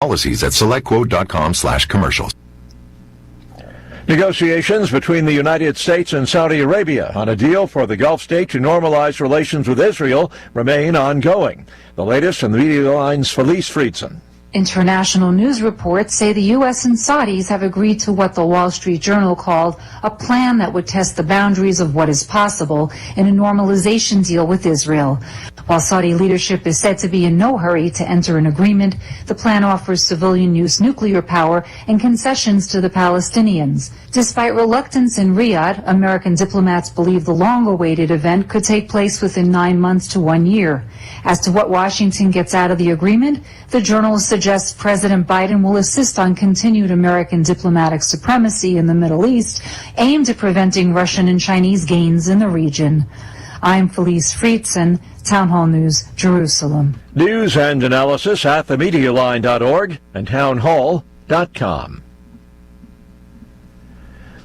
policies at selectquote.com/commercials. Negotiations between the United States and Saudi Arabia on a deal for the Gulf state to normalize relations with Israel remain ongoing. The latest from the Media Line's Felice Friedson. International news reports say the U.S. and Saudis have agreed to what the Wall Street Journal called a plan that would test the boundaries of what is possible in a normalization deal with Israel. While Saudi leadership is said to be in no hurry to enter an agreement, the plan offers civilian-use nuclear power and concessions to the Palestinians. Despite reluctance in Riyadh, American diplomats believe the long-awaited event could take place within 9 months to 1 year. As to what Washington gets out of the agreement, the Journal suggests President Biden will insist on continued American diplomatic supremacy in the Middle East, aimed at preventing Russian and Chinese gains in the region. I'm Felice Friedson, Town Hall News, Jerusalem. News and analysis at themedialine.org and townhall.com.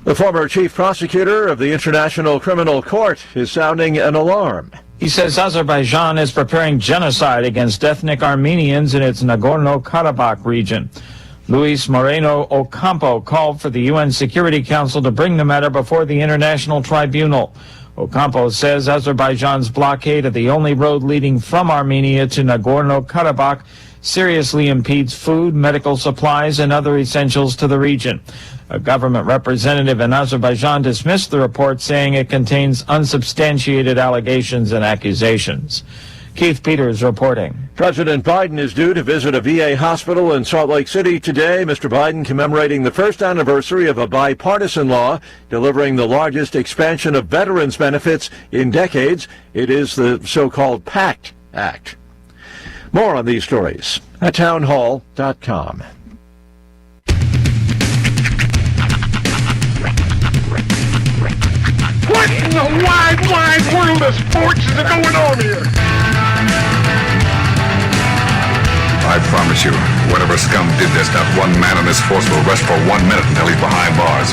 The former chief prosecutor of the International Criminal Court is sounding an alarm. He says Azerbaijan is preparing genocide against ethnic Armenians in its Nagorno-Karabakh region. Luis Moreno Ocampo called for the UN Security Council to bring the matter before the International Tribunal. Ocampo says Azerbaijan's blockade of the only road leading from Armenia to Nagorno-Karabakh seriously impedes food, medical supplies, and other essentials to the region. A government representative in Azerbaijan dismissed the report, saying it contains unsubstantiated allegations and accusations. Keith Peters reporting. President Biden is due to visit a VA hospital in Salt Lake City today. Mr. Biden commemorating the first anniversary of a bipartisan law delivering the largest expansion of veterans' benefits in decades. It is the so-called PACT Act. More on these stories at townhall.com. What in the wide world of sports is going on here? I promise you, whatever scum did this, not one man in this force will rest for 1 minute until he's behind bars.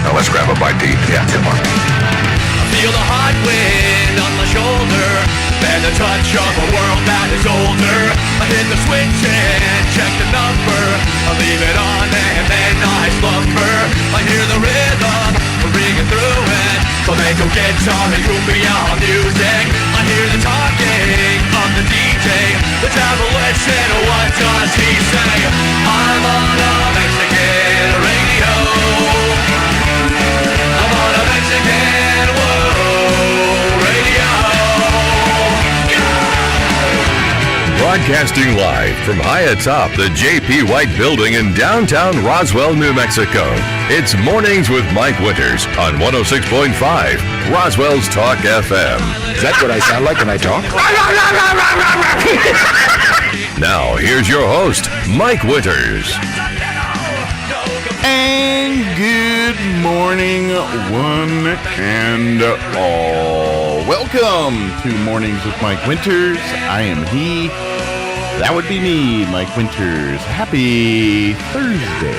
Now let's grab a bite to eat. Yeah, come on. I feel the hot wind on my shoulder and the touch of a world that is older. I hit the switch and check the number. I leave it on and then I slumber. I hear the rhythm ringing through it. Flamenco guitar and cumbia music. I hear the talking of the DJ. Let's have a listen. What does he say? I'm on a Mexican radio. I'm on a Mexican radio. Broadcasting live from high atop the J.P. White Building in downtown Roswell, New Mexico. It's Mornings with Mike Winters on 106.5 Roswell's Talk FM. Is that what I sound like when I talk? Now, here's your host, Mike Winters. And good morning, one and all. Welcome to Mornings with Mike Winters. I am he. That would be me, Mike Winters. Happy Thursday.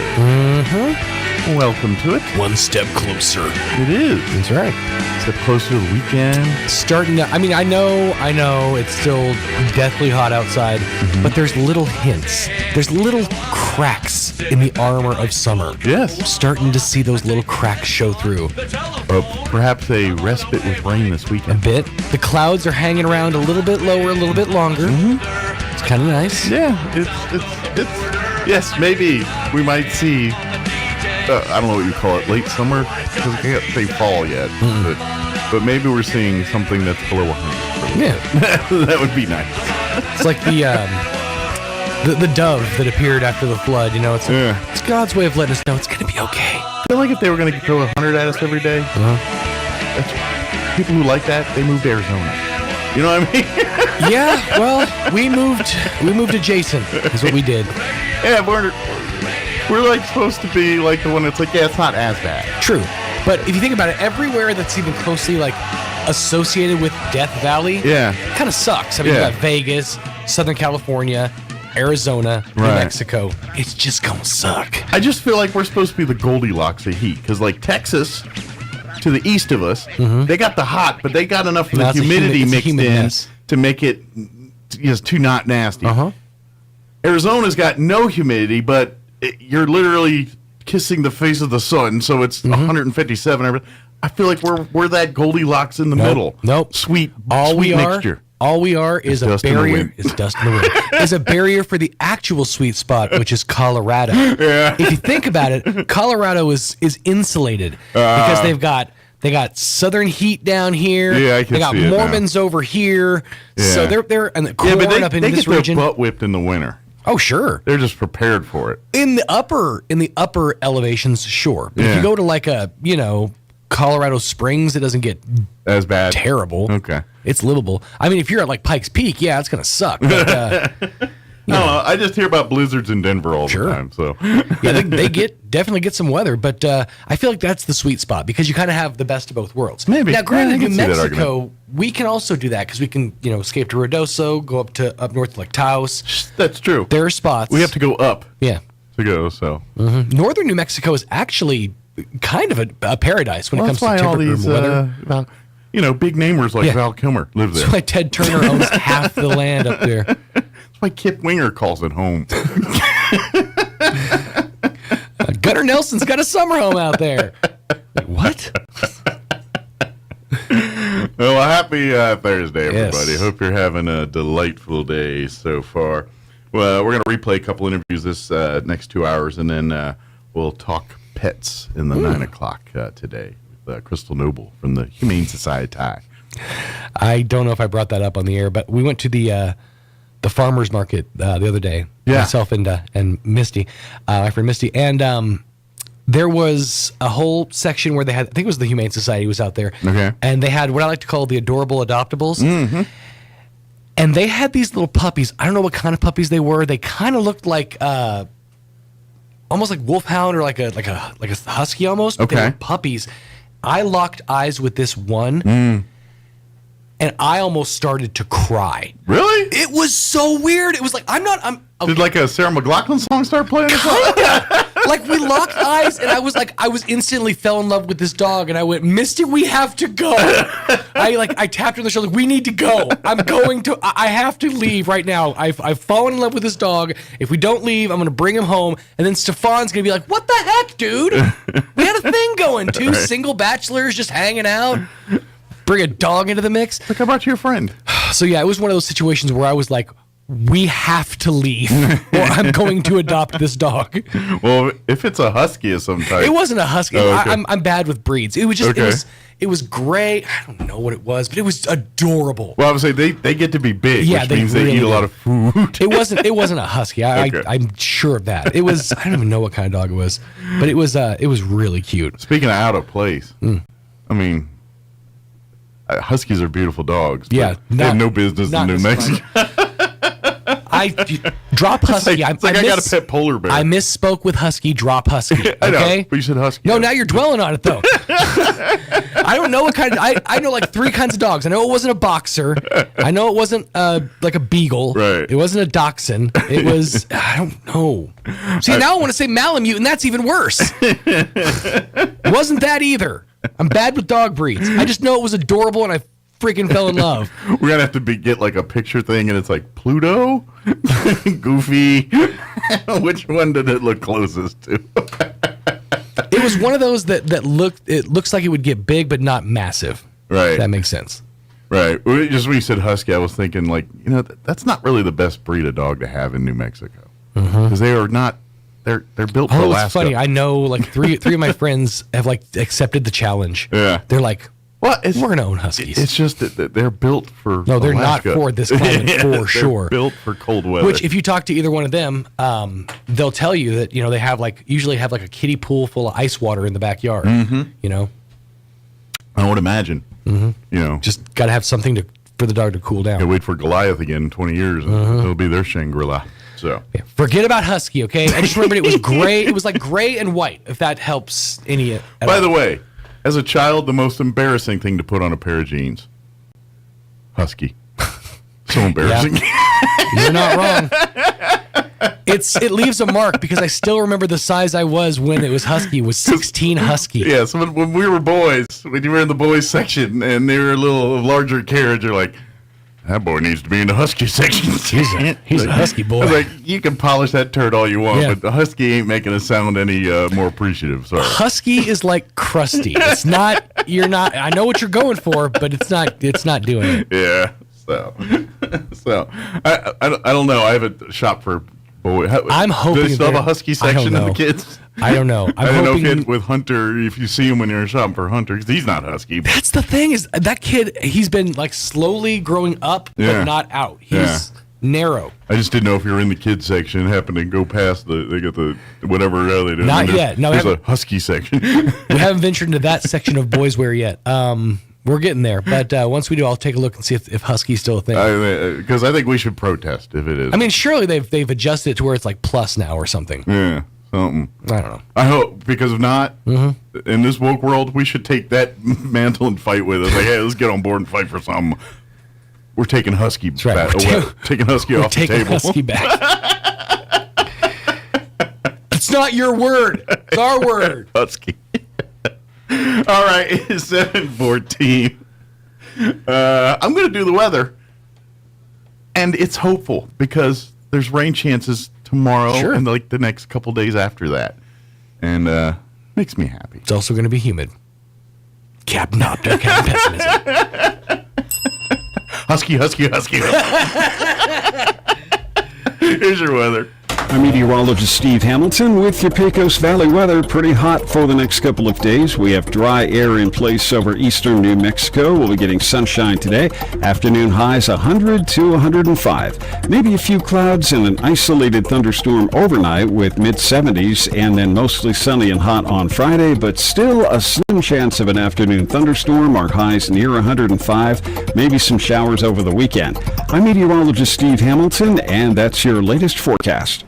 Welcome to it. One step closer. It is. That's right. Step closer to the weekend. Starting to, I know it's still deathly hot outside, but there's little hints. There's little cracks in the armor of summer. Yes. I'm starting to see those little cracks show through. Perhaps a respite with rain this weekend. A bit. The clouds are hanging around a little bit lower, a little bit longer. It's kind of nice. Yeah, it's yes, maybe we might see, I don't know what you call it, late summer, because I can't say fall yet, but maybe we're seeing something that's below 100. Yeah. That would be nice. It's like the dove that appeared after the flood, you know, it's God's way of letting us know it's going to be okay. I feel like if they were going to throw 100 at us every day, that's, people who like that, they moved to Arizona. You know what I mean? Yeah, well, we moved adjacent is what we did. Yeah, we're like supposed to be like the one that's like, yeah, it's not as bad. True. But if you think about it, everywhere that's even closely like associated with Death Valley, kind of sucks. I mean, you got Vegas, Southern California, Arizona, New Mexico. It's just gonna suck. I just feel like we're supposed to be the Goldilocks of heat, because like Texas, to the east of us, they got the hot, but they got enough of the humidity mixed in to make it just too not nasty. Arizona's got no humidity, but you're literally kissing the face of the sun, so it's 157. I feel like we're that Goldilocks in the middle. Nope. Sweet mixture. All we are is a barrier. Is dust in the wind. Is a barrier for the actual sweet spot, which is Colorado. Yeah. If you think about it, Colorado is insulated because they got southern heat down here. Yeah, I can They got see it Mormons over here. Yeah. So they're and the corn up in this region. They get their butt whipped in the winter. Oh, sure. They're just prepared for it. In the upper elevations, sure. But if you go to like a Colorado Springs, it doesn't get as bad. Terrible. Okay. It's livable. I mean, if you're at like Pikes Peak, yeah, it's gonna suck. But, I don't know. I just hear about blizzards in Denver all the time. So yeah, they definitely get some weather, but I feel like that's the sweet spot because you kind of have the best of both worlds. Maybe. Now, granted, Yeah, I can New see that Mexico, argument. we can also do that because we can escape to Ruidoso, go up north to like Taos. That's true. There are spots. We have to go up. Yeah. To go. So Northern New Mexico is actually kind of a paradise when it comes to temperature and weather. Big namers like Val Kilmer live there. That's why Ted Turner owns half the land up there. That's why Kip Winger calls it home. Gunnar Nelson's got a summer home out there. Wait, what? Well, happy Thursday, everybody. Yes. Hope you're having a delightful day so far. Well, we're going to replay a couple interviews this next 2 hours, and then we'll talk pets in the 9 o'clock today with Crystal Noble from the Humane Society. I don't know if I brought that up on the air, but we went to the farmer's market the other day. Yeah. Myself and Misty, my friend Misty, and there was a whole section where they had, I think it was the Humane Society was out there. Okay. And they had what I like to call the adorable adoptables. Mm-hmm. And they had these little puppies. I don't know what kind of puppies they were. They kind of looked like almost like wolfhound or like a husky almost. But they were puppies. I locked eyes with this one, and I almost started to cry. Really? It was so weird. It was like Did like a Sarah McLachlan song start playing? Like we locked eyes, and I was instantly fell in love with this dog, and I went, Misty, we have to go. I tapped her on the shoulder, we need to go. I have to leave right now. I've fallen in love with this dog. If we don't leave, I'm gonna bring him home, and then Stefan's gonna be like, what the heck, dude? We had a thing going. Two single bachelors just hanging out. Bring a dog into the mix. Look, I brought you a friend. So yeah, it was one of those situations where I was like, we have to leave, or I'm going to adopt this dog. Well, if it's a husky of some type, it wasn't a husky. Oh, okay. I'm bad with breeds. It was just it was gray. I don't know what it was, but it was adorable. Well, I would say they get to be big, Yeah, which means they really eat a do. lot of food. It wasn't a husky. I'm sure of that. It was. I don't even know what kind of dog it was, but it was really cute. Speaking of out of place, I mean, huskies are beautiful dogs. But Yeah, they have no business in New Mexico. I drop husky. It's like I got a pet polar bear. I misspoke with husky. Drop husky. I know, Okay, but you said husky. No, now you're dwelling on it though. I don't know what kind of. I know like 3 kinds of dogs. I know it wasn't a boxer. I know it wasn't like a beagle. Right. It wasn't a dachshund. It was. I don't know. See, now I want to say Malamute, and that's even worse. It wasn't that either. I'm bad with dog breeds. I just know it was adorable, and I freaking fell in love. We're gonna have to get like a picture thing, and it's like Pluto, Goofy. Which one did it look closest to? It was one of those that looks like it would get big, but not massive. Right. If that makes sense. Right. Just when you said husky, I was thinking like, that's not really the best breed of dog to have in New Mexico because they are not. They're built for Alaska. It's funny. I know like three of my friends have like accepted the challenge. Yeah. They're like, well, we're gonna own huskies. It's just that they're built for. No, they're Alaska. not for this climate for sure. Built for cold weather. Which, if you talk to either one of them, they'll tell you that they have usually have a kiddie pool full of ice water in the backyard. Mm-hmm. I would imagine. Mm-hmm. Just got to have something for the dog to cool down. Yeah, wait for Goliath again in 20 years. And it'll be their Shangri-La. So yeah, forget about husky, okay? I just remembered it was gray. It was like gray and white. If that helps any. By the way, as a child, the most embarrassing thing to put on a pair of jeans, husky. So embarrassing. Yeah. You're not wrong. It leaves a mark because I still remember the size I was when it was husky. Was 16 husky. Yeah. So when we were boys, when you were in the boys section and they were a little larger carriage, you're like, that boy needs to be in the husky section. He's a husky boy. Like, you can polish that turd all you want, but the husky ain't making us sound any more appreciative. Sorry. Husky is like crusty. It's not. You're not. I know what you're going for, but it's not. It's not doing it. Yeah. So I don't know. I haven't shopped for boy. I'm hoping do they still have a husky section of the kids? I don't know. I don't know if with Hunter, if you see him when you're shopping for Hunter, because he's not husky. That's the thing, is that kid, he's been like slowly growing up, but not out. He's narrow. I just didn't know if you're in the kids section and happened to go past they got the whatever they do. Not yet. No, there's a husky section. We haven't ventured into that section of boys wear yet. We're getting there, but once we do, I'll take a look and see if husky's still a thing. Because I think we should protest if it is. I mean, surely they've adjusted it to where it's like plus now or something. Yeah. Something. I don't know. I hope, because if not, in this woke world, we should take that mantle and fight with it. Like, hey, let's get on board and fight for something. We're taking husky back. Taking husky off the table. Taking husky back. It's not your word. It's our word. Husky. All right, it's 7:14. I'm going to do the weather, and it's hopeful because there's rain chances tomorrow and like the next couple days after that, and makes me happy. It's also going to be humid. Captain Pessimism. Husky. Here's your weather. I'm meteorologist Steve Hamilton with your Pecos Valley weather. Pretty hot for the next couple of days. We have dry air in place over eastern New Mexico. We'll be getting sunshine today. Afternoon highs 100 to 105. Maybe a few clouds and an isolated thunderstorm overnight with mid-70s, and then mostly sunny and hot on Friday, but still a slim chance of an afternoon thunderstorm. Our highs near 105. Maybe some showers over the weekend. I'm meteorologist Steve Hamilton, and that's your latest forecast.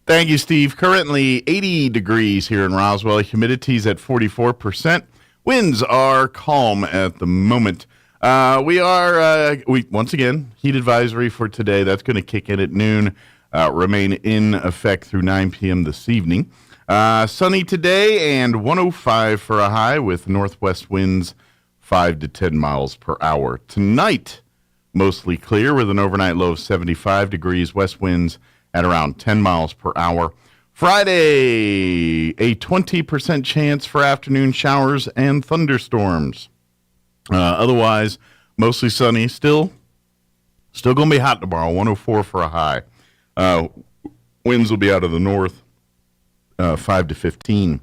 Thank you, Steve. Currently 80 degrees here in Roswell. Humidity's at 44%. Winds are calm at the moment. We once again, heat advisory for today. That's going to kick in at noon, remain in effect through 9 p.m. this evening. Sunny today and 105 for a high with northwest winds 5 to 10 miles per hour. Tonight, mostly clear with an overnight low of 75 degrees, west winds at around 10 miles per hour. Friday, a 20% chance for afternoon showers and thunderstorms. Otherwise, mostly sunny. Still going to be hot tomorrow, 104 for a high. Winds will be out of the north, 5 to 15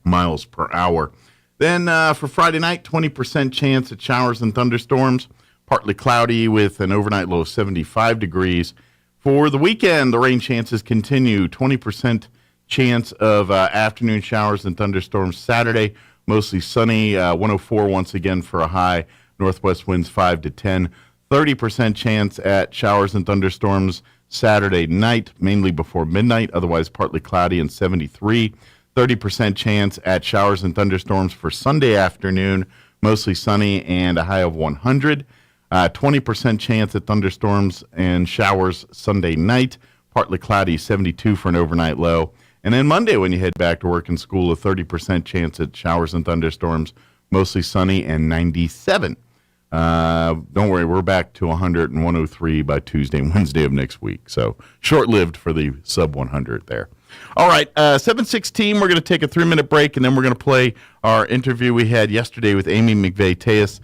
miles per hour. Then for Friday night, 20% chance at showers and thunderstorms. Partly cloudy with an overnight low of 75 degrees. For the weekend, the rain chances continue. 20% chance of afternoon showers and thunderstorms Saturday. Mostly sunny, 104 once again for a high. Northwest winds 5 to 10. 30% chance at showers and thunderstorms Saturday night, mainly before midnight. Otherwise, partly cloudy and 73. 30% chance at showers and thunderstorms for Sunday afternoon. Mostly sunny and a high of 100. 20% chance at thunderstorms and showers Sunday night. Partly cloudy, 72 for an overnight low. And then Monday, when you head back to work and school, a 30% chance at showers and thunderstorms. Mostly sunny and 97. Don't worry, we're back to 100 and 103 by Tuesday and Wednesday of next week. So short-lived for the sub 100 there. All right, 7:16, we're going to take a 3-minute break, and then we're going to play our interview we had yesterday with Amy McVeigh-Tejas,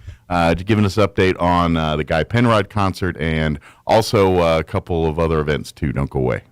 giving us an update on the Guy Penrod concert and also a couple of other events, too. Don't go away.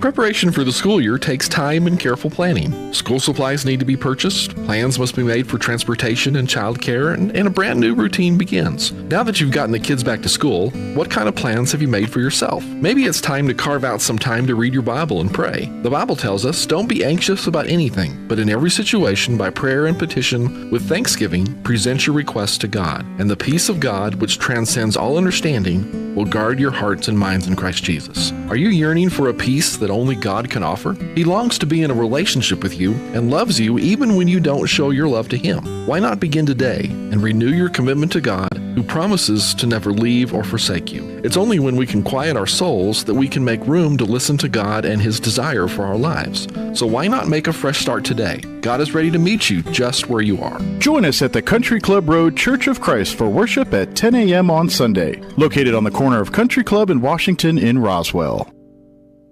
Preparation for the school year takes time and careful planning. School supplies need to be purchased, plans must be made for transportation and childcare, and a brand new routine begins. Now that you've gotten the kids back to school, what kind of plans have you made for yourself? Maybe it's time to carve out some time to read your Bible and pray. The Bible tells us, don't be anxious about anything, but in every situation, by prayer and petition, with thanksgiving, present your requests to God. And the peace of God, which transcends all understanding, will guard your hearts and minds in Christ Jesus. Are you yearning for a peace that only God can offer? He longs to be in a relationship with you and loves you even when you don't show your love to Him. Why not begin today and renew your commitment to God, who who promises to never leave or forsake you. It's only when we can quiet our souls that we can make room to listen to God and His desire for our lives. So why not make a fresh start today? God is ready to meet you just where you are. Join us at the Country Club Road Church of Christ for worship at 10 a.m. on Sunday, located on the corner of Country Club and Washington in Roswell.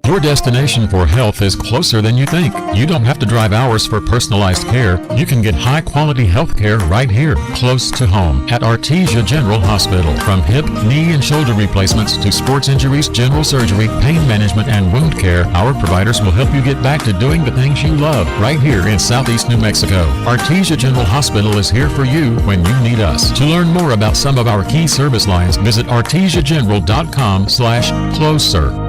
Your destination for health is closer than you think. You don't have to drive hours for personalized care. You can get high-quality health care right here, close to home, at Artesia General Hospital. From hip, knee, and shoulder replacements to sports injuries, general surgery, pain management, and wound care, our providers will help you get back to doing the things you love right here in Southeast New Mexico. Artesia General Hospital is here for you when you need us. To learn more about some of our key service lines, visit artesiageneral.com/closer.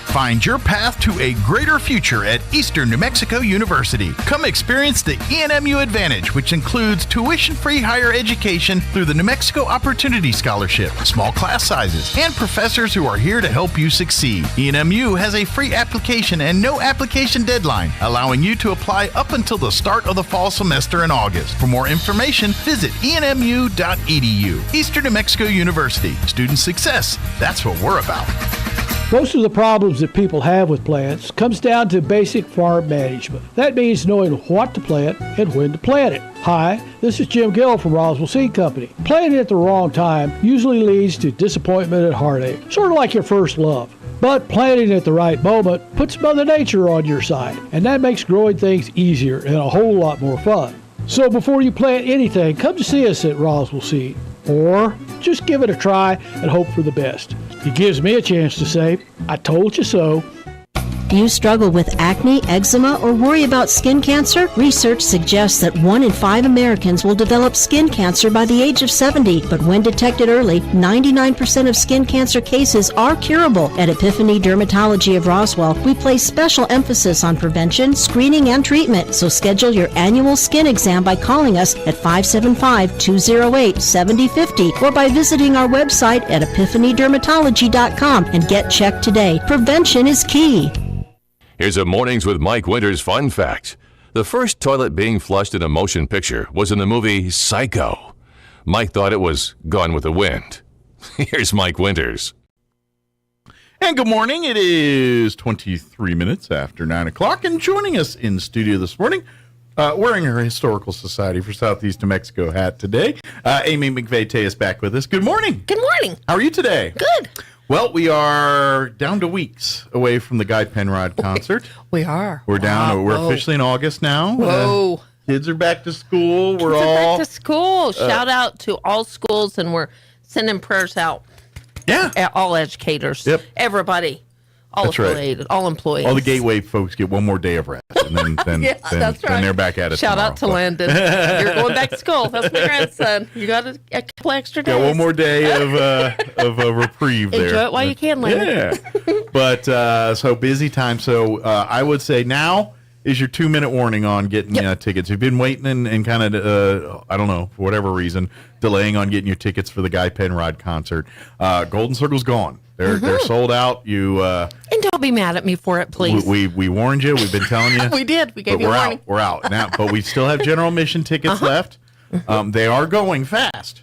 Find your path to a greater future at Eastern New Mexico University. Come experience the ENMU Advantage, which includes tuition-free higher education through the New Mexico Opportunity Scholarship, small class sizes, and professors who are here to help you succeed. ENMU has a free application and no application deadline, allowing you to apply up until the start of the fall semester in August. For more information, visit enmu.edu. Eastern New Mexico University. Student success. That's what we're about. Most of the problems that people have with plants comes down to basic farm management. That means knowing what to plant and when to plant it. Hi, this is Jim Gill from Roswell Seed Company. Planting at the wrong time usually leads to disappointment and heartache, sort of like your first love. But planting at the right moment puts Mother Nature on your side, and that makes growing things easier and a whole lot more fun. So before you plant anything, come to see us at Roswell Seed. Or just give it a try and hope for the best. It gives me a chance to say, I told you so. Do you struggle with acne, eczema, or worry about skin cancer? Research suggests that 1 in 5 Americans will develop skin cancer by the age of 70, but when detected early, 99% of skin cancer cases are curable. At Epiphany Dermatology of Roswell, we place special emphasis on prevention, screening, and treatment, so schedule your annual skin exam by calling us at 575-208-7050 or by visiting our website at epiphanydermatology.com and get checked today. Prevention is key. Here's a Mornings with Mike Winters fun fact. The first toilet being flushed in a motion picture was in the movie Psycho. Mike thought it was Gone with the Wind. Here's Mike Winters. And good morning. It is 23 minutes after 9 o'clock, and joining us in studio this morning, wearing her Historical Society for Southeast New Mexico hat today, Amy McVeigh is back with us. Good morning. Good morning. How are you today? Good. Well, we are down to weeks away from the Guy Penrod concert. We are. We're down. We're officially in August now. Whoa. Kids are back to school. Kids are back to school. Shout out to all schools, and we're sending prayers out. Yeah. All educators. Yep. Everybody. All That's affiliated. Right. All employees. All the Gateway folks get one more day of rest, and then yeah, that's right. Then they're back at it. Shout tomorrow, out to Landon. You're going back to school. That's my grandson. You got a couple extra days. Got one more day of a reprieve there. Enjoy it while you can, Landon. Yeah. But so busy time. So I would say now is your 2-minute warning on getting tickets. You've been waiting and kind of, I don't know, for whatever reason, delaying on getting your tickets for the Guy Penrod concert. Golden Circle's gone. They're sold out. And don't be mad at me for it, please. We warned you. We've been telling you. We did. We gave you a warning. We're out now. But we still have general admission tickets left. They are going fast.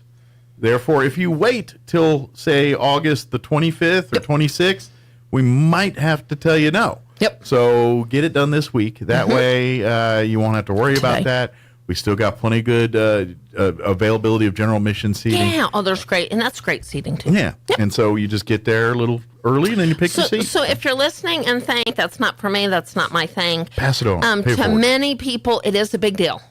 Therefore, if you wait till, say, August the 25th or 26th, we might have to tell you no. Yep. So get it done this week. That way you won't have to worry about that. We still got plenty good availability of general admission seating. Yeah. Oh, there's great. And that's great seating, too. Yeah. Yep. And so you just get there a little early and then you pick your seat. So if you're listening and think that's not for me, that's not my thing. Pass it on. To many people, it is a big deal.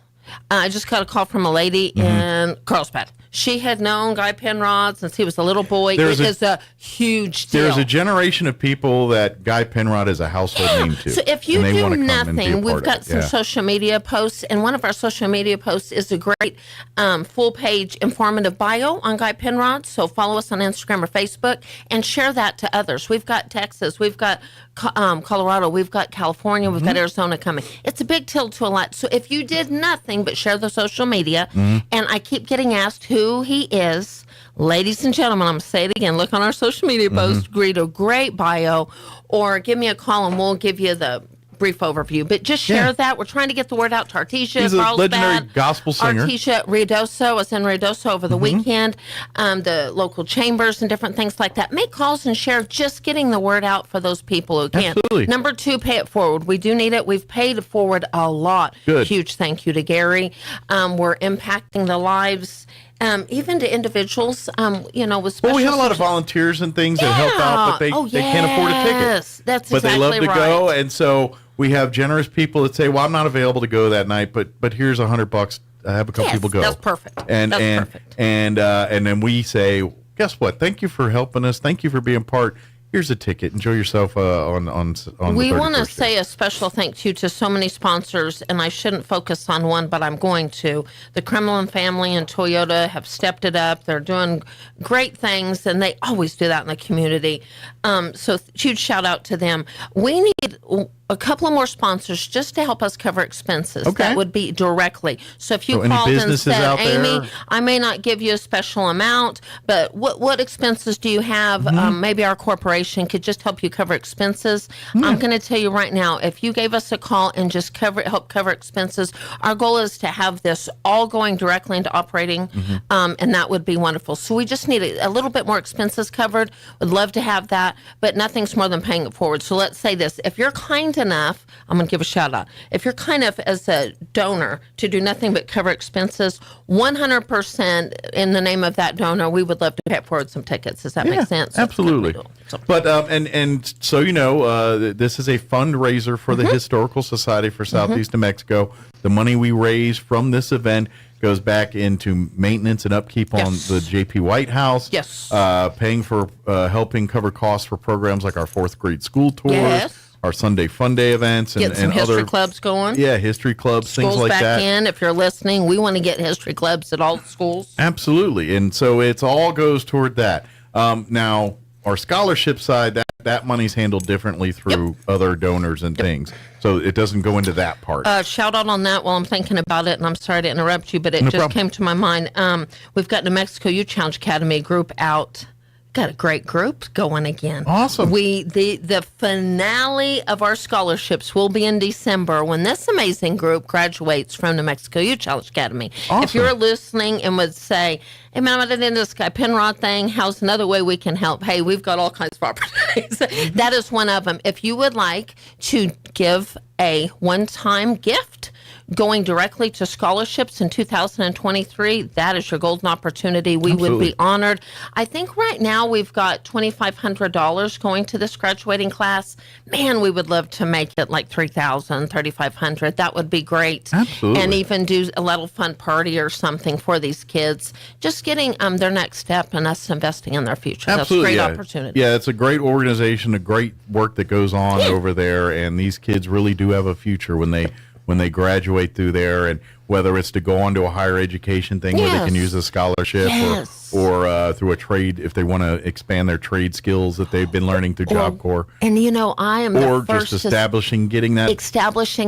I just got a call from a lady in Carlsbad. She had known Guy Penrod since he was a little boy. It is a huge deal. There's a generation of people that Guy Penrod is a household name to. So if you do nothing, we've got some social media posts, and one of our social media posts is a great full-page informative bio on Guy Penrod. So follow us on Instagram or Facebook and share that to others. We've got Texas, we've got Colorado, we've got California, we've got Arizona coming. It's a big deal to a lot. So if you did nothing but share the social media, and I keep getting asked who he is, ladies and gentlemen, I'm going to say it again, look on our social media post, read a great bio, or give me a call and we'll give you the brief overview, but just share that. We're trying to get the word out to Artesia. He's a legendary gospel singer. Artesia Ruidoso. I was in Ruidoso over the weekend. The local chambers and different things like that. Make calls and share. Just getting the word out for those people who can. Absolutely. Number 2, pay it forward. We do need it. We've paid it forward a lot. Good. Huge thank you to Gary. We're impacting the lives. Even to individuals, with special. Well, we have a lot of volunteers and things that help out, but they can't afford a ticket. Yes, that's but exactly they love to go, and so we have generous people that say, "Well, I'm not available to go that night, but here's $100. Have a couple people go." That's perfect. And then we say, "Guess what? Thank you for helping us. Thank you for being part. Here's a ticket. Enjoy yourself on We the want to 31st. say a special thank you to so many sponsors, and I shouldn't focus on one, but I'm going to. The Kremlin family and Toyota have stepped it up. They're doing great things, and they always do that in the community. So huge shout out to them. We need a couple of more sponsors just to help us cover expenses. Okay. That would be directly. So if you So any called and businesses said, out there? Amy, I may not give you a special amount, but what expenses do you have? Maybe our corporation could just help you cover expenses. I'm going to tell you right now, if you gave us a call and just help cover expenses, our goal is to have this all going directly into operating, and that would be wonderful. So we just need a little bit more expenses covered. Would love to have that, but nothing's more than paying it forward. So let's say this. If you're kind enough, I'm going to give a shout out. If you're kind enough as a donor to do nothing but cover expenses, 100% in the name of that donor, we would love to pay forward some tickets. Does that make sense? Absolutely. But and so this is a fundraiser for the Historical Society for Southeast New Mexico. The money we raise from this event goes back into maintenance and upkeep on the J.P. White House. Yes. Paying for helping cover costs for programs like our 4th grade school tours, our Sunday Fun Day events, Get some and history other clubs going. Yeah, history clubs, Schools things like back that. in. If you're listening, we want to get history clubs at all schools. Absolutely, and so it's all goes toward that. Now, our scholarship side, that money's handled differently through other donors and things, so it doesn't go into that part. Shout out on that while I'm thinking about it, and I'm sorry to interrupt you, but it came to my mind. We've got New Mexico Youth Challenge Academy group out. Got a great group going again. Awesome. The finale of our scholarships will be in December when this amazing group graduates from New Mexico Youth Challenge Academy. Awesome. If you're listening and would say, "Hey man, I'm into this Guy Penrod thing. How's another way we can help?" Hey, we've got all kinds of opportunities. That is one of them. If you would like to give a one-time gift going directly to scholarships in 2023, that is your golden opportunity. We would be honored. I think right now we've got $2,500 going to this graduating class. Man, we would love to make it like $3,000, $3,500. That would be great. Absolutely. And even do a little fun party or something for these kids. Just getting their next step and us investing in their future. Absolutely, That's a great opportunity. Yeah, it's a great organization, a great work that goes on over there, and these kids really do have a future when they graduate through there, and whether it's to go on to a higher education thing where they can use a scholarship or through a trade if they want to expand their trade skills that they've been learning through Job Corps. And I am the first just establishing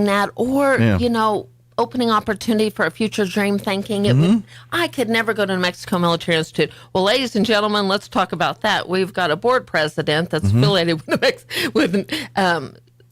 that, or opening opportunity for a future dream thinking. I could never go to New Mexico Military Institute. Well, ladies and gentlemen, let's talk about that. We've got a board president that's affiliated with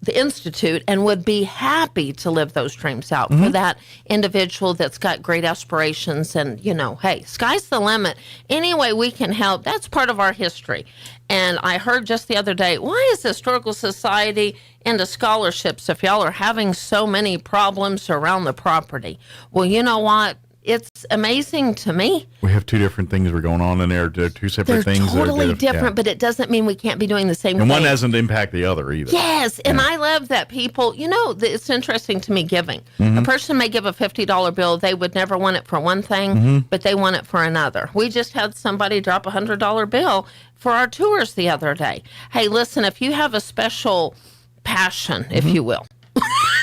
the Institute and would be happy to live those dreams out for that individual that's got great aspirations. And, hey, sky's the limit. Any way we can help, that's part of our history. And I heard just the other day, why is the Historical Society into scholarships if y'all are having so many problems around the property? Well, you know what? It's amazing to me. We have two different things that are going on in there. They're two separate things. They're totally different, but it doesn't mean we can't be doing the same thing. And one doesn't impact the other either. Yes, and I love that people, it's interesting to me giving. A person may give a $50 bill. They would never want it for one thing, but they want it for another. We just had somebody drop a $100 bill for our tours the other day. Hey, listen, if you have a special passion, if you will,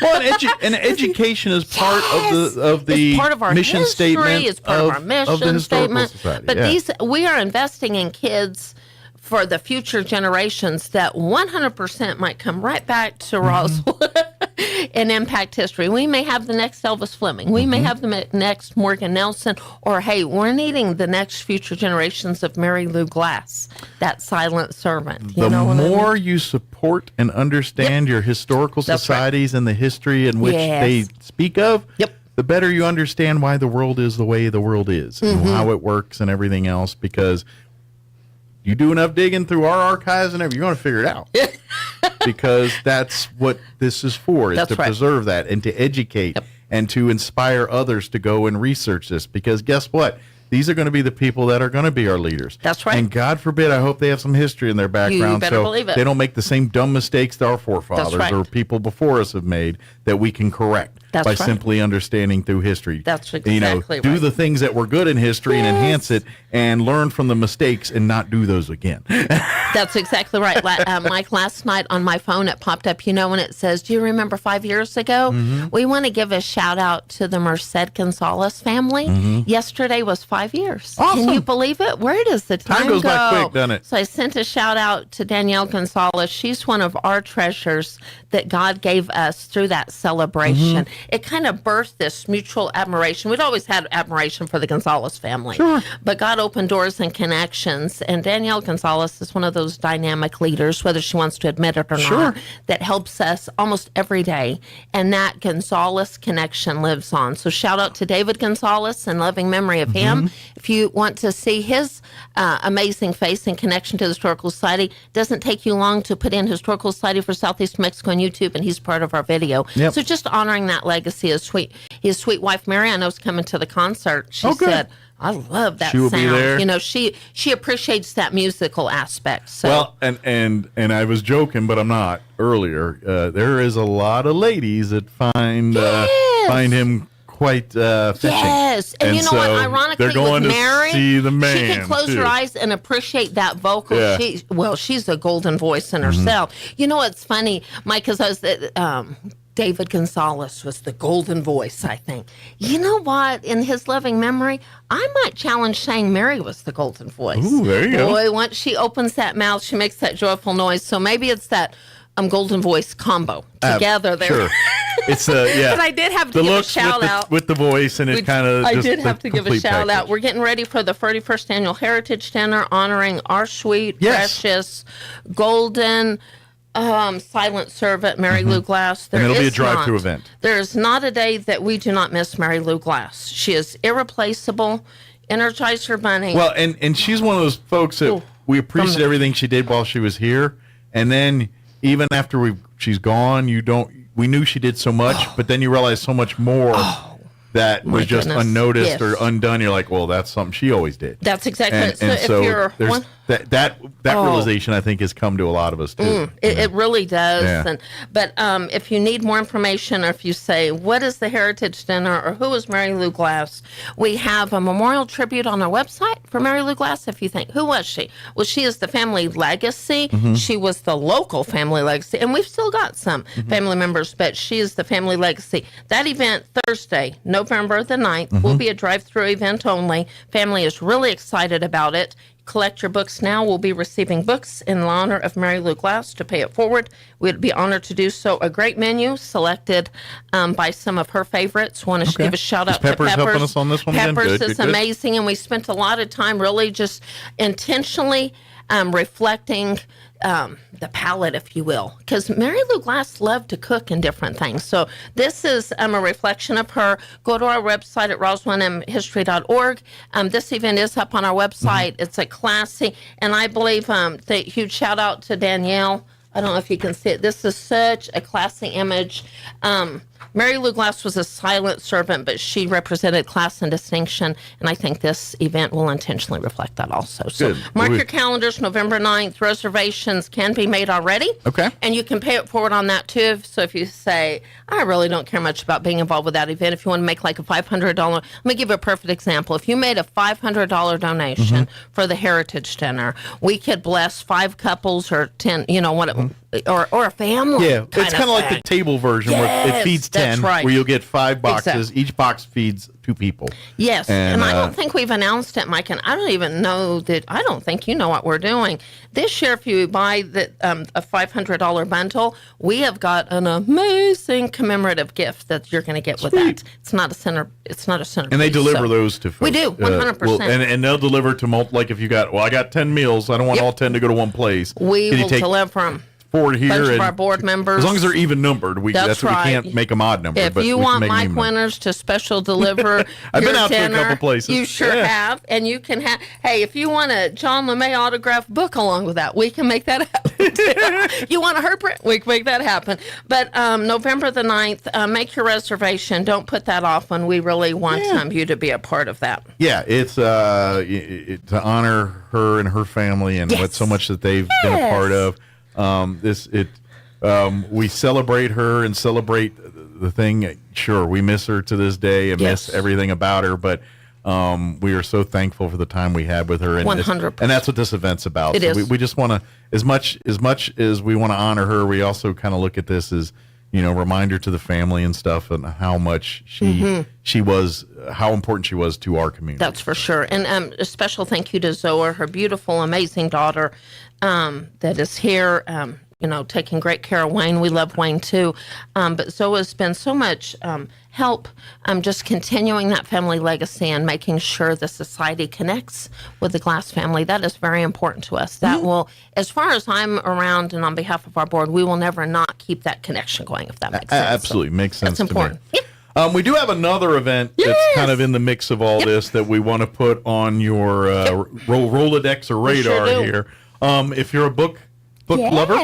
well, and education is part of the part of our mission history, statement. It's part of our mission statement. Society. But we are investing in kids for the future generations that 100% might come right back to Roswell. in impact history. We may have the next Elvis Fleming. We may have the next Morgan Nelson. Or, hey, we're needing the next future generations of Mary Lou Glass, that silent servant. The more you support and understand your historical societies and the history in which they speak of, the better you understand why the world is the way the world is and how it works and everything else, because you do enough digging through our archives and everything, you're going to figure it out. Because that's what this is for, is to preserve that and to educate and to inspire others to go and research this. Because guess what? These are going to be the people that are going to be our leaders. That's right. And God forbid, I hope they have some history in their background, You better so believe it. they don't make the same dumb mistakes that our forefathers or people before us have made, that we can correct by simply understanding through history. That's exactly do the things that were good in history and enhance it, and learn from the mistakes and not do those again. That's exactly right. Mike, last night on my phone, it popped up, when it says, do you remember 5 years ago? We want to give a shout out to the Merced Gonzalez family. Yesterday was 5 years. Awesome. Can you believe it? Where does the time goes go? by quick, doesn't it? So I sent a shout out to Danielle Gonzalez. She's one of our treasures that God gave us through that celebration. It kind of birthed this mutual admiration. We'd always had admiration for the Gonzalez family. Sure. But God opened doors and connections. And Danielle Gonzalez is one of those dynamic leaders, whether she wants to admit it or not, that helps us almost every day. And that Gonzalez connection lives on. So shout out to David Gonzalez and loving memory of him. If you want to see his amazing face and connection to the Historical Society, it doesn't take you long to put in Historical Society for Southeast Mexico on YouTube, and he's part of our video. So just honoring that legacy. His sweet wife, Mary, I know, is coming to the concert. She said, I love that She will sound. be there. She appreciates that musical aspect. So. Well, and I was joking, but I'm not. Earlier, there is a lot of ladies that find him quite fetching. Yes, and you know what? Ironically, they're going with to Mary, see the man, she can close her eyes and appreciate that vocal. Yeah. She's a golden voice in herself. You know what's funny, Mike? Because I was David Gonzalez was the golden voice, I think. You know what? In his loving memory, I might challenge saying Mary was the golden voice. Ooh, there you go. Boy, once she opens that mouth, she makes that joyful noise. So maybe it's that golden voice combo together there. Sure. It's but I did have to give a shout out with the voice, and it kind of. I did have to give a shout out. We're getting ready for the 31st annual Heritage Dinner, honoring our sweet, precious, golden, silent servant, Mary Lou Glass. And it'll be a drive-through event. There is not a day that we do not miss Mary Lou Glass. She is irreplaceable. Energizer Bunny. Well, and she's one of those folks that we appreciate everything she did while she was here, and then even after she's gone, we knew she did so much, but then you realize so much more that was just unnoticed or undone. You're like, well, that's something she always did. That's exactly it. And so there's that realization, I think, has come to a lot of us too. It really does. Yeah. But if you need more information, or if you say, what is the Heritage Dinner, or who is Mary Lou Glass, we have a memorial tribute on our website for Mary Lou Glass. If you think, who was she? Well, she is the family legacy. She was the local family legacy, and we've still got some family members, but she is the family legacy. That event, Thursday, November the 9th, will be a drive-through event only. Family is really excited about it. Collect your books now. We'll be receiving books in honor of Mary Lou Glass to pay it forward. We'd be honored to do so. A great menu selected by some of her favorites. Want to give a shout out to Peppers. Helping us on this one Peppers again? is amazing, and we spent a lot of time really just intentionally reflecting the palate, if you will, because Mary Lou Glass loved to cook in different things. So this is a reflection of her. Go to our website at roswellhistory.org. This event is up on our website. It's a classy, and I believe the huge shout out to Danielle. I don't know if you can see it. This is such a classy image. Mary Lou Glass was a silent servant, but she represented class and distinction, and I think this event will intentionally reflect that also. So mark your calendars, November 9th. Reservations can be made already. Okay. And you can pay it forward on that, too. So if you say, I really don't care much about being involved with that event, if you want to make like a $500, let me give you a perfect example. If you made a $500 donation for the Heritage Dinner, we could bless 5 couples or 10, or a family. Yeah, it's kind of like the table version where it feeds 10, right. where you'll get 5 boxes. Exactly. Each box feeds 2 people. Yes, and I don't think we've announced it, Mike, and I don't even know that. I don't think you know what we're doing this year. If you buy a $500 bundle, we have got an amazing commemorative gift that you're going to get with that. It's not a center. It's not a center. And they deliver those to folks. We do 100%. And they'll deliver to like if you got. Well, I got 10 meals. I don't want all 10 to go to one place. We will deliver them. 4 here. Bunch and of our board members. As long as they're even numbered, that's right. We can't make them odd numbered. If you want Mike Winters to special deliver I've your been out dinner, to a couple places. You sure have. And you can have, hey, if you want a John LeMay autographed book along with that, we can make that happen. You want a her print? We can make that happen. But November the 9th, make your reservation. Don't put that off when we really want you to be a part of that. Yeah, it's to honor her and her family and what so much that they've been a part of. We celebrate her and celebrate the thing. Sure, we miss her to this day and miss everything about her, but we are so thankful for the time we had with her. And 100%. And that's what this event's about. It is. We just want to, as much as we want to honor her, we also kind of look at this as, reminder to the family and stuff and how much she was, how important she was to our community. That's for sure. And a special thank you to Zoa, her beautiful, amazing daughter that is here, taking great care of Wayne. We love Wayne too. But Zoa's been so much help just continuing that family legacy and making sure the society connects with the Glass family. That is very important to us. That will, as far as I'm around and on behalf of our board, we will never not keep that connection going, if that makes sense. Absolutely. Makes sense That's important. to me. We do have another event that's kind of in the mix of all this that we want to put on your Rolodex or radar here. If you're a book lover,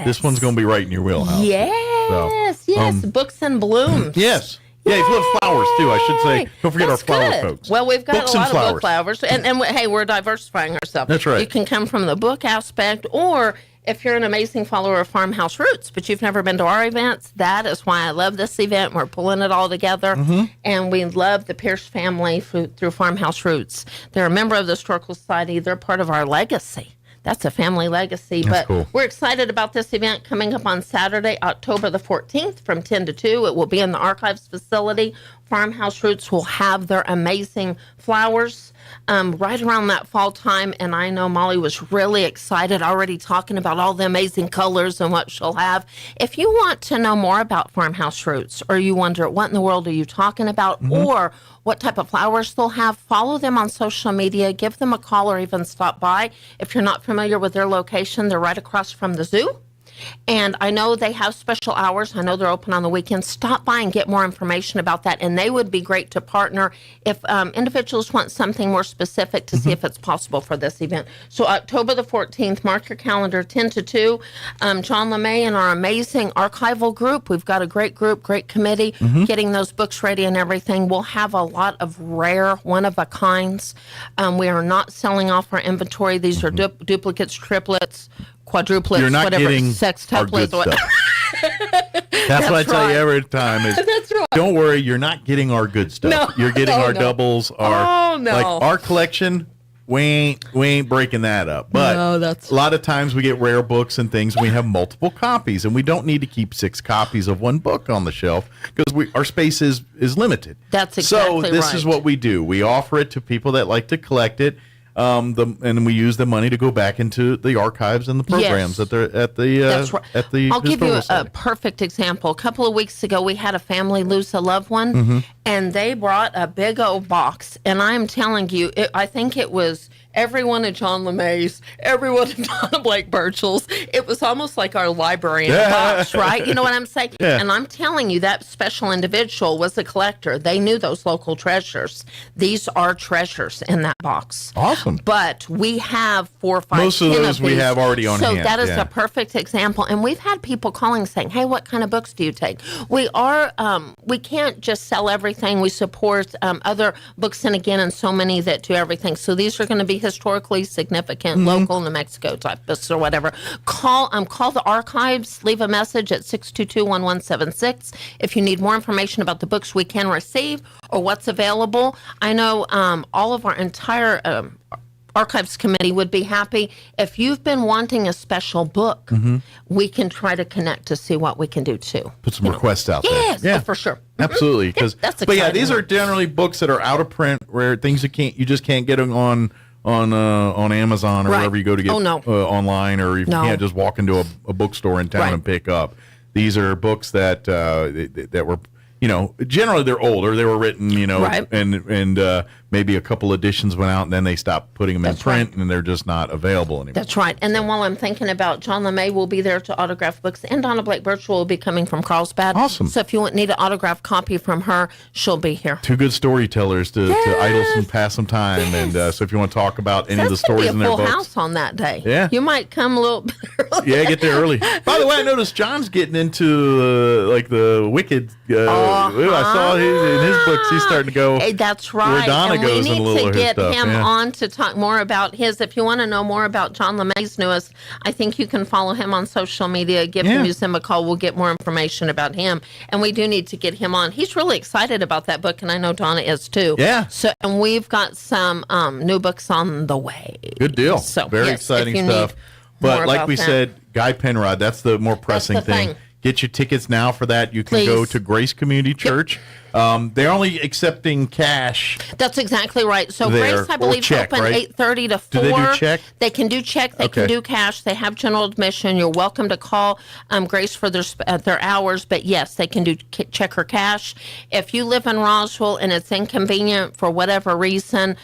this one's going to be right in your wheelhouse. Yes, Books and Blooms. Yes. Yeah, if you love flowers, too, I should say. Don't forget our flower folks. Well, we've got Books a lot and of book flowers. And hey, we're diversifying ourselves. That's right. You can come from the book aspect, or if you're an amazing follower of Farmhouse Roots, but you've never been to our events, that is why I love this event. We're pulling it all together. And we love the Pierce family through Farmhouse Roots. They're a member of the Historical Society. They're part of our legacy. That's a family legacy. That's but cool. We're excited about this event coming up on Saturday, October the 14th from 10 to 2. It will be in the Archives facility. Farmhouse Roots will have their amazing flowers right around that fall time. And I know Molly was really excited, already talking about all the amazing colors and what she'll have. If you want to know more about Farmhouse Roots, or you wonder what in the world are you talking about, or what type of flowers they'll have, follow them on social media, give them a call, or even stop by. If you're not familiar with their location, they're right across from the zoo. And I know they have special hours. I know they're open on the weekends. Stop by and get more information about that. And they would be great to partner if individuals want something more specific to see if it's possible for this event. So October the 14th, mark your calendar, 10 to 2. John LeMay and our amazing archival group. We've got a great group, great committee, getting those books ready and everything. We'll have a lot of rare, one-of-a-kinds. We are not selling off our inventory. These are duplicates, triplets, quadruplets, You're not whatever, getting sextuplets. That's what I tell you every time is, That's right. don't worry, you're not getting our good stuff. No. You're getting our no. doubles, like our collection. We ain't breaking that up. But a lot of times we get rare books and things, and we have multiple copies, and we don't need to keep 6 copies of one book on the shelf because our space is limited. That's exactly right. So this is what we do. We offer it to people that like to collect it. And we use the money to go back into the archives and the programs at the That's right. at the. I'll give you a Society. perfect example. A couple of weeks ago, we had a family lose a loved one, and they brought a big old box. And I'm telling you, I think it was every one of John LeMay's, every one of Donna Blake Burchell's. It was almost like our library in a box, right? You know what I'm saying? Yeah. And I'm telling you, that special individual was a collector. They knew those local treasures. These are treasures in that box. Awesome. But we have 4 or 5. Most of those we have already on hand. So that is yeah. a perfect example. And we've had people calling saying, hey, what kind of books do you take? We are, we can't just sell everything. We support other books and so many that do everything. So these are going to be historically significant, local New Mexico type books or whatever. Call the archives, leave a message at 622-1176 if you need more information about the books we can receive or what's available. I know all of our entire Archives Committee would be happy. If you've been wanting a special book, we can try to connect to see what we can do too. Put some requests out there. Yes, Yeah, for sure. Absolutely. That's But exciting. yeah, these are generally books that are out of print, where things you just can't get them on Amazon or Right. wherever you go to get online, or you can't just walk into a bookstore in town and pick up. These are books that that were, generally they're older. They were written, and maybe a couple editions went out, and then they stopped putting them in print, and they're just not available anymore. That's right. And then while I'm thinking about John LeMay will be there to autograph books, and Donna Blake Birchall will be coming from Carlsbad. Awesome. So if you need an autograph copy from her, she'll be here. Two good storytellers to idle some, pass some time, and so if you want to talk about any of the stories in their full books, house on that day. Yeah. You might come a little bit early. yeah, get there early. By the way, I noticed John's getting into like the Wicked. I saw in his books he's starting to go. Hey, that's right. Where Donna and goes we in a need little to of his get stuff. him Yeah. on to talk more about his. If you want to know more about John LeMay's newest, I think you can follow him on social media. Give the museum a call. We'll get more information about him. And we do need to get him on. He's really excited about that book, and I know Donna is too. Yeah. So, and we've got some new books on the way. Good deal. So, very yes, exciting if you stuff. need But more like about we that. said, Guy Penrod, that's the more pressing the thing. Get your tickets now for that. You can go Please. to Grace Community Church. They're only accepting cash. That's exactly right. So There, Grace, I or believe, check, open right? 8:30 to 4. Do they do check? They can do check. They can Okay. do cash. They have general admission. You're welcome to call Grace for their hours. But yes, they can do check or cash. If you live in Roswell and it's inconvenient for whatever reason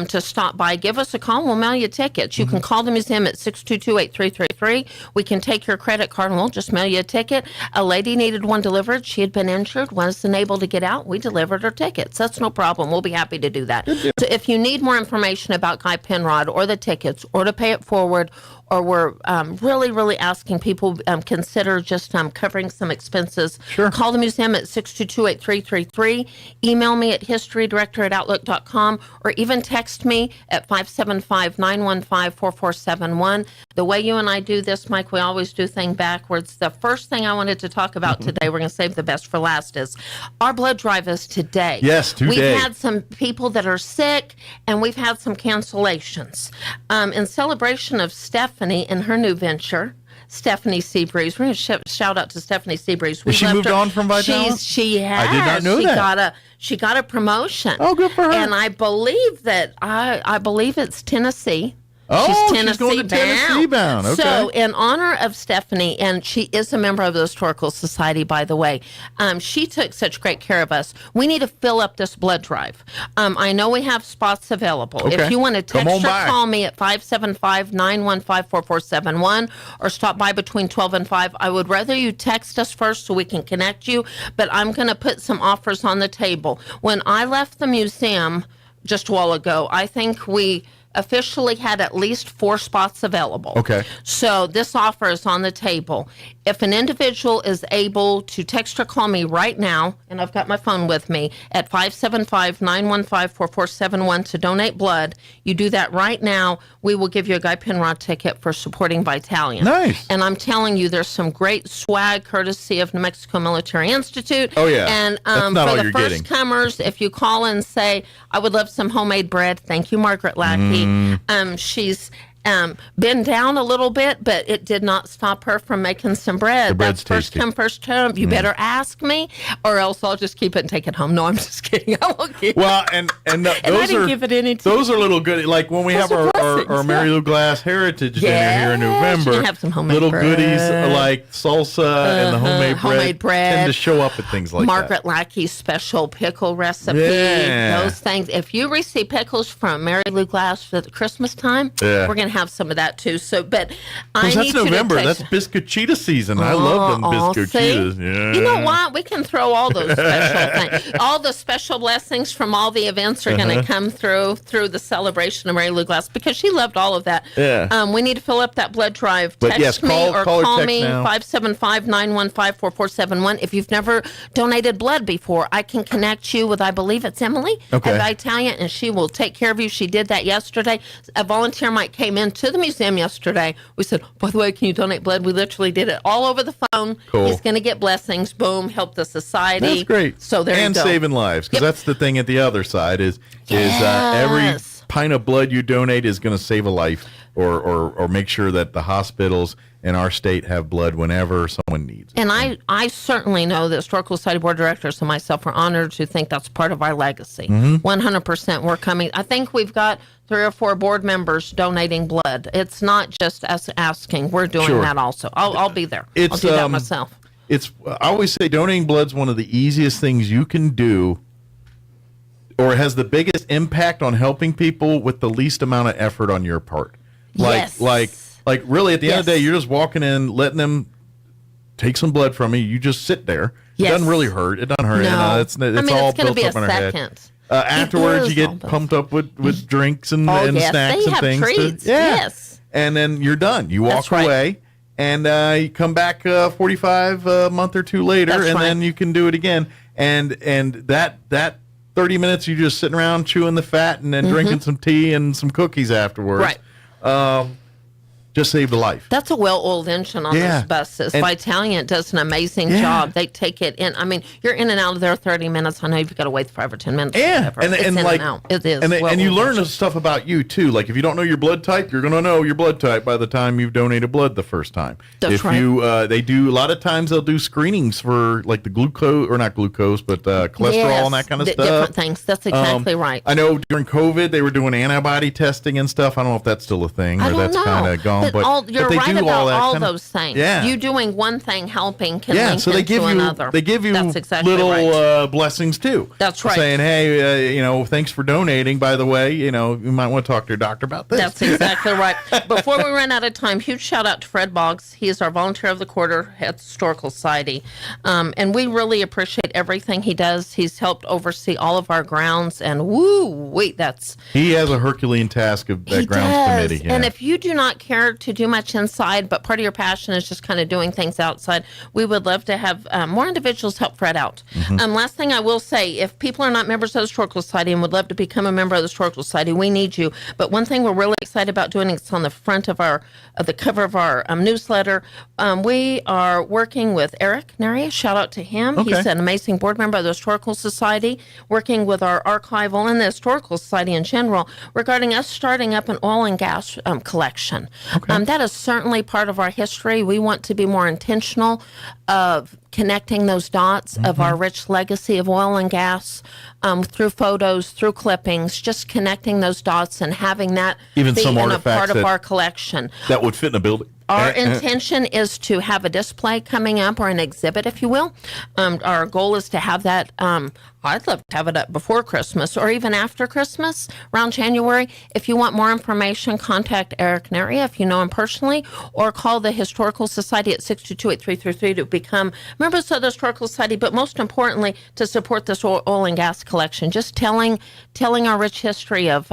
to stop by, give us a call. We'll mail you tickets. You can call the museum at 622-8333. We can take your credit card and we'll just mail you a ticket. A lady needed one delivered. She had been injured, wasn't able to get out. We delivered her tickets. That's no problem. We'll be happy to do that. So if you need more information about Guy Penrod or the tickets or to pay it forward, or we're really, really asking people consider just covering some expenses, call the museum at 622-8333. Email me at historydirector@outlook.com, or even text me at 575-915-4471. The way you and I do this, Mike, we always do things backwards. The first thing I wanted to talk about today, we're going to save the best for last, is our blood drive is today. Yes, today. We've had some people that are sick, and we've had some cancellations. In celebration of Stephanie and her new venture, Stephanie Seabreeze. We're going to shout out to Stephanie Seabreeze. Has she moved on from Vitalis? She has. I did not know that. She got a promotion. Oh, good for her. And I believe that I believe it's Tennessee. Oh, she's she's going to Tennessee bound. Okay. So, in honor of Stephanie, and she is a member of the Historical Society, by the way, she took such great care of us. We need to fill up this blood drive. I know we have spots available. Okay. If you want to Come text on or by. call me at 575-915-4471, or stop by between 12 and 5, I would rather you text us first so we can connect you, but I'm going to put some offers on the table. When I left the museum just a while ago, I think we officially had at least 4 spots available. Okay. So this offer is on the table. If an individual is able to text or call me right now, and I've got my phone with me, at 575-915-4471 to donate blood, you do that right now, we will give you a Guy Penrod ticket for supporting Vitalian. Nice. And I'm telling you, there's some great swag courtesy of New Mexico Military Institute. Oh, yeah. And That's not for all the you're first getting. comers, if you call and say, I would love some homemade bread, thank you, Margaret Lackey. She's been down a little bit, but it did not stop her from making some bread. The bread's That's first tasty. come, first served. You better ask me, or else I'll just keep it and take it home. No, I'm just kidding. I won't keep Well, and I those didn't are give it any those are little good. Like when we Those have are our blessings, Mary yeah. Lou Glass Heritage Dinner here in November, you have some homemade little bread. goodies like salsa and the homemade bread tend to show up at things like Margaret that. Lackey's special pickle recipe. Yeah. Those things. If you receive pickles from Mary Lou Glass at Christmas time, Yeah. we're going to have some of that too. So, but I Because need that's you November. to text. That's biscuitita season. I love them biscuititas. Yeah. You know what? We can throw all those special things. All the special blessings from all the events are going to come through the celebration of Mary Lou Glass, because she loved all of that. Yeah. We need to fill up that blood drive. But Text yes, me call or or call text me, now. 575-915-4471. If you've never donated blood before, I can connect you with, I believe it's Emily Okay. at Italian, and she will take care of you. She did that yesterday. A volunteer Mike came into the museum yesterday. We said, by the way, can you donate blood? We literally did it all over the phone. Cool. He's going to get blessings. Boom, help the society. That's great. So there and you go. saving lives, because that's the thing at the other side is every pint of blood you donate is going to save a life, or make sure that the hospitals in our state have blood whenever someone needs it. And I certainly know the Historical Society Board of Directors and myself are honored to think that's part of our legacy. 100% we're coming. I think we've got 3 or 4 board members donating blood. It's not just us asking. We're doing that also. I'll be there. I'll do that myself. I always say donating blood's one of the easiest things you can do, or has the biggest impact on helping people with the least amount of effort on your part. Like really, at the end of the day, you're just walking in, letting them take some blood from you. You just sit there. It doesn't really hurt. It doesn't hurt. No. It's all built up in our head. Afterwards, you get pumped up with drinks and snacks and things. Treats. Yes. And then you're done. You walk away, and you come back 45 a month or 2 later, then you can do it again. And that 30 minutes, you're just sitting around chewing the fat and then drinking some tea and some cookies afterwards. Right. Just saved a life. That's a well-oiled engine on those buses. Vitalant does an amazing job. They take it in. I mean, you're in and out of there 30 minutes. I know you've got to wait for over 10 minutes. Yeah, and out. It is. And you learn stuff about you, too. Like, if you don't know your blood type, you're going to know your blood type by the time you've donated blood the first time. That's right. They do, a lot of times they'll do screenings for, like, the glucose, or not glucose, but cholesterol and that kind of stuff. Different things. That's exactly right. I know during COVID, they were doing antibody testing and stuff. I don't know if that's still a thing, or that's kind of gone. But you're right about all those things. Yeah. You doing one thing helping can link so they into give you another. They give you That's exactly little blessings too. That's right. Saying, hey, thanks for donating. By the way, you might want to talk to your doctor about this. That's exactly right. Before we run out of time, huge shout out to Fred Boggs. He is our volunteer of the quarter at the Historical Society, and we really appreciate everything he does. He's helped oversee all of our grounds, and he has a Herculean task of that grounds committee. Yeah. And if you do not care to do much inside, but part of your passion is just kind of doing things outside, we would love to have more individuals help Fred out. Last thing I will say, if people are not members of the Historical Society and would love to become a member of the Historical Society, we need you. But one thing we're really excited about doing is on the front of the cover of our newsletter. We are working with Eric Neri. Shout out to him. Okay. He's an amazing board member of the Historical Society, working with our archival and the Historical Society in general regarding us starting up an oil and gas collection. Okay. That is certainly part of our history. We want to be more intentional of connecting those dots of our rich legacy of oil and gas through photos, through clippings, just connecting those dots and having that even be some in a artifacts part of our collection. That would fit in a building. Our intention is to have a display coming up, or an exhibit, if you will. Our goal is to have that. I'd love to have it up before Christmas or even after Christmas, around January. If you want more information, contact Eric Neri if you know him personally, or call the Historical Society at 622-8333 to become members of the Historical Society, but most importantly, to support this oil and gas collection. Just telling our rich history of,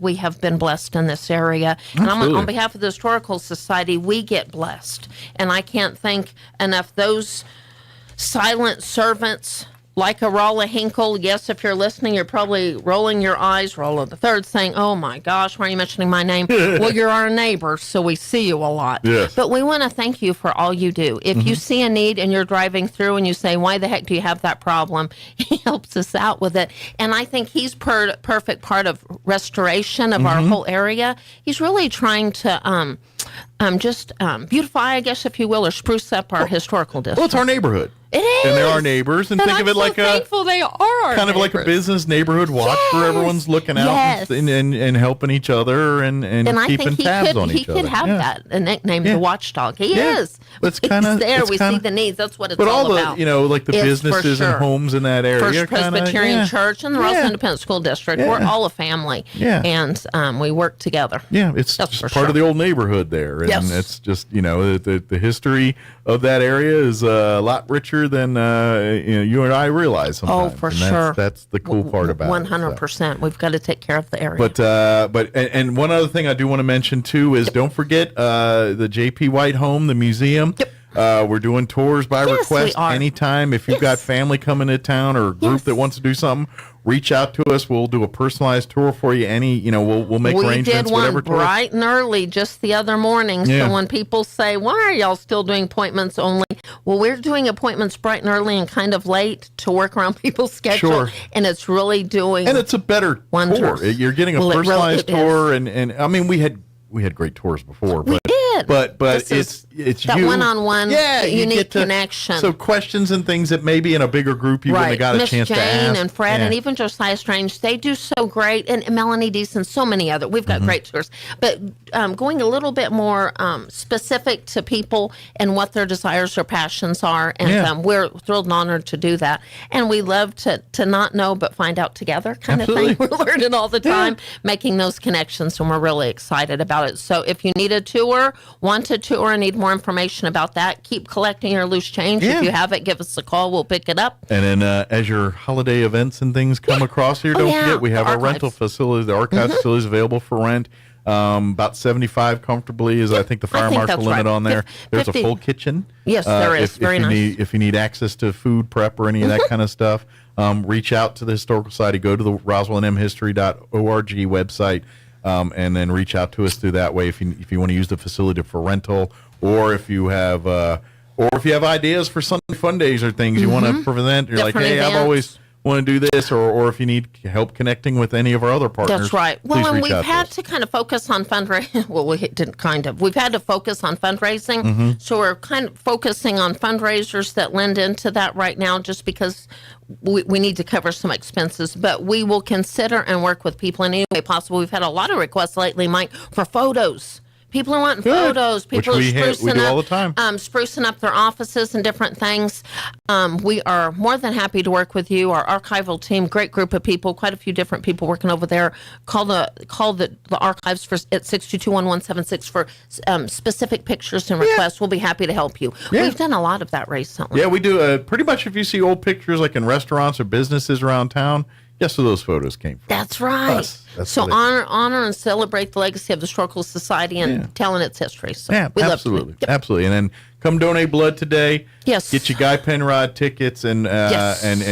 we have been blessed in this area. Absolutely. And on behalf of the Historical Society, we get blessed. And I can't thank enough those silent servants like a Rolla Hinkle. Yes, if you're listening, you're probably rolling your eyes, Rolla the Third, saying, oh my gosh, why are you mentioning my name? Well, you're our neighbor, so we see you a lot. Yes. But we want to thank you for all you do. If you see a need and you're driving through and you say, why the heck do you have that problem? He helps us out with it. And I think he's perfect part of restoration of our whole area. He's really trying to beautify, I guess, if you will, or spruce up our historical district. Well, it's our neighborhood. It is. And they're our neighbors. And think of it like thankful they are our kind of like a business neighborhood watch where everyone's looking out and helping each other and keeping tabs on each other. He could have that, a nickname, the Watchdog. He is. It's kind of there. We see the needs. That's what it's all about. But all the, like the businesses and homes in that area. First Presbyterian Church and the Roswell Independent School District. Yeah. We're all a family. Yeah. And we work together. Yeah, it's just part of the old neighborhood there. And it's just, the history of that area is a lot richer than you and I realize sometimes. Oh, for sure. That's the cool part about 100%. We've got to take care of the area. But one other thing I do want to mention too is don't forget the J.P. White home, the museum. Yep. We're doing tours by request anytime. If you've got family coming to town or a group that wants to do something, reach out to us. We'll do a personalized tour for you. We'll make arrangements. We did one bright and early just the other morning. Yeah. So when people say, why are y'all still doing appointments only? Well, we're doing appointments bright and early and kind of late to work around people's schedule. Sure. And it's really doing And it's a better wonders. tour. You're getting a personalized tour. And I mean, we had great tours before. But it's that you. one-on-one unique you connection. So questions and things that maybe in a bigger group you wouldn't have got a chance Miss to ask. Jane and Fred and even Josiah Strange, they do so great. And Melanie Deason, so many other. We've got great tours. But going a little bit more specific to people and what their desires or passions are. And we're thrilled and honored to do that. And we love to not know but find out together kind of thing. We're learning all the time, making those connections, and we're really excited about it. So if you need a tour, want a tour, and need more information about that, keep collecting your loose change. If you have it, give us a call. We'll pick it up. And then as your holiday events and things come across here, don't forget we have our rental facilities, the archive facilities available for rent. About 75 comfortably is I think the fire marshal limit on there. There's a full kitchen. Yes, there is. Very nice. If you need access to food prep or any of that kind of stuff, reach out to the Historical Society. Go to the RoswellNMhistory.org website. And then reach out to us through that way if you want to use the facility for rental, or if you have ideas for Sunday fun days or things you want to present. You're like, hey, I've always want to do this, or if you need help connecting with any of our other partners. That's right. Well, and we've had to kind of focus on fundraising. Well, we didn't kind of. We've had to focus on fundraising. So we're kind of focusing on fundraisers that lend into that right now, just because we need to cover some expenses. But we will consider and work with people in any way possible. We've had a lot of requests lately, Mike, for photos. People are wanting photos. People are sprucing up, all the time. Sprucing up their offices and different things. We are more than happy to work with you. Our archival team, great group of people, quite a few different people working over there. Call the archives at 622-1176 for specific pictures and requests. We'll be happy to help you. We've done a lot of that recently. Yeah, we do. Pretty much if you see old pictures like in restaurants or businesses around town, guess where those photos came from? That's right. So honor and celebrate the legacy of the Historical Society and telling its history. So we absolutely. Absolutely. And then come donate blood today. Yes. Get your Guy Penrod tickets and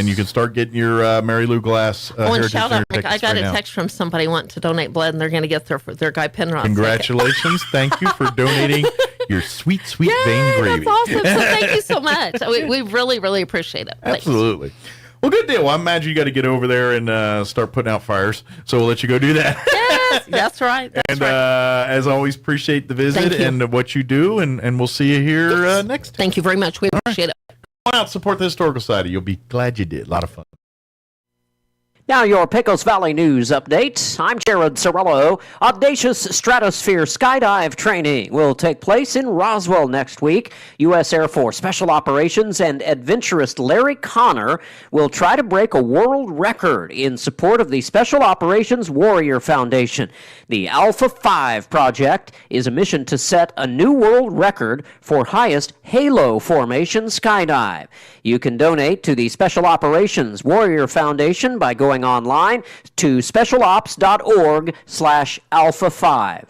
you can start getting your Mary Lou Glass and shout out, Mike, I got a text from somebody wanting to donate blood, and they're going to get their Guy Penrod Congratulations. Thank you for donating your sweet vein gravy. That's awesome. So thank you so much. We really, really appreciate it. Absolutely. Well, good deal. Well, I imagine you got to get over there and start putting out fires. So we'll let you go do that. Yes, that's right. As always, appreciate the visit and what you do, and we'll see you here next time. Thank you very much. We appreciate it. Come out, support the Historical Society. You'll be glad you did. A lot of fun. Now your Pecos Valley News update. I'm Jared Cirillo. Audacious stratosphere skydive training will take place in Roswell next week. U.S. Air Force Special Operations and adventurist Larry Connor will try to break a world record in support of the Special Operations Warrior Foundation. The Alpha 5 project is a mission to set a new world record for highest halo formation skydive. You can donate to the Special Operations Warrior Foundation by going online to specialops.org/alpha5.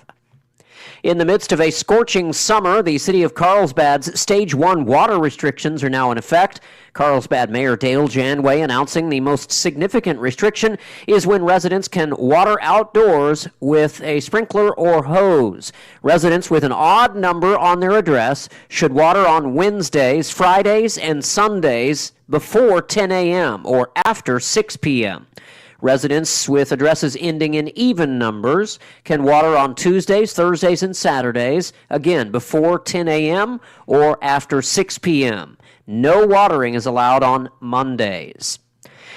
In the midst of a scorching summer, the city of Carlsbad's Stage 1 water restrictions are now in effect. Carlsbad Mayor Dale Janway announcing the most significant restriction is when residents can water outdoors with a sprinkler or hose. Residents with an odd number on their address should water on Wednesdays, Fridays, and Sundays before 10 a.m. or after 6 p.m. Residents with addresses ending in even numbers can water on Tuesdays, Thursdays, and Saturdays, again, before 10 a.m. or after 6 p.m. No watering is allowed on Mondays.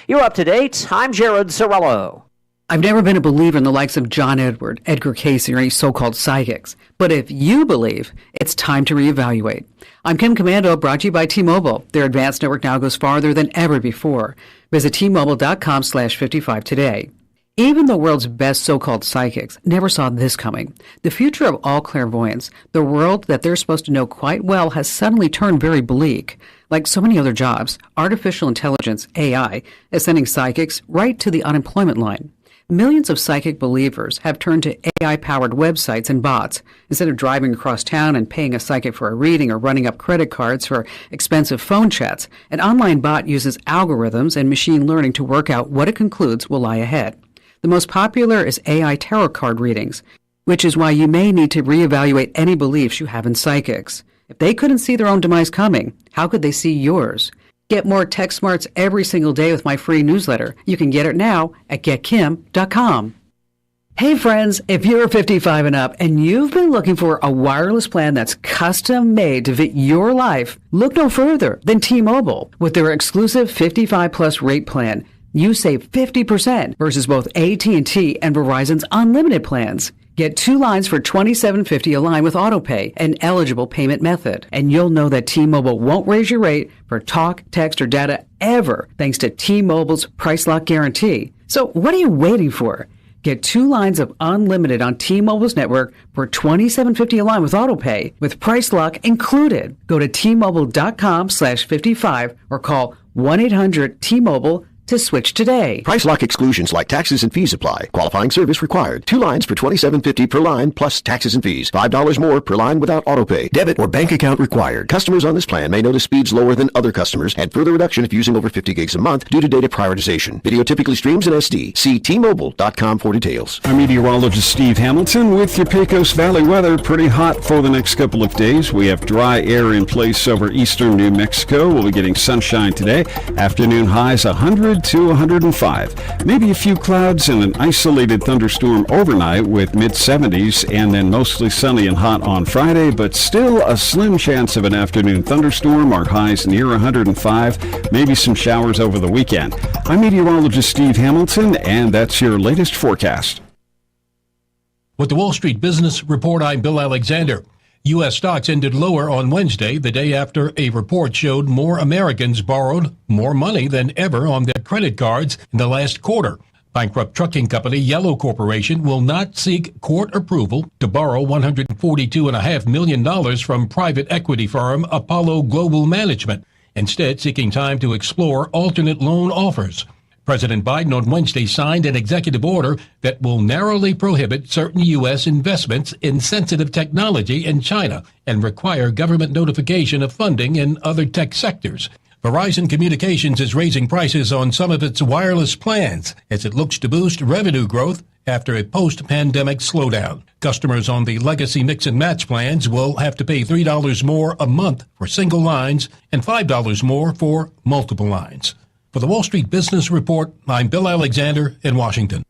You're up to date. I'm Jared Cirillo. I've never been a believer in the likes of John Edward, Edgar Cayce, or any so-called psychics. But if you believe, it's time to reevaluate. I'm Kim Commando, brought to you by T-Mobile. Their advanced network now goes farther than ever before. Visit T-Mobile.com/55 today. Even the world's best so-called psychics never saw this coming. The future of all clairvoyants, the world that they're supposed to know quite well, has suddenly turned very bleak. Like so many other jobs, artificial intelligence, AI, is sending psychics right to the unemployment line. Millions of psychic believers have turned to AI-powered websites and bots. Instead of driving across town and paying a psychic for a reading or running up credit cards for expensive phone chats, an online bot uses algorithms and machine learning to work out what it concludes will lie ahead. The most popular is AI tarot card readings, which is why you may need to reevaluate any beliefs you have in psychics. If they couldn't see their own demise coming, how could they see yours? Get more tech smarts every single day with my free newsletter. You can get it now at getkim.com. Hey friends, if you're 55 and up and you've been looking for a wireless plan that's custom made to fit your life, look no further than T-Mobile. With their exclusive 55 plus rate plan, you save 50% versus both AT&T and Verizon's unlimited plans. Get 2 lines for $27.50 a line with autopay, an eligible payment method. And you'll know that T-Mobile won't raise your rate for talk, text, or data ever, thanks to T-Mobile's Price Lock Guarantee. So what are you waiting for? Get 2 lines of unlimited on T-Mobile's network for $27.50 a line with autopay, with Price Lock included. Go to T-Mobile.com/55 or call 1-800-T-Mobile to switch today. Price lock exclusions like taxes and fees apply. Qualifying service required. 2 lines for $27.50 per line plus taxes and fees. $5 more per line without autopay. Debit or bank account required. Customers on this plan may notice speeds lower than other customers and further reduction if using over 50 gigs a month due to data prioritization. Video typically streams in SD. See T-Mobile.com for details. I'm meteorologist Steve Hamilton with your Pecos Valley weather. Pretty hot for the next couple of days. We have dry air in place over eastern New Mexico. We'll be getting sunshine today. Afternoon highs 100 to 105. Maybe a few clouds and an isolated thunderstorm overnight with mid-70s, and then mostly sunny and hot on Friday, but still a slim chance of an afternoon thunderstorm. Our highs near 105. Maybe some showers over the weekend. I'm meteorologist Steve Hamilton, and that's your latest forecast. With the Wall Street Business Report, I'm Bill Alexander. U.S. stocks ended lower on Wednesday, the day after a report showed more Americans borrowed more money than ever on their credit cards in the last quarter. Bankrupt trucking company Yellow Corporation will not seek court approval to borrow $142.5 million from private equity firm Apollo Global Management, instead seeking time to explore alternate loan offers. President Biden on Wednesday signed an executive order that will narrowly prohibit certain U.S. investments in sensitive technology in China and require government notification of funding in other tech sectors. Verizon Communications is raising prices on some of its wireless plans as it looks to boost revenue growth after a post-pandemic slowdown. Customers on the legacy mix and match plans will have to pay $3 more a month for single lines and $5 more for multiple lines. For the Wall Street Business Report, I'm Bill Alexander in Washington.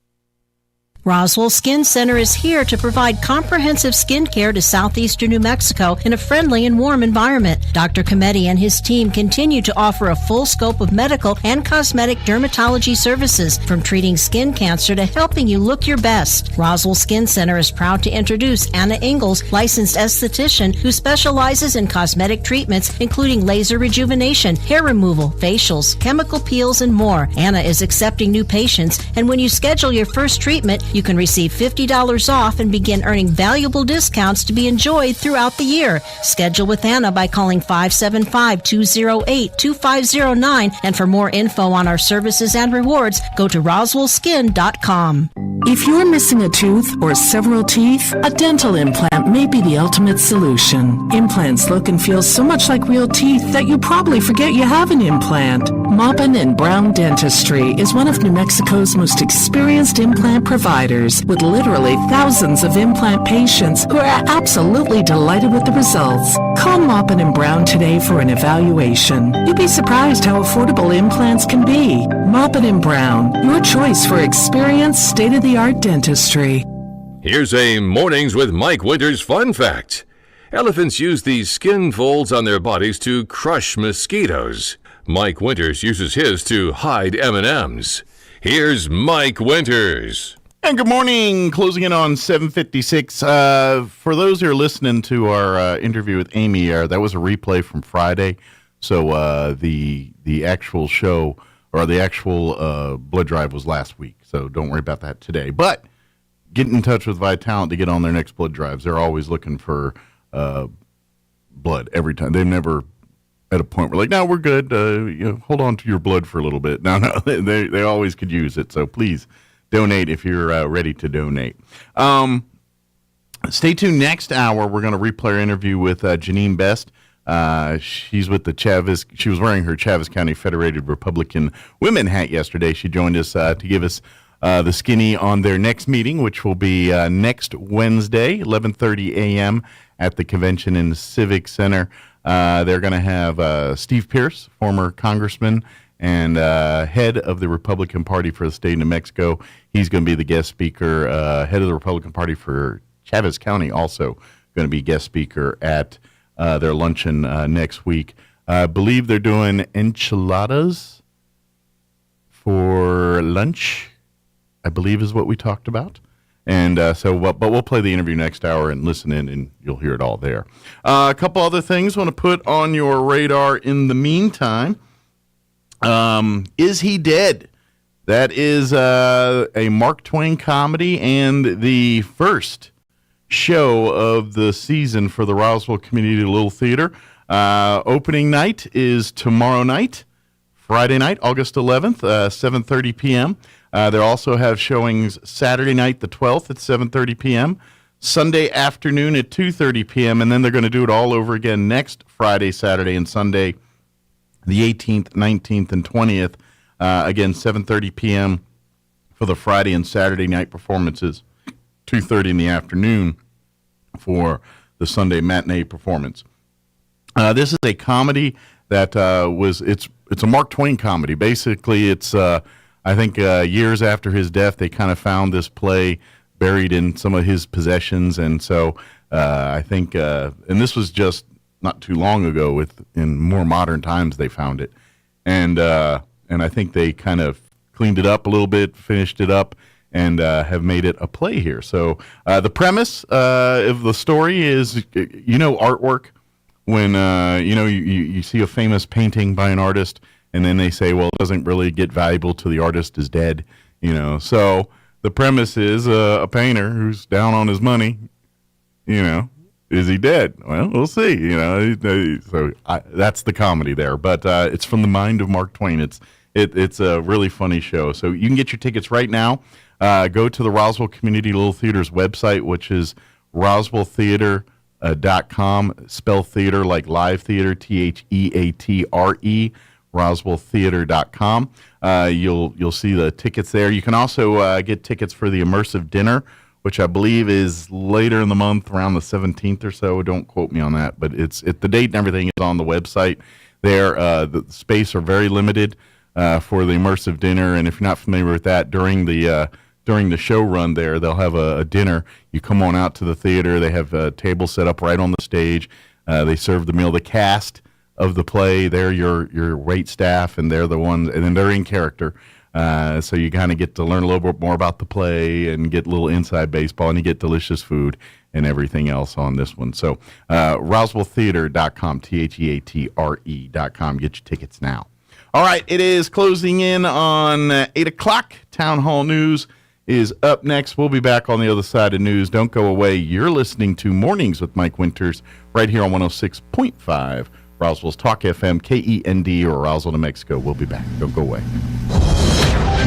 Roswell Skin Center is here to provide comprehensive skin care to southeastern New Mexico in a friendly and warm environment. Dr. Cometti and his team continue to offer a full scope of medical and cosmetic dermatology services, from treating skin cancer to helping you look your best. Roswell Skin Center is proud to introduce Anna Ingalls, licensed esthetician who specializes in cosmetic treatments including laser rejuvenation, hair removal, facials, chemical peels, and more. Anna is accepting new patients, and when you schedule your first treatment, you can receive $50 off and begin earning valuable discounts to be enjoyed throughout the year. Schedule with Anna by calling 575-208-2509. And for more info on our services and rewards, go to roswellskin.com. If you're missing a tooth or several teeth, a dental implant may be the ultimate solution. Implants look and feel so much like real teeth that you probably forget you have an implant. Maupin & Brown Dentistry is one of New Mexico's most experienced implant providers, with literally thousands of implant patients who are absolutely delighted with the results. Call Maupin & Brown today for an evaluation. You'd be surprised how affordable implants can be. Maupin & Brown, your choice for experienced, state-of-the-art dentistry. Here's a Mornings with Mike Winters fun fact. Elephants use these skin folds on their bodies to crush mosquitoes. Mike Winters uses his to hide M&Ms. Here's Mike Winters. And good morning, closing in on 7:56. For those who are listening to our interview with Amy, that was a replay from Friday. So the actual show, or the actual blood drive, was last week. So don't worry about that today. But get in touch with Vitalent to get on their next blood drives. They're always looking for blood every time. They've never at a point where like, no, we're good. Hold on to your blood for a little bit. No, they always could use it. So please donate if you're ready to donate. Stay tuned. Next hour, we're going to replay our interview with Janine Best. She's with the Chavez. She was wearing her Chavez County Federated Republican Women hat yesterday. She joined us to give us the skinny on their next meeting, which will be next Wednesday, 11:30 a.m. at the convention in the Civic Center. They're going to have Steve Pierce, former congressman and head of the Republican Party for the state of New Mexico. He's going to be the guest speaker. Head of the Republican Party for Chavez County also going to be guest speaker at their luncheon next week. I believe they're doing enchiladas for lunch, I believe is what we talked about. And but we'll play the interview next hour and listen in, and you'll hear it all there. A couple other things I want to put on your radar in the meantime. Is He Dead? That is a Mark Twain comedy and the first show of the season for the Roswell Community Little Theater. Opening night is tomorrow night, Friday night, August 11th, 7:30 p.m. They also have showings Saturday night, the 12th, at 7:30 p.m., Sunday afternoon at 2:30 p.m., and then they're going to do it all over again next Friday, Saturday, and Sunday, the 18th, 19th, and 20th. Again, 7:30 p.m. for the Friday and Saturday night performances, 2:30 in the afternoon for the Sunday matinee performance. This is a comedy that it's a Mark Twain comedy. Basically, it's I think years after his death, they kind of found this play buried in some of his possessions, and so I think and this was just not too long ago. In more modern times, they found it, and I think they kind of cleaned it up a little bit, finished it up, and have made it a play here. So the premise of the story is, artwork. When you see a famous painting by an artist, and then they say, well, it doesn't really get valuable till the artist is dead. So the premise is a painter who's down on his money. Is he dead? Well, we'll see. So that's the comedy there. But it's from the mind of Mark Twain. It's a really funny show. So you can get your tickets right now. Go to the Roswell Community Little Theater's website, which is roswelltheater.com. Spell theater like live theater, THEATRE, roswelltheater.com. You'll see the tickets there. You can also get tickets for the immersive dinner, which I believe is later in the month, around the 17th or so. Don't quote me on that, but the date and everything is on the website there. The space are very limited for the immersive dinner, and if you're not familiar with that, during the show run there, they'll have a dinner. You come on out to the theater. They have a table set up right on the stage. They serve the meal. The cast of the play, they're your wait staff, and they're the ones, and then they're in character. So you kind of get to learn a little bit more about the play and get a little inside baseball, and you get delicious food and everything else on this one. So roswelltheater.com, THEATRE.com. Get your tickets now. All right, it is closing in on 8 o'clock. Town Hall News is up next. We'll be back on the other side of news. Don't go away. You're listening to Mornings with Mike Winters right here on 106.5 Roswell's Talk FM, KEND, or Roswell, New Mexico. We'll be back. Don't go away.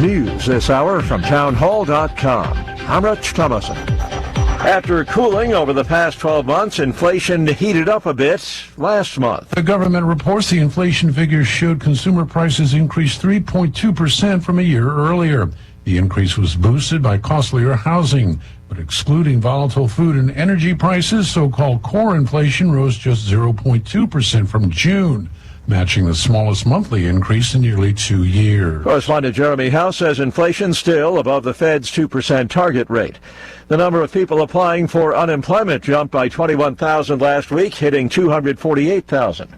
News this hour from townhall.com. I'm Rich Thomason. After cooling over the past 12 months, inflation heated up a bit last month. The government reports the inflation figures showed consumer prices increased 3.2% from a year earlier. The increase was boosted by costlier housing, but excluding volatile food and energy prices, so-called core inflation rose just 0.2% from June, matching the smallest monthly increase in nearly 2 years. Correspondent Jeremy House says inflation still above the Fed's 2% target rate. The number of people applying for unemployment jumped by 21,000 last week, hitting 248,000.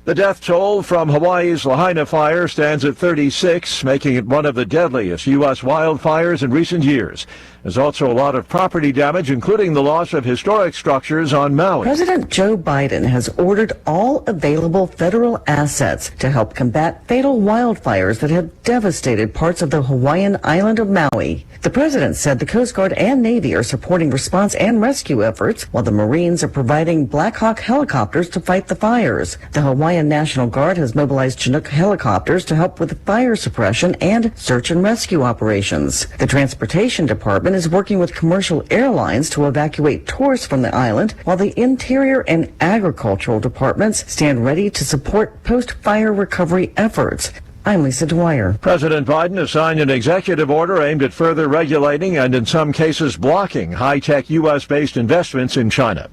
The death toll from Hawaii's Lahaina fire stands at 36, making it one of the deadliest U.S. wildfires in recent years. There's also a lot of property damage, including the loss of historic structures on Maui. President Joe Biden has ordered all available federal assets to help combat fatal wildfires that have devastated parts of the Hawaiian island of Maui. The president said the Coast Guard and Navy are supporting response and rescue efforts, while the Marines are providing Black Hawk helicopters to fight the fires. The Hawaiian National Guard has mobilized Chinook helicopters to help with fire suppression and search and rescue operations. The Transportation Department is working with commercial airlines to evacuate tourists from the island, while the Interior and Agricultural Departments stand ready to support post-fire recovery efforts. I'm Lisa Dwyer. President Biden has signed an executive order aimed at further regulating and in some cases blocking high-tech U.S.-based investments in China.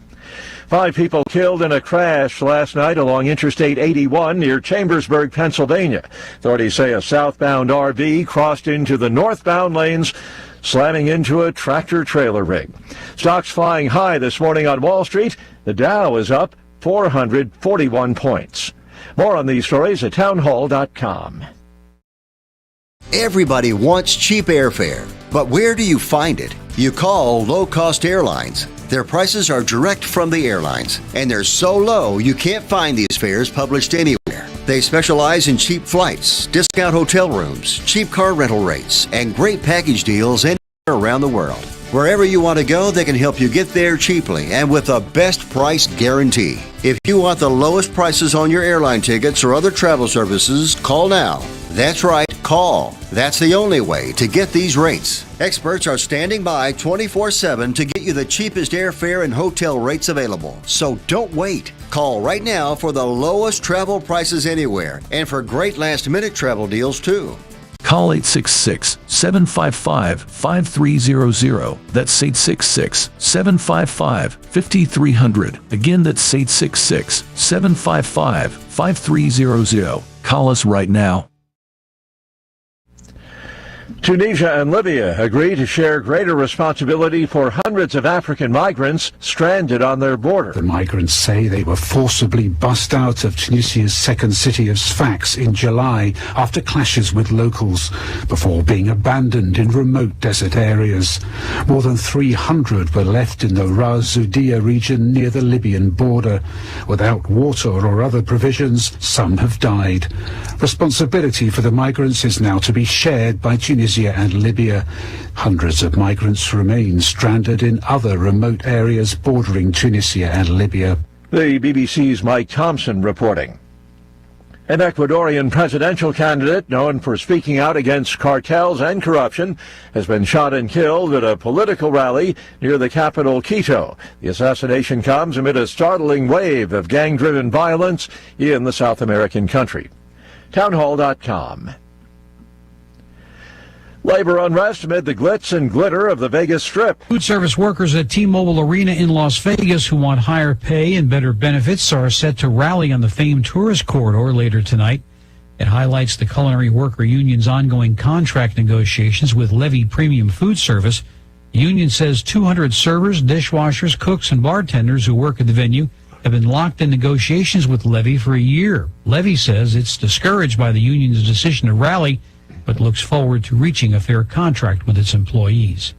5 people killed in a crash last night along Interstate 81 near Chambersburg, Pennsylvania. Authorities say a southbound RV crossed into the northbound lanes, slamming into a tractor-trailer rig. Stocks flying high this morning on Wall Street. The Dow is up 441 points. More on these stories at townhall.com. Everybody wants cheap airfare, but where do you find it? You call low-cost airlines. Their prices are direct from the airlines, and they're so low you can't find these fares published anywhere. They specialize in cheap flights, discount hotel rooms, cheap car rental rates, and great package deals anywhere around the world. Wherever you want to go, they can help you get there cheaply and with a best price guarantee. If you want the lowest prices on your airline tickets or other travel services, call now. That's right, call. That's the only way to get these rates. Experts are standing by 24/7 to get you the cheapest airfare and hotel rates available. So don't wait. Call right now for the lowest travel prices anywhere and for great last-minute travel deals too. Call 866-755-5300. That's 866-755-5300. Again, that's 866-755-5300. Call us right now. Tunisia and Libya agree to share greater responsibility for hundreds of African migrants stranded on their border. The migrants say they were forcibly bussed out of Tunisia's second city of Sfax in July after clashes with locals, before being abandoned in remote desert areas. More than 300 were left in the Ras Zudia region near the Libyan border. Without water or other provisions, some have died. Responsibility for the migrants is now to be shared by Tunisia and Libya. Hundreds of migrants remain stranded in other remote areas bordering Tunisia and Libya. The BBC's Mike Thompson reporting. An Ecuadorian presidential candidate known for speaking out against cartels and corruption has been shot and killed at a political rally near the capital, Quito. The assassination comes amid a startling wave of gang-driven violence in the South American country. Townhall.com. Labor unrest amid the glitz and glitter of the Vegas Strip. Food service workers at T-Mobile Arena in Las Vegas who want higher pay and better benefits are set to rally on the famed tourist corridor later tonight. It highlights the culinary worker union's ongoing contract negotiations with Levy Premium Food Service. The union says 200 servers, dishwashers, cooks, and bartenders who work at the venue have been locked in negotiations with Levy for a year. Levy says it's discouraged by the union's decision to rally, but looks forward to reaching a fair contract with its employees.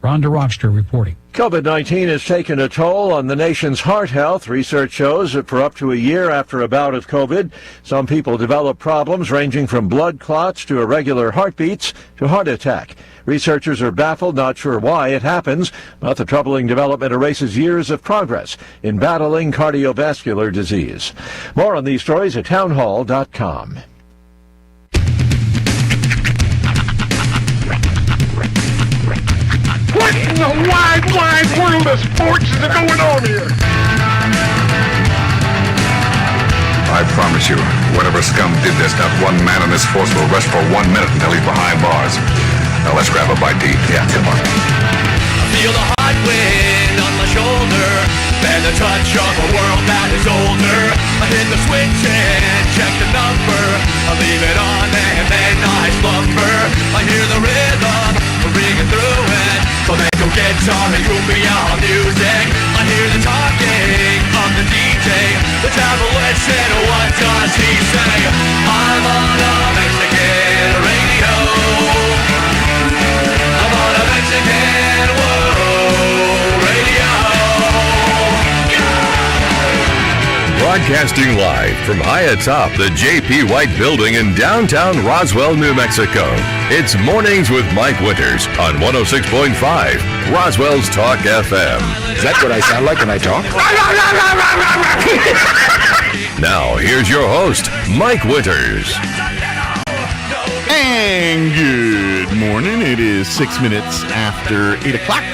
Rhonda Rockster reporting. COVID-19 has taken a toll on the nation's heart health. Research shows that for up to a year after a bout of COVID, some people develop problems ranging from blood clots to irregular heartbeats to heart attack. Researchers are baffled, not sure why it happens, but the troubling development erases years of progress in battling cardiovascular disease. More on these stories at townhall.com. What in the wide world of sports is going on here? I promise you, whatever scum did this, not one man in this force will rest for 1 minute until he's behind bars. Now let's grab a bite to eat. Yeah, come on. I feel the hot wind on my shoulder and the touch of a world that is older. I hit the switch and check the number. I leave it on and then I slumber. I hear the rhythm ringing through it. Flamenco guitar and cumbia music. I hear the talking of the DJ. The travel listen, what does he say? I'm on a Mexican radio. I'm on a Mexican Broadcasting live from high atop the J.P. White Building in downtown Roswell, New Mexico. It's Mornings with Mike Winters on 106.5 Roswell's Talk FM. Is that what I sound like when I talk? Now, here's your host, Mike Winters. And good morning. It is 6 minutes after 8 o'clock.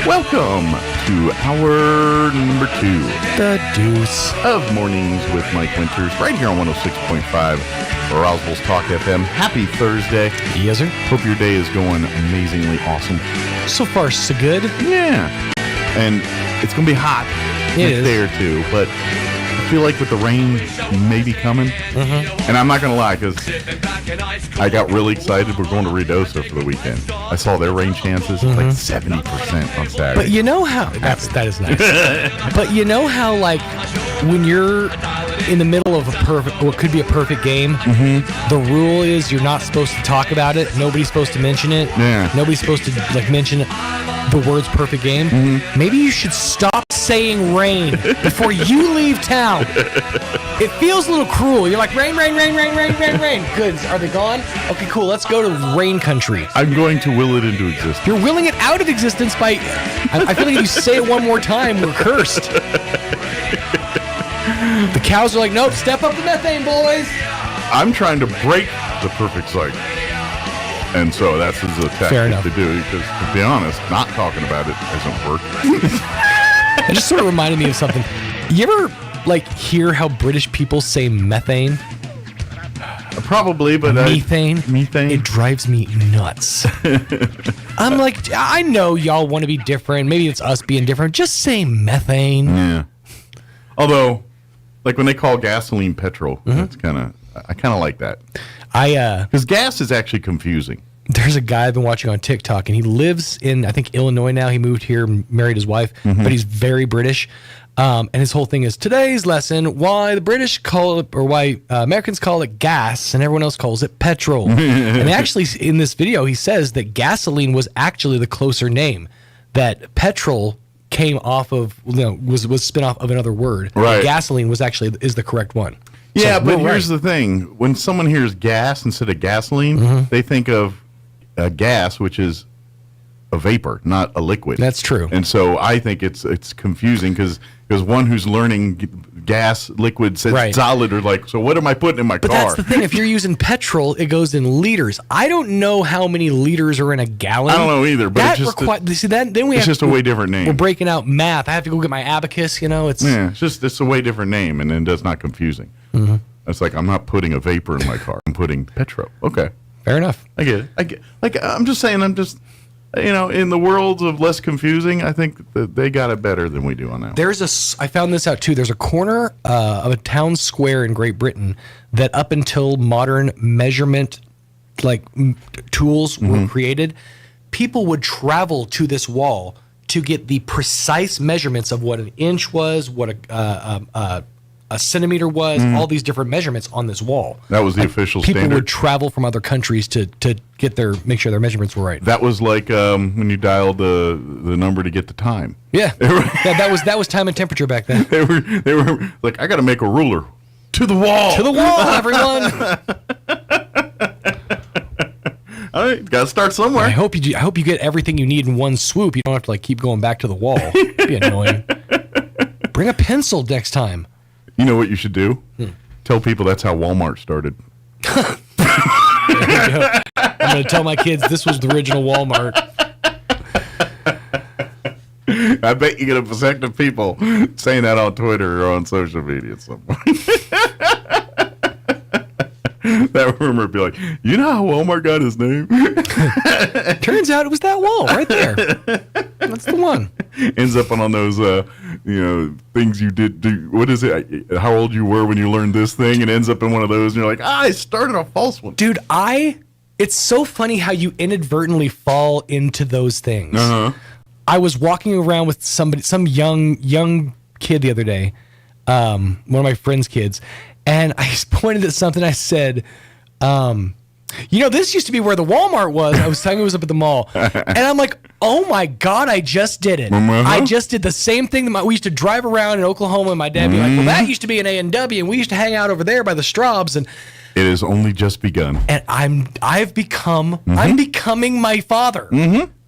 Welcome to hour number 2. The deuce. Of Mornings with Mike Winters, right here on 106.5 Roswell's Talk FM. Happy Thursday. Yes, sir. Hope your day is going amazingly awesome. So far, so good. Yeah. And it's going to be hot next day or two, but I feel like with the rain maybe coming, and I'm not going to lie, because I got really excited. We're going to Ruidoso for the weekend. I saw their rain chances, like 70% on Saturday. But you know how, that is nice. But you know how, like, when you're in the middle of what could be a perfect game, the rule is you're not supposed to talk about it. Nobody's supposed to mention it. Yeah. Nobody's supposed to, like, mention the words perfect game. Maybe you should stop saying rain before you leave town. It feels a little cruel. You're like, rain, rain, rain, rain, rain, rain, rain. Good. Are they gone? Okay, cool. Let's go to rain country. I'm going to will it into existence. You're willing it out of existence by... I feel like if you say it one more time, we're cursed. The cows are like, nope, step up the methane, boys. I'm trying to break the perfect cycle. And so that's a tactic to do, because to be honest, not talking about it doesn't work. It just sort of reminded me of something. You ever, like, hear how British people say methane? Probably, but... Methane? Methane? It drives me nuts. I'm like, I know y'all want to be different. Maybe it's us being different. Just say methane. Yeah. Although, like, when they call gasoline petrol, that's kind of... I kind of like that. Because gas is actually confusing. There's a guy I've been watching on TikTok, and he lives in, I think, Illinois now. He moved here, married his wife, but he's very British. And his whole thing is, today's lesson, why the British call it, or why Americans call it gas, and everyone else calls it petrol. And actually, in this video, he says that gasoline was actually the closer name, that petrol came off of, was spin off of another word. Right. Gasoline is the correct one. Yeah, so, but here's the thing. When someone hears gas instead of gasoline, they think of gas, which is a vapor, not a liquid. That's true. And so I think it's confusing because one who's learning gas, liquid, solid, or like, so what am I putting in my car? But that's the thing. If you're using petrol, it goes in liters. I don't know how many liters are in a gallon. I don't know either, but that it's just it's just a way different name. We're breaking out math. I have to go get my abacus. It's a way different name, and then that's not confusing. It's like, I'm not putting a vapor in my car. I'm putting petrol. Okay. Fair enough. I get it. I'm just saying, in the world of less confusing, I think that they got it better than we do on that. I found this out too. There's a corner of a town square in Great Britain that up until modern measurement tools were created, people would travel to this wall to get the precise measurements of what an inch was, what a centimeter was, all these different measurements on this wall. That was the official standard. People would travel from other countries to make sure their measurements were right. That was like when you dialed the number to get the time. Yeah. That was time and temperature back then. They were like, I got to make a ruler. To the wall. To the wall, everyone. All right, got to start somewhere. I hope you get everything you need in one swoop. You don't have to keep going back to the wall. It'd be annoying. Bring a pencil next time. You know what you should do? Tell people that's how Walmart started. I'm going to tell my kids this was the original Walmart. I bet you get a percent of people saying that on Twitter or on social media at some point. That rumor would be like, you know how Walmart got his name? Turns out it was that wall right there. That's the one. Ends up on those, things you did do. What is it? How old you were when you learned this thing? And ends up in one of those, and you're like, I started a false one. Dude, it's so funny how you inadvertently fall into those things. I was walking around with some young kid the other day, one of my friend's kids, and I pointed at something. I said, You know, this used to be where the Walmart was. I was telling you it was up at the mall. And I'm like, oh my God, I just did it. I just did the same thing that we used to drive around in Oklahoma, and my dad be like, well, that used to be an A&W, and we used to hang out over there by the Straubs. And it has only just begun. And I'm becoming my father.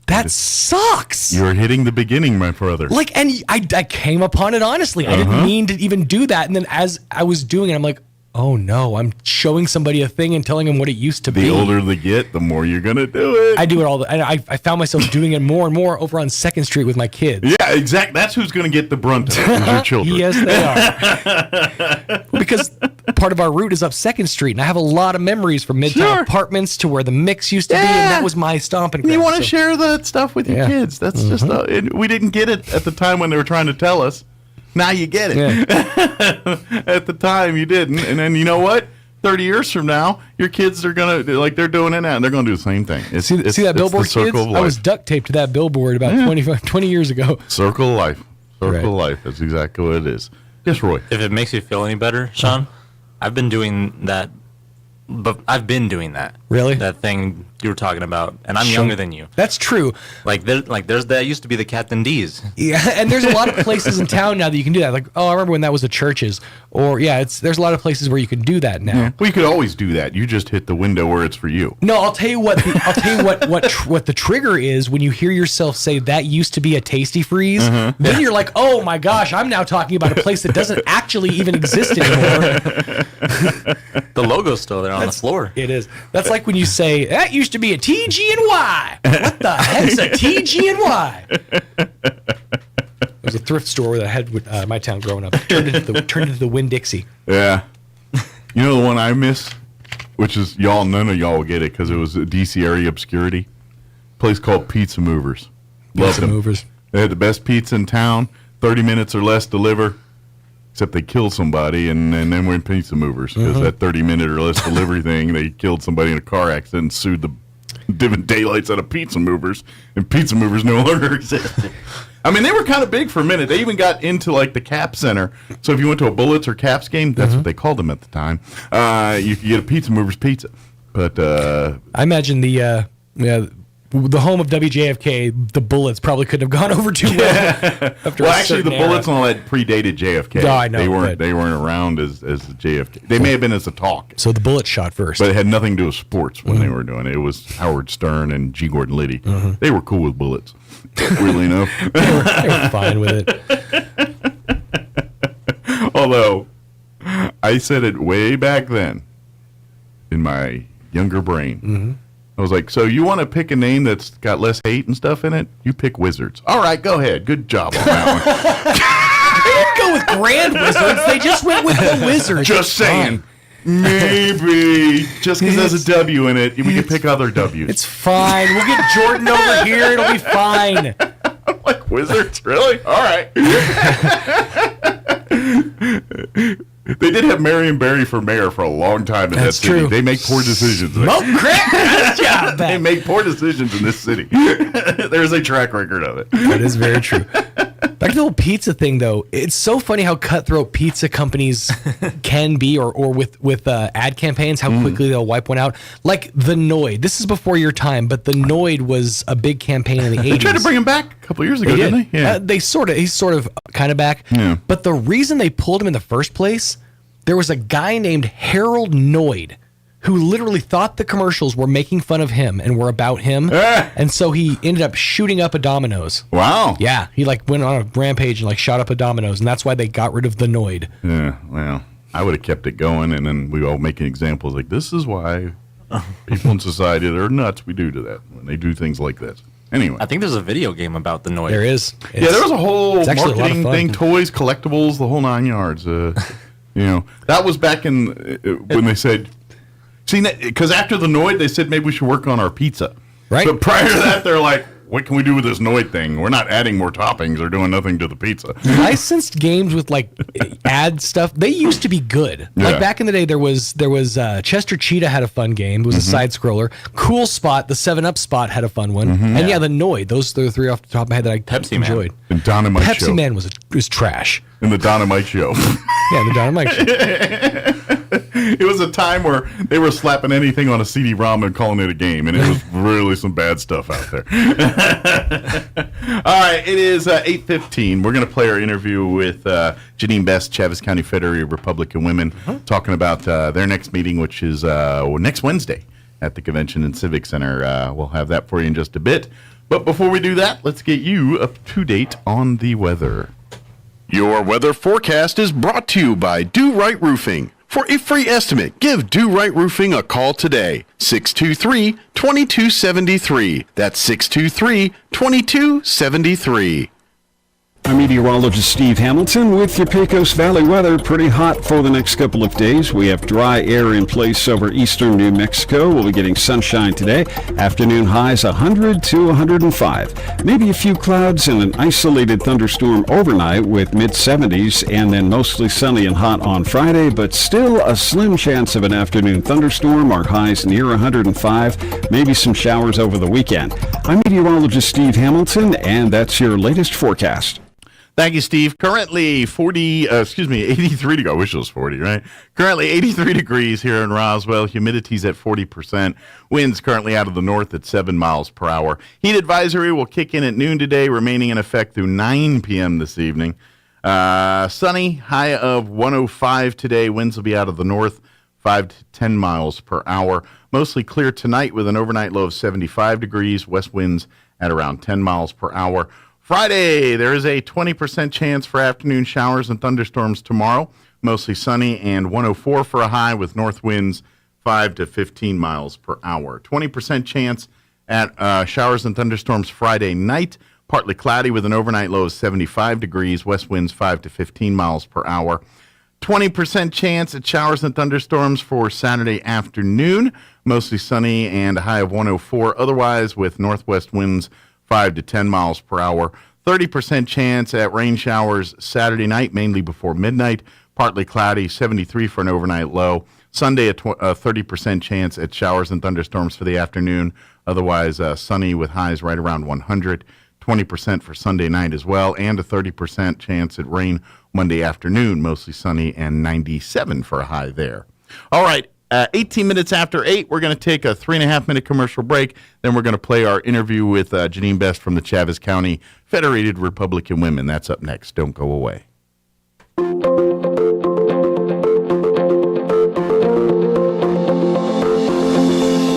That sucks. You're hitting the beginning, my brother. Like, and I came upon it honestly. I didn't mean to even do that. And then as I was doing it, I'm like, oh no, I'm showing somebody a thing and telling them what it used to be. The older they get, the more you're going to do it. I do it all and I found myself doing it more and more over on 2nd Street with my kids. Yeah, exactly. That's who's going to get the brunt of it, your children. Yes, they are. Because part of our route is up 2nd Street, and I have a lot of memories from Midtown Apartments to where the Mix used to be, and that was my stomping ground. You want to share that stuff with your kids. That's just, we didn't get it at the time when they were trying to tell us. Now you get it. Yeah. At the time, you didn't. And then you know what? 30 years from now, your kids are going to, like they're doing it now, and they're going to do the same thing. See that billboard, kids? I was duct taped to that billboard about 20 years ago. Circle of life. Circle of life. That's exactly what it is. Yes, Roy. If it makes you feel any better, Sean, I've been doing that. But I've been doing that. Really? That thing you were talking about, and I'm younger than you. That's true. There's that used to be the Captain D's. Yeah, and there's a lot of places in town now that you can do that. Like, I remember when that was the churches, or there's a lot of places where you can do that now. Yeah. Well, you could always do that. You just hit the window where it's for you. No, I'll tell you what. What the trigger is when you hear yourself say that used to be a Tasty Freeze. Then you're like, oh my gosh, I'm now talking about a place that doesn't actually even exist anymore. The logo's still there on the floor. It is. That's like when you say that used to be a TG&Y. What the heck's a TG&Y? There was a thrift store that I had my town growing up. Turned into the Winn-Dixie. Yeah. You know the one I miss, which is none of y'all will get it because it was a DC area obscurity. A place called Pizza Movers. Loved them. Movers. They had the best pizza in town. 30 minutes or less deliver. Except they killed somebody, and then we're in Pizza Movers because that 30-minute or less delivery thing, they killed somebody in a car accident and sued the divin daylights out of Pizza Movers, and Pizza Movers no longer exist. I mean, they were kind of big for a minute. They even got into like the Cap Center. So if you went to a Bullets or Caps game, that's what they called them at the time. You could get a Pizza Movers pizza. But I imagine the home of WJFK, the Bullets probably couldn't have gone over too well. Well, actually, the Bullets and all that predated JFK. No, I know. They weren't around as the JFK. They may have been as a talk. So the Bullets shot first. But it had nothing to do with sports when they were doing it. It was Howard Stern and G. Gordon Liddy. They were cool with Bullets. Really enough. They were fine with it. Although, I said it way back then in my younger brain. I was like, so you want to pick a name that's got less hate and stuff in it? You pick Wizards. All right, go ahead. Good job on that one. They didn't go with Grand Wizards. They just went with the Wizards. Just saying. Maybe. Just because there's a W in it, we can pick other W's. It's fine. We'll get Jordan over here. It'll be fine. I'm like, Wizards? Really? All right. They did have Marion Barry for mayor for a long time in that city. True. They make poor decisions. Smoke crack. Nice job. They make poor decisions in this city. There's a track record of it. That is very true. Back to the whole pizza thing, though. It's so funny how cutthroat pizza companies can be, or with ad campaigns, how quickly they'll wipe one out. Like the Noid. This is before your time, but the Noid was a big campaign in the 80s. They tried to bring him back a couple years ago, didn't they? Yeah. He's sort of kind of back. Yeah. But the reason they pulled him in the first place, there was a guy named Harold Noid who literally thought the commercials were making fun of him and were about him. And so he ended up shooting up a Domino's. Wow. Yeah. He went on a rampage and shot up a Domino's, and that's why they got rid of the Noid. Yeah, well, I would have kept it going, and then we all making examples like, this is why people in society that are nuts, we do to that when they do things like this. Anyway. I think there's a video game about the Noid. There is. Yeah, there was a whole marketing thing, toys, collectibles, the whole 9 yards. That was back in when they said, because after the Noid, they said maybe we should work on our pizza. Right. But prior to that, they're like, what can we do with this Noid thing? We're not adding more toppings or doing nothing to the pizza. Licensed games with ad stuff, they used to be good. Yeah. Back in the day, there was Chester Cheetah had a fun game. It was a side scroller. Cool Spot, the 7-Up Spot had a fun one. And the Noid. Those are the three off the top of my head that I enjoyed. And Dynamite Pepsi Show. Man was trash. In the Don and Mike show. Yeah, the Don and Mike show. It was a time where they were slapping anything on a CD-ROM and calling it a game, and it was really some bad stuff out there. All right, it is 8:15. We're going to play our interview with Janine Best, Chaves County Federated Republican Women, talking about their next meeting, which is next Wednesday at the Convention and Civic Center. We'll have that for you in just a bit. But before we do that, let's get you up to date on the weather. Your weather forecast is brought to you by Do Right Roofing. For a free estimate, give Do Right Roofing a call today. 623-2273. That's 623-2273. I'm meteorologist Steve Hamilton with your Pecos Valley weather. Pretty hot for the next couple of days. We have dry air in place over eastern New Mexico. We'll be getting sunshine today. Afternoon highs 100 to 105. Maybe a few clouds and an isolated thunderstorm overnight with mid-70s, and then mostly sunny and hot on Friday, but still a slim chance of an afternoon thunderstorm. Our highs near 105. Maybe some showers over the weekend. I'm meteorologist Steve Hamilton, and that's your latest forecast. Thank you, Steve. Currently 83 degrees. I wish it was 40, right? Currently 83 degrees here in Roswell. Humidity's at 40%. Winds currently out of the north at 7 miles per hour. Heat advisory will kick in at noon today, remaining in effect through 9 p.m. this evening. Sunny, high of 105 today. Winds will be out of the north, 5 to 10 miles per hour. Mostly clear tonight with an overnight low of 75 degrees. West winds at around 10 miles per hour. Friday, there is a 20% chance for afternoon showers and thunderstorms tomorrow. Mostly sunny and 104 for a high with north winds 5 to 15 miles per hour. 20% chance at showers and thunderstorms Friday night. Partly cloudy with an overnight low of 75 degrees. West winds 5 to 15 miles per hour. 20% chance at showers and thunderstorms for Saturday afternoon. Mostly sunny and a high of 104. Otherwise with northwest winds 5 to 10 miles per hour. 30% chance at rain showers Saturday night, mainly before midnight. Partly cloudy, 73 for an overnight low. Sunday, a 30% chance at showers and thunderstorms for the afternoon. Otherwise, sunny with highs right around 100. 20% for Sunday night as well, and a 30% chance at rain Monday afternoon. Mostly sunny and 97 for a high there. All right. 18 minutes after 8, we're going to take a 3.5-minute commercial break. Then we're going to play our interview with Janine Best from the Chaves County Federated Republican Women. That's up next. Don't go away.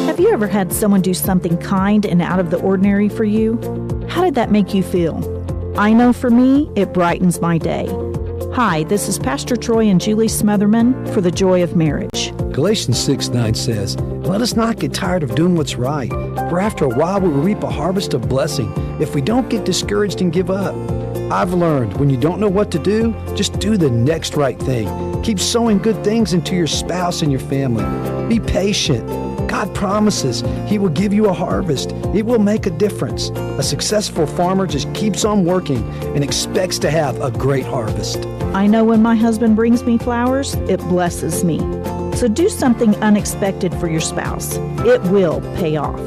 Have you ever had someone do something kind and out of the ordinary for you? How did that make you feel? I know for me, it brightens my day. Hi, this is Pastor Troy and Julie Smotherman for the Joy of Marriage. Galatians 6:9 says, "Let us not get tired of doing what's right, for after a while we will reap a harvest of blessing if we don't get discouraged and give up." I've learned when you don't know what to do, just do the next right thing. Keep sowing good things into your spouse and your family. Be patient. God promises He will give you a harvest. It will make a difference. A successful farmer just keeps on working and expects to have a great harvest. I know when my husband brings me flowers, it blesses me. So do something unexpected for your spouse. It will pay off.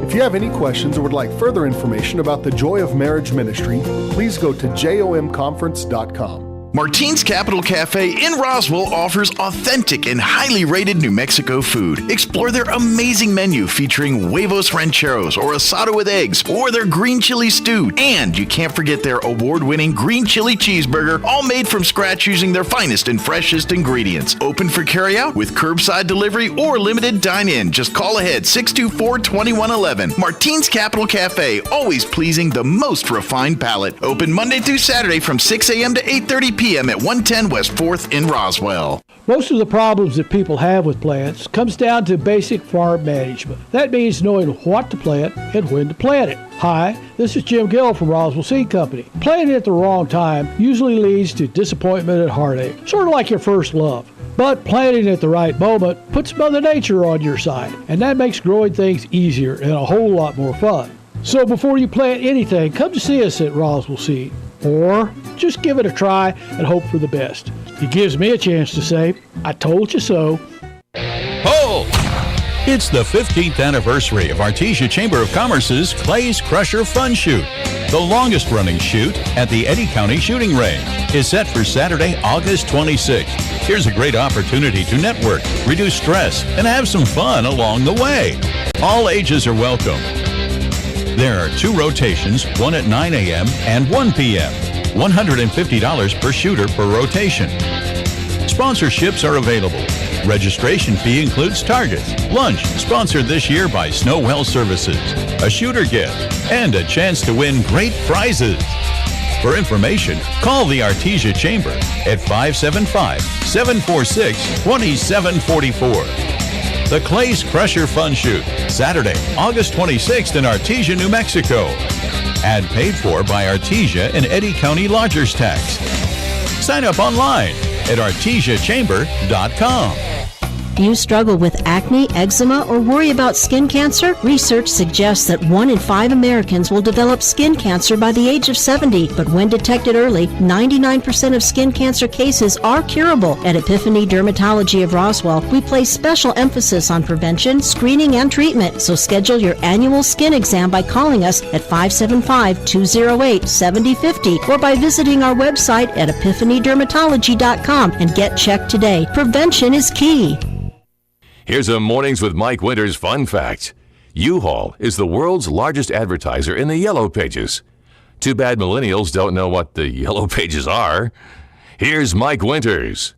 If you have any questions or would like further information about the Joy of Marriage Ministry, please go to jomconference.com. Martine's Capital Cafe in Roswell offers authentic and highly rated New Mexico food. Explore their amazing menu featuring huevos rancheros or asado with eggs or their green chili stew. And you can't forget their award-winning green chili cheeseburger, all made from scratch using their finest and freshest ingredients. Open for carryout with curbside delivery or limited dine-in. Just call ahead 624-2111. Martine's Capital Cafe, always pleasing the most refined palate. Open Monday through Saturday from 6 a.m. to 8:30 p.m. at 110 West 4th in Roswell. Most of the problems that people have with plants comes down to basic farm management. That means knowing what to plant and when to plant it. Hi, this is Jim Gill from Roswell Seed Company. Planting at the wrong time usually leads to disappointment and heartache, sort of like your first love. But planting at the right moment puts Mother Nature on your side, and that makes growing things easier and a whole lot more fun. So before you plant anything, come to see us at Roswell Seed. Or just give it a try and hope for the best. It gives me a chance to say, I told you so. Hold! It's the 15th anniversary of Artesia Chamber of Commerce's Clay's Crusher Fun Shoot. The longest-running shoot at the Eddy County Shooting Range is set for Saturday, August 26th. Here's a great opportunity to network, reduce stress, and have some fun along the way. All ages are welcome. There are 2 rotations, one at 9 a.m. and 1 p.m. $150 per shooter per rotation. Sponsorships are available. Registration fee includes targets, lunch, sponsored this year by Snowwell Services, a shooter gift, and a chance to win great prizes. For information, call the Artesia Chamber at 575-746-2744. The Clay's Crusher Fun Shoot, Saturday, August 26th in Artesia, New Mexico. Ad paid for by Artesia and Eddy County Lodgers Tax. Sign up online at artesiachamber.com. Do you struggle with acne, eczema, or worry about skin cancer? Research suggests that 1 in 5 Americans will develop skin cancer by the age of 70, but when detected early, 99% of skin cancer cases are curable. At Epiphany Dermatology of Roswell, we place special emphasis on prevention, screening, and treatment. So schedule your annual skin exam by calling us at 575-208-7050 or by visiting our website at epiphanydermatology.com and get checked today. Prevention is key. Here's a Mornings with Mike Winters fun fact. U-Haul is the world's largest advertiser in the Yellow Pages. Too bad millennials don't know what the Yellow Pages are. Here's Mike Winters.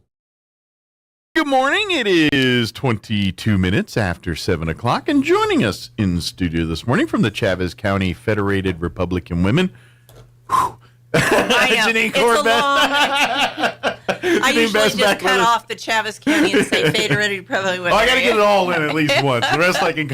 Good morning. It is 22 minutes after 7 o'clock, and joining us in studio this morning from the Chavez County Federated Republican Women. I know. Janine It's Corbett. a long... I usually just cut off the Chavez County and say Federated Republican. I got to get it all in at least once. The rest I can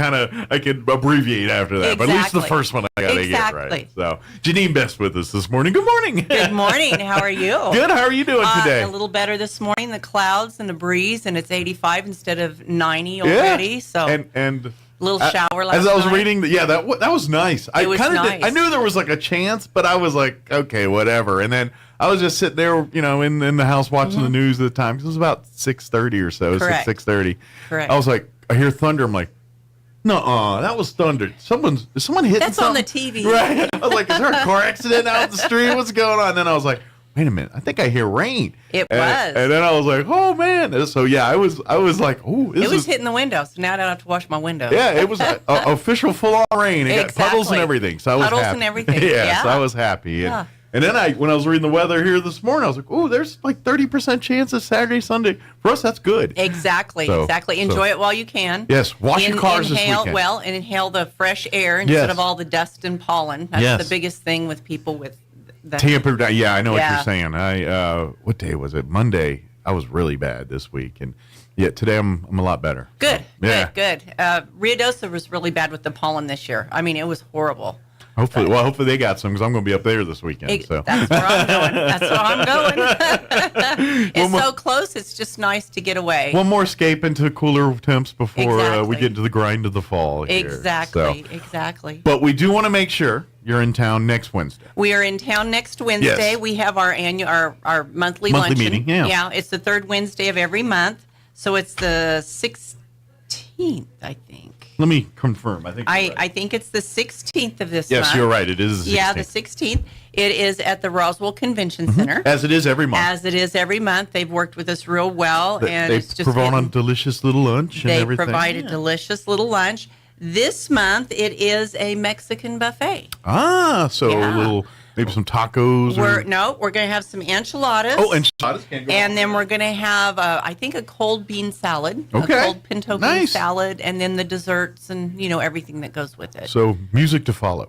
abbreviate after that. But at least the first one I got to get right. So Janine Best with us this morning. Good morning. Good morning. How are you? Good. How are you doing today? A little better this morning. The clouds and the breeze, and it's 85 instead of 90 already. Yeah. So and little shower last night. As I was reading, that was nice. It was nice. I knew there was like a chance, but I was like, okay, whatever. And then I was just sitting there, in the house watching the news at the time, because it was about 6:30 or so. Correct. 6:30. Correct. I was like, I hear thunder. I'm like, no, that was thunder. Is someone hitting That's something? on the TV. Right. I was like, is there a car accident out in the street? What's going on? And then I was like, wait a minute, I think I hear rain. It was. And then I was like, oh man. So yeah, I was like, oh, it was hitting the window, so now I don't have to wash my window. Yeah, it was official full-on rain. It got puddles and everything, so I was happy. Puddles and everything, yeah, so I was happy. And then when I was reading the weather here this morning, I was like, oh, there's like 30% chance of Saturday, Sunday. For us, that's good. Exactly. Enjoy it while you can. Yes, wash your cars this weekend. And inhale the fresh air instead of all the dust and pollen. That's the biggest thing with people with the Tampa. Yeah, I know what you're saying. What day was it? Monday. I was really bad this week, and today I'm a lot better. Good. Ruidoso was really bad with the pollen this year. I mean, it was horrible. Hopefully they got some, because I'm going to be up there this weekend. So that's where I'm going. It's so close. It's just nice to get away. One more escape into cooler temps before we get into the grind of the fall here. Exactly. But we do want to make sure you're in town next Wednesday. We are in town next Wednesday. Yes. We have our our monthly luncheon. Meeting. Yeah, it's the third Wednesday of every month. So it's the 16th, I think. Let me confirm. I think it's the 16th of this month. Yes, you're right. It is the 16th. Yeah, the 16th. It is at the Roswell Convention Center. As it is every month. They've worked with us real well. And they it's just provide a delicious little lunch and everything. They provide a delicious little lunch. This month, it is a Mexican buffet. A little... Maybe some tacos? We're going to have some enchiladas. Oh, enchiladas can't go And then we're going to have, I think, a cold bean salad. Okay. A cold pinto bean salad. And then the desserts and, everything that goes with it. So, music to follow.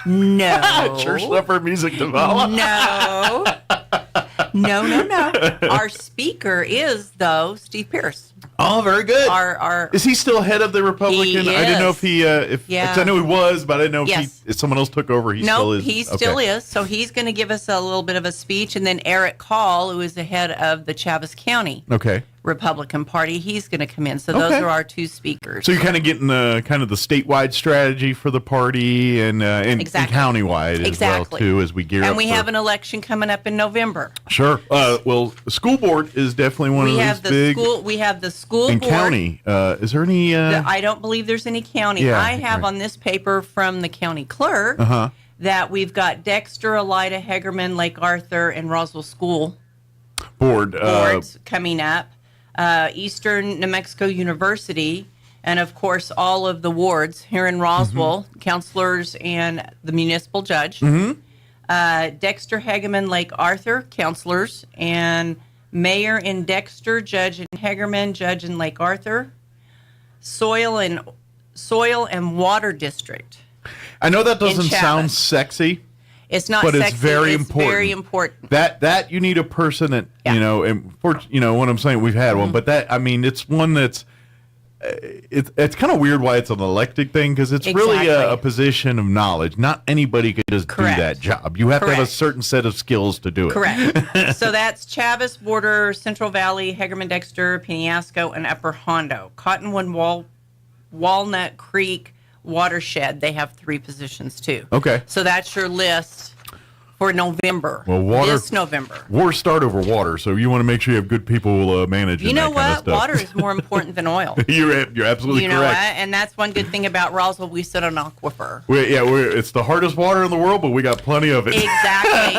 No. Church leopard music to follow. No. Our speaker is, though, Steve Pierce. Oh, very good. Is he still head of the Republican? He I didn't know if he, I know he was, but I didn't know if someone else took over. He still is. He still is. So he's going to give us a little bit of a speech, and then Eric Call, who is the head of the Chavez County Republican Party, he's going to come in. So those are our two speakers. So you're kind of getting the statewide strategy for the party and countywide as well too, as we gear up. And we have an election coming up in November. Sure. Well, the school board is definitely one of those big. We have the school and board. County. Is there any? I don't believe there's any county. Yeah, I have on this paper from the county clerk that we've got Dexter, Elida, Hegerman, Lake Arthur, and Roswell School boards coming up. Eastern New Mexico University, and of course all of the wards here in Roswell, counselors and the municipal judge. Dexter, Hegerman, Lake Arthur, counselors, and mayor in Dexter, judge in Hegerman, judge in Lake Arthur. Soil and Water District. I know that doesn't sound sexy. It's not but sexy. It's very important. Very important. That you need a person that and what I'm saying, we've had one, but it's one that's it's kind of weird why it's an elected thing, because it's really a position of knowledge. Not anybody could just do that job. You have to have a certain set of skills to do it. Correct. So that's Chavis, Border, Central Valley, Hegerman, Dexter, Penasco, and Upper Hondo. Cottonwood, Walnut Creek, Watershed, they have 3 positions too. Okay. So that's your list for November. Well, this November. Wars start over water, so you want to make sure you have good people managing. You know that kind of what? stuff. Water is more important than oil. You're absolutely correct. You know what? And that's one good thing about Roswell. We sit on an aquifer. It's the hardest water in the world, but we got plenty of it. Exactly.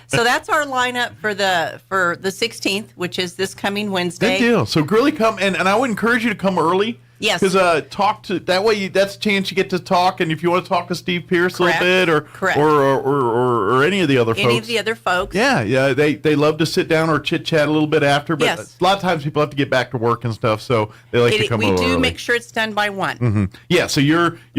So that's our lineup for the 16th, which is this coming Wednesday. Good deal. So really come, and I would encourage you to come early. Yes. Because that way that's a chance you get to talk, and if you want to talk to Steve Pierce a little bit, or any of the other folks. Any of the other folks. Yeah, they love to sit down or chit chat a little bit after, but a lot of times people have to get back to work and stuff, so they like to come a little early. We do make sure it's done by 1. Mm-hmm. Yeah, so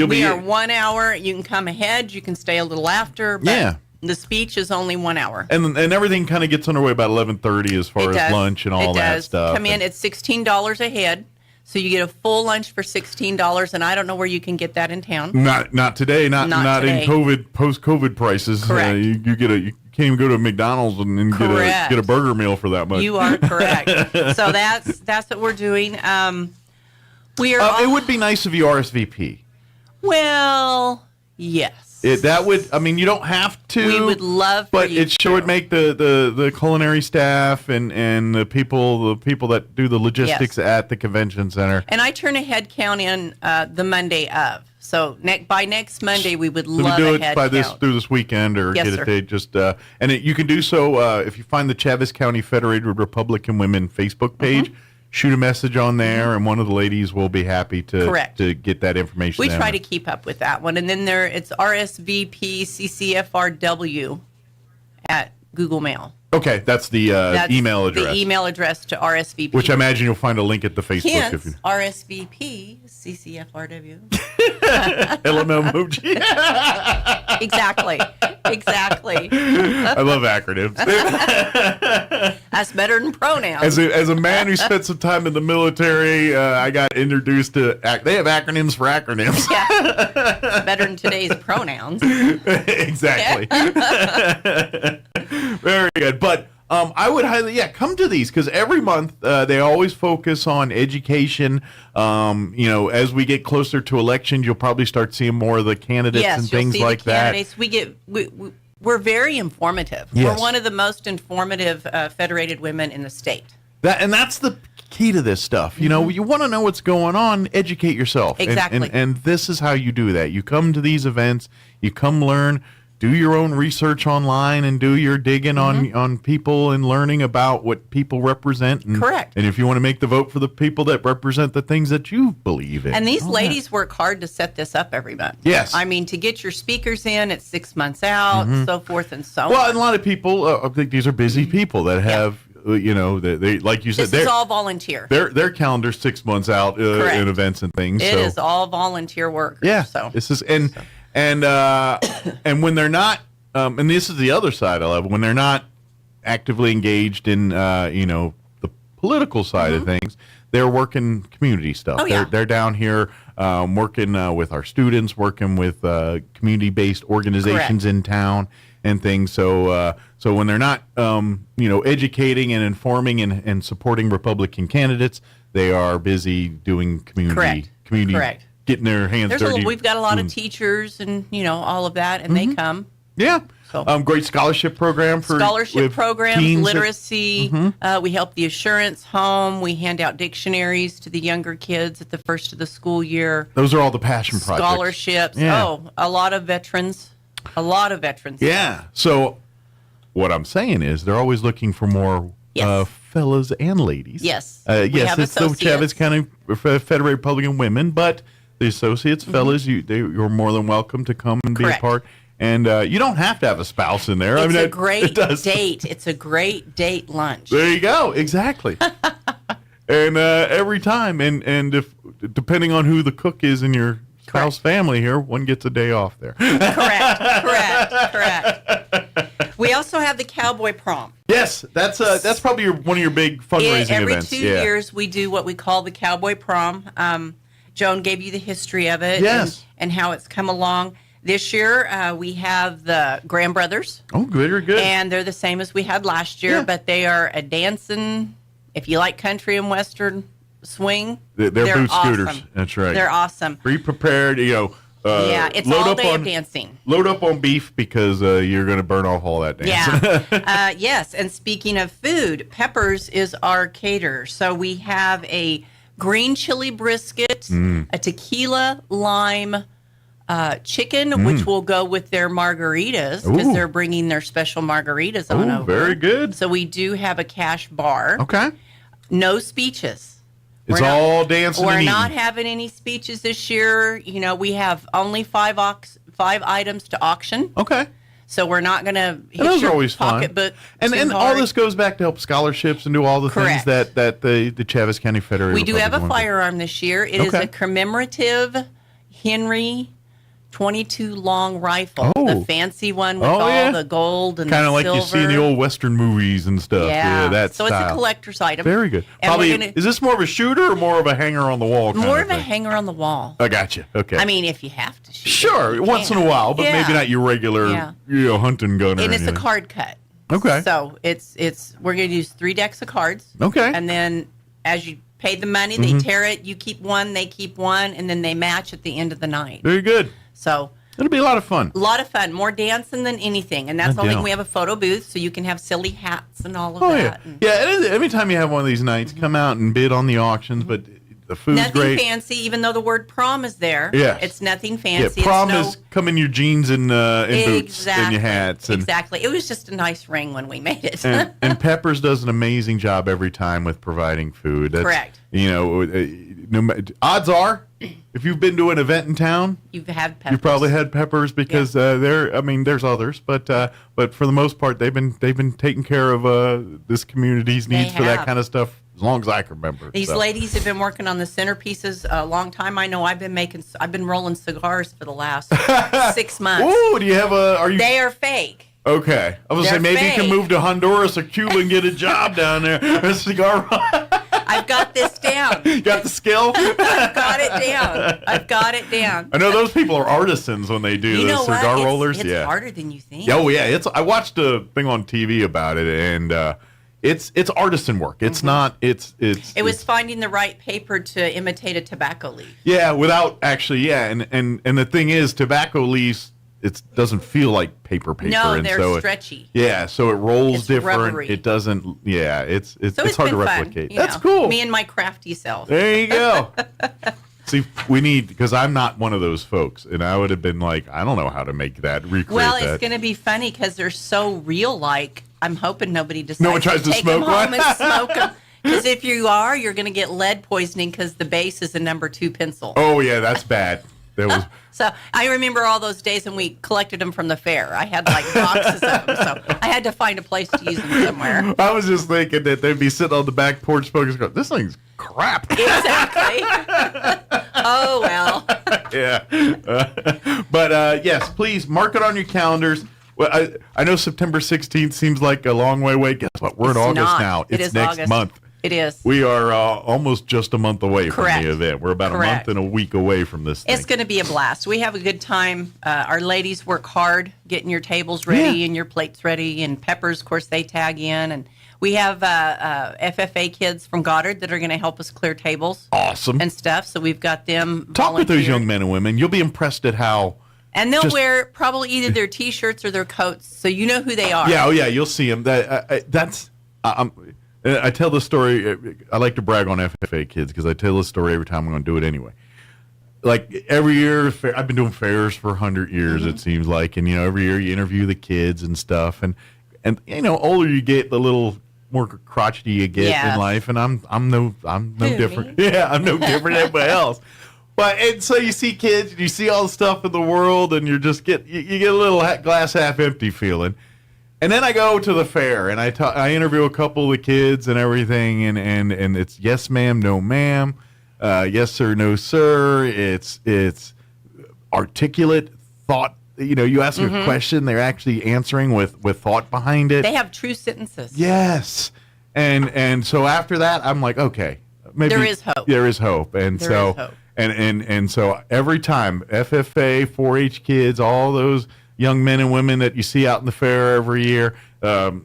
we are 1 hour. You can come ahead. You can stay a little after. But the speech is only 1 hour. And everything kind of gets underway about 11:30 as far as lunch and all that stuff. Come in. It's $16 a head. So you get a full lunch for $16, and I don't know where you can get that in town. Not today. Not today. In post-COVID prices. Correct. You can't even go to McDonald's and get a burger meal for that much. You are correct. So that's what we're doing. It would be nice if you RSVP. Well, yes. You don't have to. We would love, but it sure would make the culinary staff and the people that do the logistics at the convention center. And I turn a head count in the Monday of. So by next Monday, we would love do a it head by count. through this weekend, or Yes, get sir. it day. Just you can do so if you find the Chavis County Federated Republican Women Facebook page. Shoot a message on there, and one of the ladies will be happy to get that information. We try to keep up with that one. And then it's RSVP CCFRW at Google Mail. Okay, that's the email address. The email address to RSVP. Which I imagine you'll find a link at the Facebook. Hence, RSVP CCFRW. LMMOG. Exactly. I love acronyms. That's better than pronouns. As a man who spent some time in the military, I got introduced to they have acronyms for acronyms. Yeah. Better than today's pronouns. Exactly. Very good. But I would highly, come to these, because every month they always focus on education. As we get closer to elections, you'll probably start seeing more of the candidates and things like that. We're very informative. Yes. We're one of the most informative federated women in the state. That's the key to this stuff. You want to know what's going on, educate yourself. Exactly. And this is how you do that. You come to these events, you come learn, do your own research online, and do your digging on people and learning about what people represent. Correct. And if you want to make the vote for the people that represent the things that you believe in. And these ladies work hard to set this up every month. Yes. I mean, to get your speakers in, it's 6 months out, so forth and so on. Well, and a lot of people, I think these are busy people that have, they like you said, this is all volunteer. Their calendar's 6 months out in events and things. It is all volunteer work. Yeah. So this is and when they're not, and this is the other side I love, when they're not actively engaged in the political side of things, they're working community stuff. Oh, yeah. They're down here working with our students, working with community-based organizations in town and things. So when they're not educating and informing and supporting Republican candidates, they are busy doing community. Getting their hands dirty. We've got a lot of teachers and all of that, and they come. Yeah. Great scholarship program for scholarship programs, teens literacy. We help the Assurance Home. We hand out dictionaries to the younger kids at the first of the school year. Those are all the passion projects. Scholarships. Yeah. Oh, a lot of veterans. Yeah. So what I'm saying is they're always looking for more fellas and ladies. Yes. Yes, it's the Chavez County Federated Republican Women, but the associates, fellas, you're more than welcome to come and be a part. And you don't have to have a spouse in there. It's a great date. It's a great date lunch. There you go. Exactly. And every time, and if depending on who the cook is in your spouse family here, one gets a day off there. Correct. We also have the Cowboy Prom. Yes, that's probably one of your big fundraising events. Every 2 years, we do what we call the Cowboy Prom. Joan gave you the history of it and how it's come along. This year, we have the Graham Brothers. Oh, good. And they're the same as we had last year, but they are a dancing, if you like country and western swing. They're boot awesome. scooters. That's right. They're awesome. Be prepared, it's all day of dancing. Load up on beef because you're going to burn off all that dancing. Yeah. Yes, and speaking of food, Peppers is our caterer. So we have a green chili brisket, a tequila lime chicken, which will go with their margaritas because they're bringing their special margaritas on over. Very good. So we do have a cash bar. Okay. No speeches. It's all dancing and We're eating. not having any speeches this year. We have only five items to auction. Okay. So we're not going to hit those your are always fun. pocketbook And too all hard. this goes back to help scholarships and do all the Correct. things that the Chavez County Federated We do have a Republican Women firearm this year. It is a commemorative Henry 22 long rifle, the fancy one with all the gold and kind the of like silver. you see in the old Western movies and stuff. Yeah, that so style. it's a collector's item. Very good. And Probably, we're gonna- is this more of a shooter or more of a hanger on the wall? More of a thing? hanger on the wall. I got you. Okay. I mean, if you have to shoot. Sure, you once can. in a while, but Yeah. maybe not your regular, hunting gun or And it's anything. a card cut. Okay. So it's we're going to use 3 decks of cards. Okay. And then as you pay the money, they tear it. You keep one, they keep one, and then they match at the end of the night. Very good. So it'll be a lot of fun. A lot of fun. More dancing than anything. And that's No only doubt. we have a photo booth, so you can have silly hats and all of Oh that. yeah. Every time you have one of these nights, come out and bid on the auctions. But the food's Nothing great. fancy, even though the word prom is there. Yes. It's nothing Yeah, fancy. prom it's is come in your jeans and boots and your hats. And, Exactly. It was just a nice ring when we made it. and Peppers does an amazing job every time with providing food. That's, Correct. Odds are, if you've been to an event in town, You've had Peppers. you've probably had Peppers because there's others, but for the most part, they've been taking care of this community's needs for that have. kind of stuff as long as I can remember. These So. ladies have been working on the centerpieces a long time. I know I've been rolling cigars for the last 6 months. Ooh, do you have are you? They are fake. Okay, I was gonna say They're maybe you can fake. move to Honduras or Cuba and get a job down there. A cigar. I've got this down. Got the skill? I've got it down. I know those people are artisans when they do You the know cigar what? rollers. It's yeah, harder than you think. Oh yeah, I watched a thing on TV about it, and it's artisan work. It's not. It was finding the right paper to imitate a tobacco leaf. Yeah, without actually. Yeah, and the thing is, tobacco leaves. It doesn't feel like paper. No, and they're so stretchy. Yeah, so it rolls It's different. rubbery. It doesn't. Yeah, it's So it's hard to been fun, replicate. you That's know. cool. Me and my crafty self. There you go. See, we need, because I'm not one of those folks, and I would have been like, I don't know how to make that, recreate Well, that. it's going to be funny because they're so real. Like I'm hoping nobody decides No one tries to take smoke them home one? and smoke them. Because if you are, you're going to get lead poisoning because the base is a number 2 pencil. Oh yeah, that's bad. That was. So I remember all those days when we collected them from the fair. I had like boxes of them, so I had to find a place to use them somewhere. I was just thinking that they'd be sitting on the back porch smoking. Going, this thing's crap. Exactly. Oh well. Yeah. But yes, please mark it on your calendars. Well, I know September 16th seems like a long way away. Guess what? We're in It's August not. now. It It's is next August. month. It is. We are almost just a month away Correct. from the event. We're about Correct. a month and a week away from this thing. It's going to be a blast. We have a good time. Our ladies work hard getting your tables ready and your plates ready. And Peppers, of course, they tag in. And we have FFA kids from Goddard that are going to help us clear tables. Awesome. And stuff. So we've got them. Talk with those volunteered. young men and women. You'll be impressed at how And they'll wear probably either their T-shirts or their coats, so you know who they are. Yeah, oh yeah, you'll see them. I tell the story. I like to brag on FFA kids because I tell this story every time I'm going to do it anyway. Like every year, I've been doing fairs for 100 years, it seems like, and every year you interview the kids and stuff, and older you get, the little more crotchety you get in life, and I'm no different. Yeah, I'm no different than everybody else. And so you see kids, and you see all the stuff in the world, and you get a little glass half empty feeling. And then I go to the fair, and I interview a couple of the kids and everything, and it's yes ma'am, no ma'am, yes sir, no sir. It's articulate thought. You ask a question, they're actually answering with thought behind it. They have true sentences. Yes, and so after that, I'm like, okay, maybe there is hope. There is hope, and there so is hope. And so every time FFA, 4-H kids, all those young men and women that you see out in the fair every year, go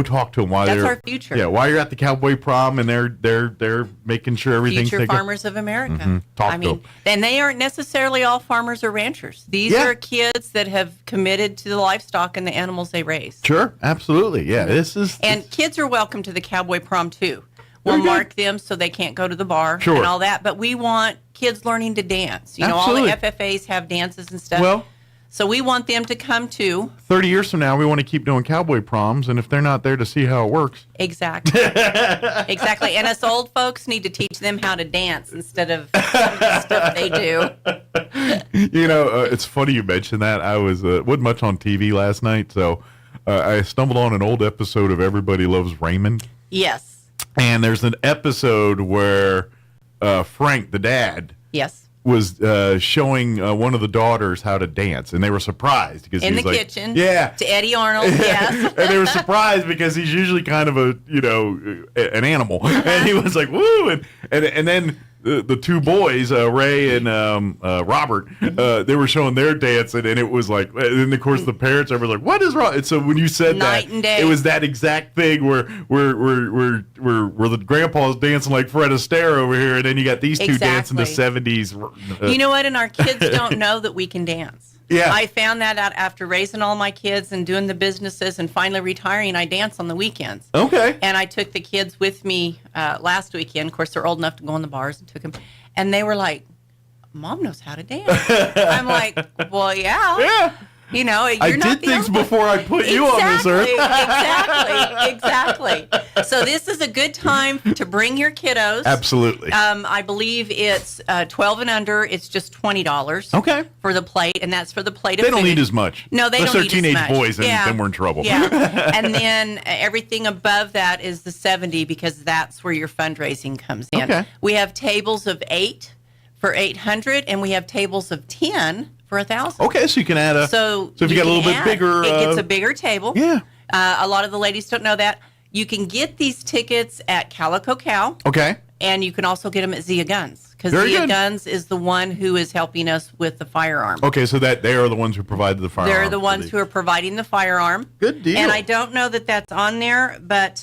talk to them while That's our future. Yeah, while you're at the cowboy prom, and they're making sure everything's future farmers of America. Talk to them. And they aren't necessarily all farmers or ranchers. These are kids that have committed to the livestock and the animals they raise. Sure, absolutely. Yeah, and kids are welcome to the cowboy prom too. We'll mark them so they can't go to the bar Sure. and all that, but we want kids learning to dance. Absolutely. All the FFAs have dances and stuff. Well, so we want them to come too. 30 years from now, we want to keep doing cowboy proms, and if they're not there to see how it works. Exactly. Exactly. And us old folks need to teach them how to dance instead of some of the stuff they do. It's funny you mentioned that. I wasn't much on TV last night, so I stumbled on an old episode of Everybody Loves Raymond. Yes. And there's an episode where Frank, the dad, was showing one of the daughters how to dance, and they were surprised because in he was the like, kitchen, yeah, to Eddie Arnold, yes, and they were surprised because he's usually kind of an animal, and he was like, woo, and then. The two boys, Ray and Robert, they were showing their dance, and it was like, and of course the parents were like, "What is wrong?" And so when you said Night and day. it was that exact thing where the grandpa's dancing like Fred Astaire over here, and then you got these two dancing the '70s. You know what? And our kids don't know that we can dance. Yeah. I found that out after raising all my kids and doing the businesses and finally retiring. I dance on the weekends. Okay. And I took the kids with me last weekend. Of course, they're old enough to go in the bars and took them. And they were like, Mom knows how to dance. I'm like, well, yeah. Yeah. You're not I did things before I put you on this earth. Exactly. So this is a good time to bring your kiddos. Absolutely. I believe it's 12 and under. It's just $20. Okay. For the plate, and that's for the plate of They don't food. need as much. No, they Unless don't need they're teenage as much. boys, and then we're in trouble. Yeah. And then everything above that is the 70 because that's where your fundraising comes in. Okay. We have tables of 8 for 800, and we have tables of 10 for 1,000. Okay, so you can add So if you got a little bit bigger, it gets a bigger table. Yeah. A lot of the ladies don't know that. You can get these tickets at Calico Cow. Okay. And you can also get them at Zia Guns. Because Very Zia good. Guns is the one who is helping us with the firearm. Okay, so that they are the ones who provide the firearm. They're the ones who are providing the firearm. Good deal. And I don't know that that's on there, but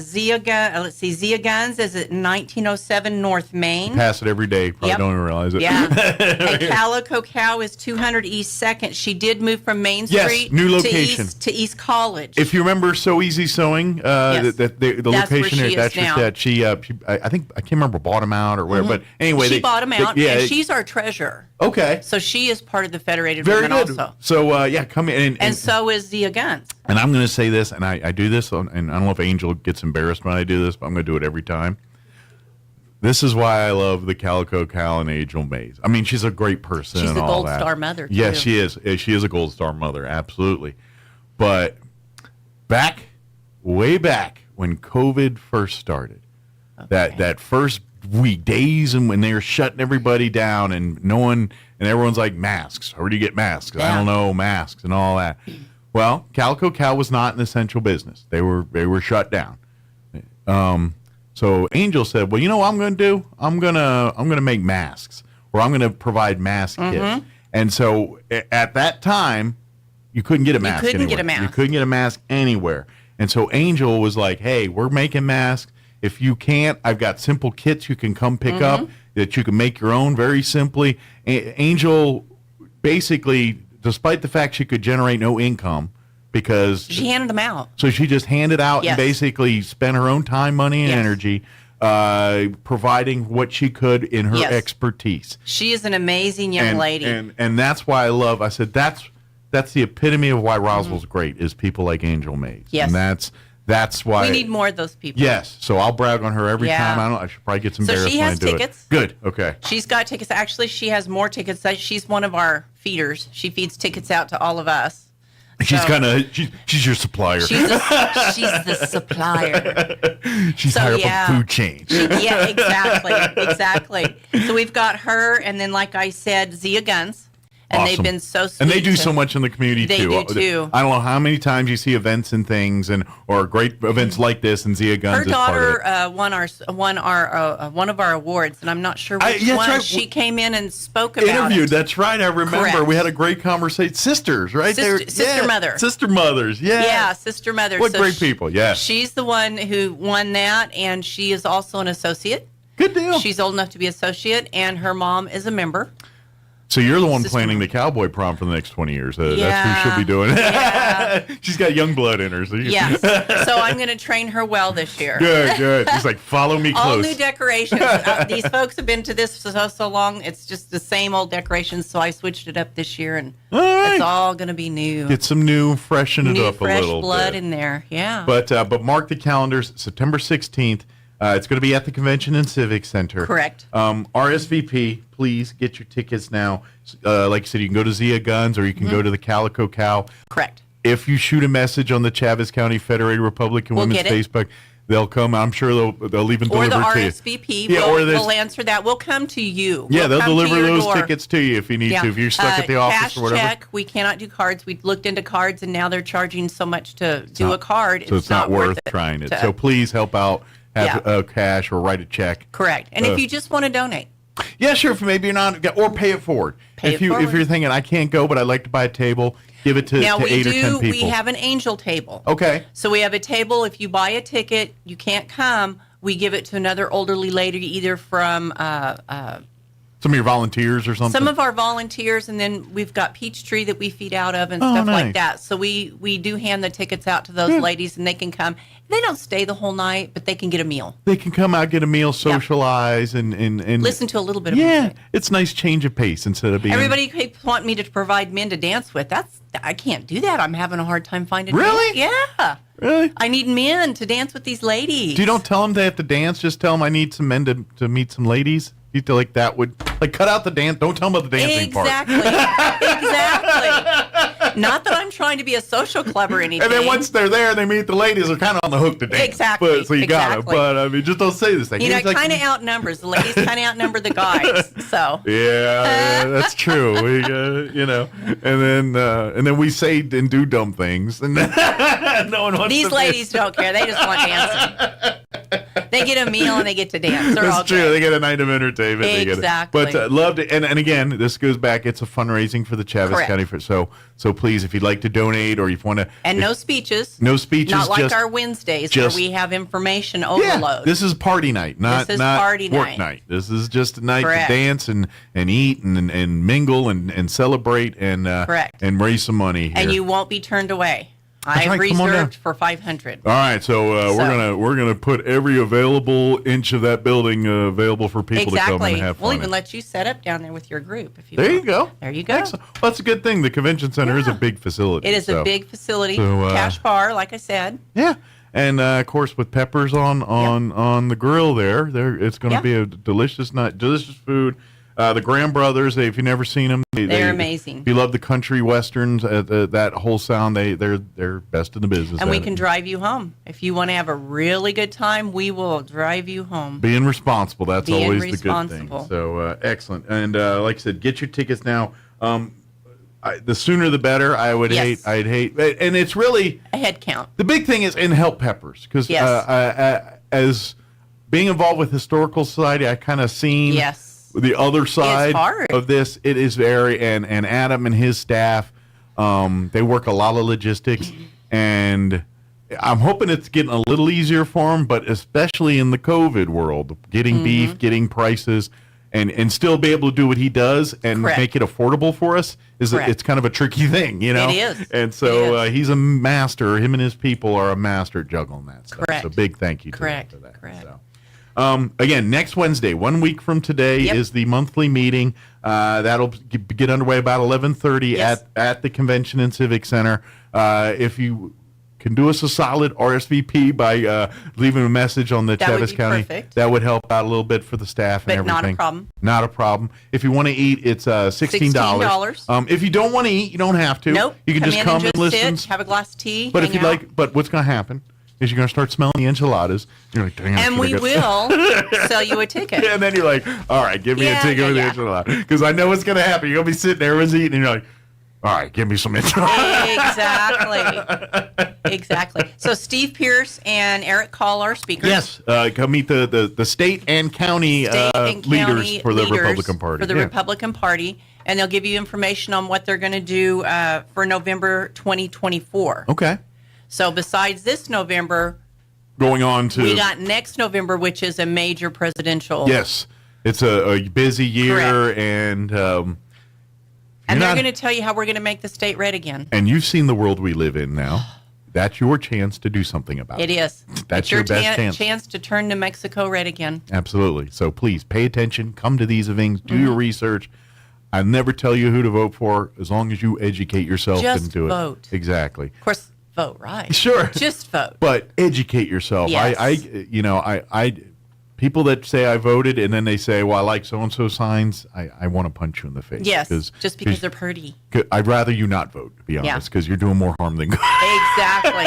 Zia Guns is at 1907 North Main. Pass it every day. Probably don't even realize it. Yeah. And Calico Cow is 200 East 2nd. She did move from Main Yes, Street new location. to East College. If you remember So Easy Sewing, Yes. the That's where location she there, is that's now. just that. I think I can't remember bought them out or whatever. Mhm. But anyway, she bought them out, yeah, and she's our treasurer. okay. So she is part of the Federated Very Women good. also. So come in And so is Zia Guns. And I'm going to say this, and I do this, and I don't know if Angel gets embarrassed when I do this, but I'm going to do it every time. This is why I love the Calico Cow and Angel Mays. I mean, she's a great person. She's and a all Gold that. Star mother, Yes, too. she is. She is a Gold Star mother, absolutely. But way back when COVID first started, that first week, days, and when they were shutting everybody down, and everyone's like, masks. Where do you get masks? I don't know, masks and all that. Well, Calico Cow was not an essential business. They were shut down. So Angel said, "Well, you know what I'm going to do? I'm going to make masks, or I'm going to provide mask kits." And so at that time, you couldn't get a mask. couldn't anywhere. get a mask. You couldn't get a mask anywhere. And so Angel was like, "Hey, we're making masks. If you can't, I've got simple kits you can come pick up that you can make your own very simply." Angel basically, despite the fact she could generate no income, because she handed them out. So she just handed out Yes. and basically spent her own time, money, and Yes. energy providing what she could in her Yes. expertise. She is an amazing young lady. And that's why I said that's the epitome of why Roswell's great, is people like Angel Mays. Yes. And that's why we need more of those people. Yes. So I'll brag on her every Yeah. time. I should probably get some So embarrassed she when I has do tickets. it. Good. Okay. She's got tickets. Actually, she has more tickets. She's one of our feeders. She feeds tickets out to all of us. She's So- she's your supplier. She's the supplier. She's So, higher up yeah. a food chain. Yeah, exactly. So we've got her, and then, like I said, Zia Guns. And they've Awesome. been so sweet. And they do to- so much in the community They too. do, too. I don't know how many times you see events and things, or great events like this, and Zia Guns Her is part of it. daughter won one of our awards, and I'm not sure which that's one. right. She came in and spoke about Interviewed. it. That's right. I remember. Correct. We had a great conversation. Sisters, right? Sister mother. Sister mothers. Yeah. Yeah, sister mother. What So great people. Yeah. She's the one who won that, and she is also an associate. Good deal. She's old enough to be associate, and her mom is a member. So you're the one planning the cowboy prom for the next 20 years. That's Yeah. who she'll be doing. She's got young blood in her. So Yes. So I'm going to train her well this year. Good. She's like, follow me All close. new decorations. These folks have been to this for so long. It's just the same old decorations. So I switched it up this year, and it's all going to be new. Get some new, freshen it New, up a fresh little blood bit. in there. Yeah. But mark the calendars, September 16th. It's going to be at the Convention and Civic Center. Correct. RSVP, please get your tickets now. Like I said, you can go to Zia Guns, or you can go to the Calico Cow. Correct. If you shoot a message on the Chaves County Federated Republican We'll Women's get it. Facebook, they'll come. I'm sure they'll even Or deliver the to you. RSVP. Yeah, We'll answer that. We'll come to you. Yeah, We'll they'll come to deliver your those door. tickets to you if you need to. If you're stuck at the office cash or whatever. check. We cannot do cards. We looked into cards, and now they're charging so much to do a card. So it's not worth trying it. So please help out. Have cash or write a check. Correct. And if you just want to donate. Yeah, sure. If maybe you're not, or pay it forward. If you're thinking I can't go, but I'd like to buy a table, give it to Now 8 or 10 people. we have an angel table. Okay. So we have a table. If you buy a ticket, you can't come. We give it to another elderly lady, either from Some of your volunteers or something. some of our volunteers, and then we've got Peachtree that we feed out of and Oh, stuff nice. like that. So we do hand the tickets out to those ladies, and they can come. They don't stay the whole night, but they can get a meal. They can come out, get a meal, socialize, and Listen to a little bit of yeah, music. it's nice change of pace instead of being Everybody keeps wanting me to provide men to dance with. I can't do that. I'm having a hard time finding Really? men. Yeah. Really? I need men to dance with these ladies. You don't tell them they have to dance. Just tell them I need some men to meet some ladies. You feel like that would cut out the dance. Don't tell them about the dancing part. Exactly. Not that I'm trying to be a social club or anything. And then once they're there, they meet the ladies. They're kind of on the hook to dance. Exactly, So you got it. exactly. But I mean, just don't say this thing. You know, It's it like- kind of outnumbers. The ladies kind of outnumber the guys. So. Yeah, that's true. We, and then we say and do dumb things, and no one wants. These to ladies don't care. They just want dancing. They get a meal and they get to dance. They're all That's true. good. They get a night of entertainment. They get it. Exactly. But love to, and again, this goes back. It's a fundraising for the Chaves Correct. County. So please, if you'd like to donate or if you want to, And no speeches. No speeches. Not like just- our Wednesdays just- where we have information overload. This is party night, not This is not party work night. This is just a night Correct. to dance and eat and mingle and celebrate and Correct. and raise some money here. And you won't be turned away. That's I've right, come on down. reserved for 500. All right, so we're gonna put every available inch of that building available for people to come Exactly. and have We'll fun. even let you set up down there with your group if you There you want. go. There you go. Excellent. Well, that's a good thing. The convention center is a big facility. It is so- a big facility. so, Cash bar, like I said. Yeah, and of course with peppers on the grill there it's going to Yeah. be a delicious night, delicious food. The Graham Brothers, if you've never seen them, They're amazing. If you love the country westerns, that whole sound, they're best in the business. And we at can it. drive you home. If you want to have a really good time, we will drive you home. Being responsible, that's Being always the good responsible. thing. So excellent. And like I said, get your tickets now. The sooner the better. I'd hate, and it's really A head count. the big thing is and help Peppers because Yes. as being involved with Historical Society, I kind of seen Yes. the other side hard. of this. It is very and Adam and his staff, they work a lot of logistics, and I'm hoping it's getting a little easier for them. But especially in the COVID world, getting beef, getting prices. and still be able to do what he does and Correct. make it affordable for us it's kind of a tricky thing, you know. It is. And so he's a master. Him and his people are a master at juggling that stuff. Correct. So big thank you to Correct. them for that. Correct. So. Again, next Wednesday, 1 week from today, is the monthly meeting. That'll get underway about 11:30 at the Convention and Civic Center. If you can do us a solid RSVP by leaving a message on the Chaves County, that would help out a little bit for the staff and everything. Not a problem. Not a problem. If you want to eat, it's $16. If you don't want to eat, you don't have to. Nope. You can just come and listen. Sit, have a glass of tea. But if you but what's going to happen is you're going to start smelling the enchiladas. You're like, dang, and we will sell you a ticket. And then you're like, all right, give me a ticket for the enchilada. Because I know what's going to happen. You're going to be sitting there, everyone's eating, and you're like, all right, give me some enchiladas. Exactly. So Steve Pierce and Eric Call are speakers. Yes, come meet the state and county leaders for the Republican Party. For the Republican Party. And they'll give you information on what they're going to do for November 2024. Okay. So besides this November, going on to we got next November, which is a major presidential. Yes, it's a busy year. Correct. And they're going to tell you how we're going to make the state red again. And you've seen the world we live in now. That's your chance to do something about it. It is. That's your best chance to turn New Mexico red again. Absolutely. So please pay attention. Come to these events. Do your research. I never tell you who to vote for as long as you educate yourself and do vote. It. Exactly. Of course, vote right. Sure. Just vote. But educate yourself. Yes. I people that say I voted and then they say, well, I like so-and-so signs, I want to punch you in the face. Yes, just because they're pretty. I'd rather you not vote, to be honest, because you're doing more harm than good. Exactly.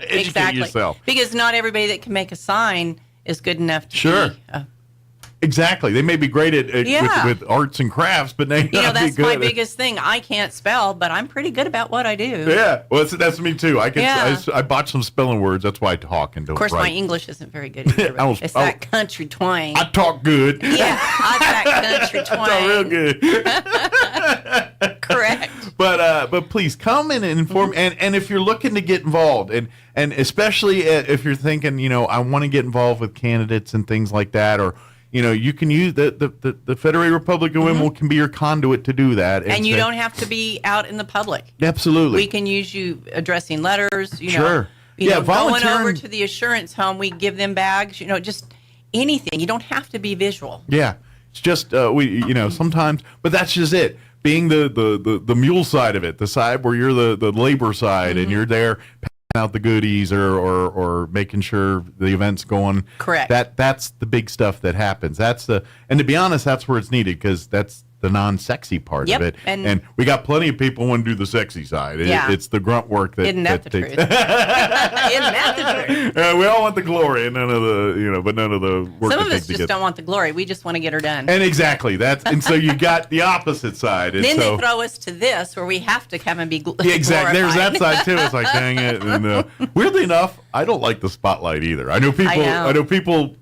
Educate yourself. Because not everybody that can make a sign is good enough to be. Exactly. They may be great at with arts and crafts, but they that's my biggest thing. I can't spell, but I'm pretty good about what I do. Yeah, well, that's me too. I botch some spelling words. That's why I talk and don't write. Of course, my English isn't very good either. It's that country twang. I talk good. Yeah, I that country twang. I talk real good. Correct. But please come and inform. And if you're looking to get involved, and especially if you're thinking, I want to get involved with candidates and things like that, or you can use the Federated Republican Women can be your conduit to do that. And you don't have to be out in the public. Absolutely. We can use you addressing letters, Sure. Going over to the assurance home, we give them bags, just anything. You don't have to be visual. Yeah. It's just, sometimes, but that's just it. Being the mule side of it, the side where you're the labor side and you're there out the goodies or making sure the event's going. Correct. That's the big stuff that happens. And to be honest, that's where it's needed because that's the non-sexy part of it. And we got plenty of people who want to do the sexy side. It's the grunt work that Isn't that the truth? Isn't that the truth? We all want the glory and none of the, but none of the work. Some of us just don't want the glory. We just want to get her done. And exactly. And so you got the opposite side. And then they throw us to this where we have to come and be glorified. Yeah, exactly. There's that side too. It's like, dang it. And weirdly enough, I don't like the spotlight either. I know people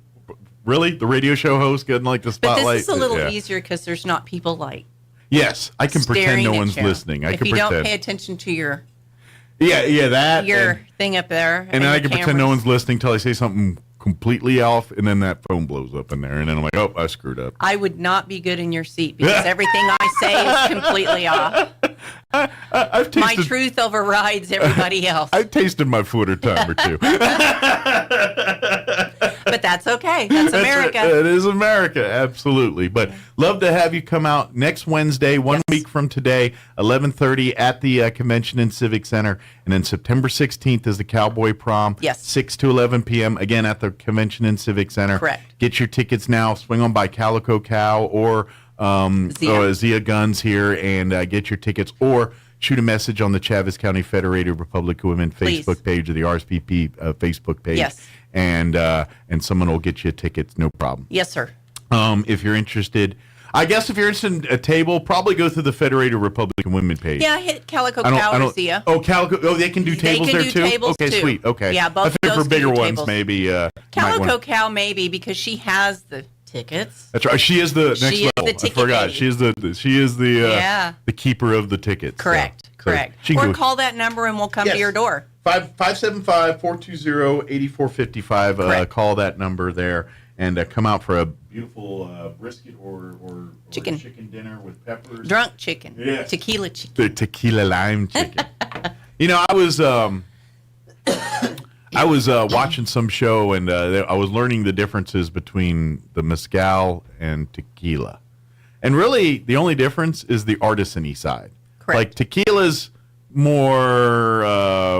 really, the radio show host getting like the spotlight. But this is a little easier because there's not people like. Yes, I can pretend no one's listening. If you don't pay attention to your your thing up there, and then I can pretend no one's listening till I say something completely off, and then that phone blows up in there, and then I'm like, oh, I screwed up. I would not be good in your seat because everything I say is completely off. My truth overrides everybody else. I've tasted my food a time or two. But that's okay. That's America. It is America, absolutely. But love to have you come out next Wednesday, 1 week from today, 11:30 at the Convention and Civic Center. And then September 16th is the Cowboy Prom. Yes. 6 to 11 p.m., again at the Convention and Civic Center. Correct. Get your tickets now. Swing on by Calico Cow or Zia Guns here and get your tickets. Or shoot a message on the Chaves County Federated Republican Women Facebook page or the RSVP Facebook page. Yes. And someone will get you tickets, no problem. Yes, sir. If you're interested, I guess if you're interested in a table, probably go through the Federated Republican Women page. Yeah, hit Calico Cow or Zia. Oh, Calico. Oh, they can do tables there too? Okay, too. Sweet. Okay. Yeah, both I think for bigger ones, tables. maybe. Calico Cow, maybe, because she has the tickets. That's right. She is the next level. The ticket I forgot. lady. She is the keeper of the tickets. Correct. So Or call that number and we'll come to your door. 575-420-8455. Call that number there. and come out for a beautiful brisket or chicken dinner with peppers. Drunk chicken. Yeah. Tequila chicken. The tequila lime chicken. I was watching some show, and I was learning the differences between the mezcal and tequila. And really, the only difference is the artisan-y side. Correct. Like tequila's more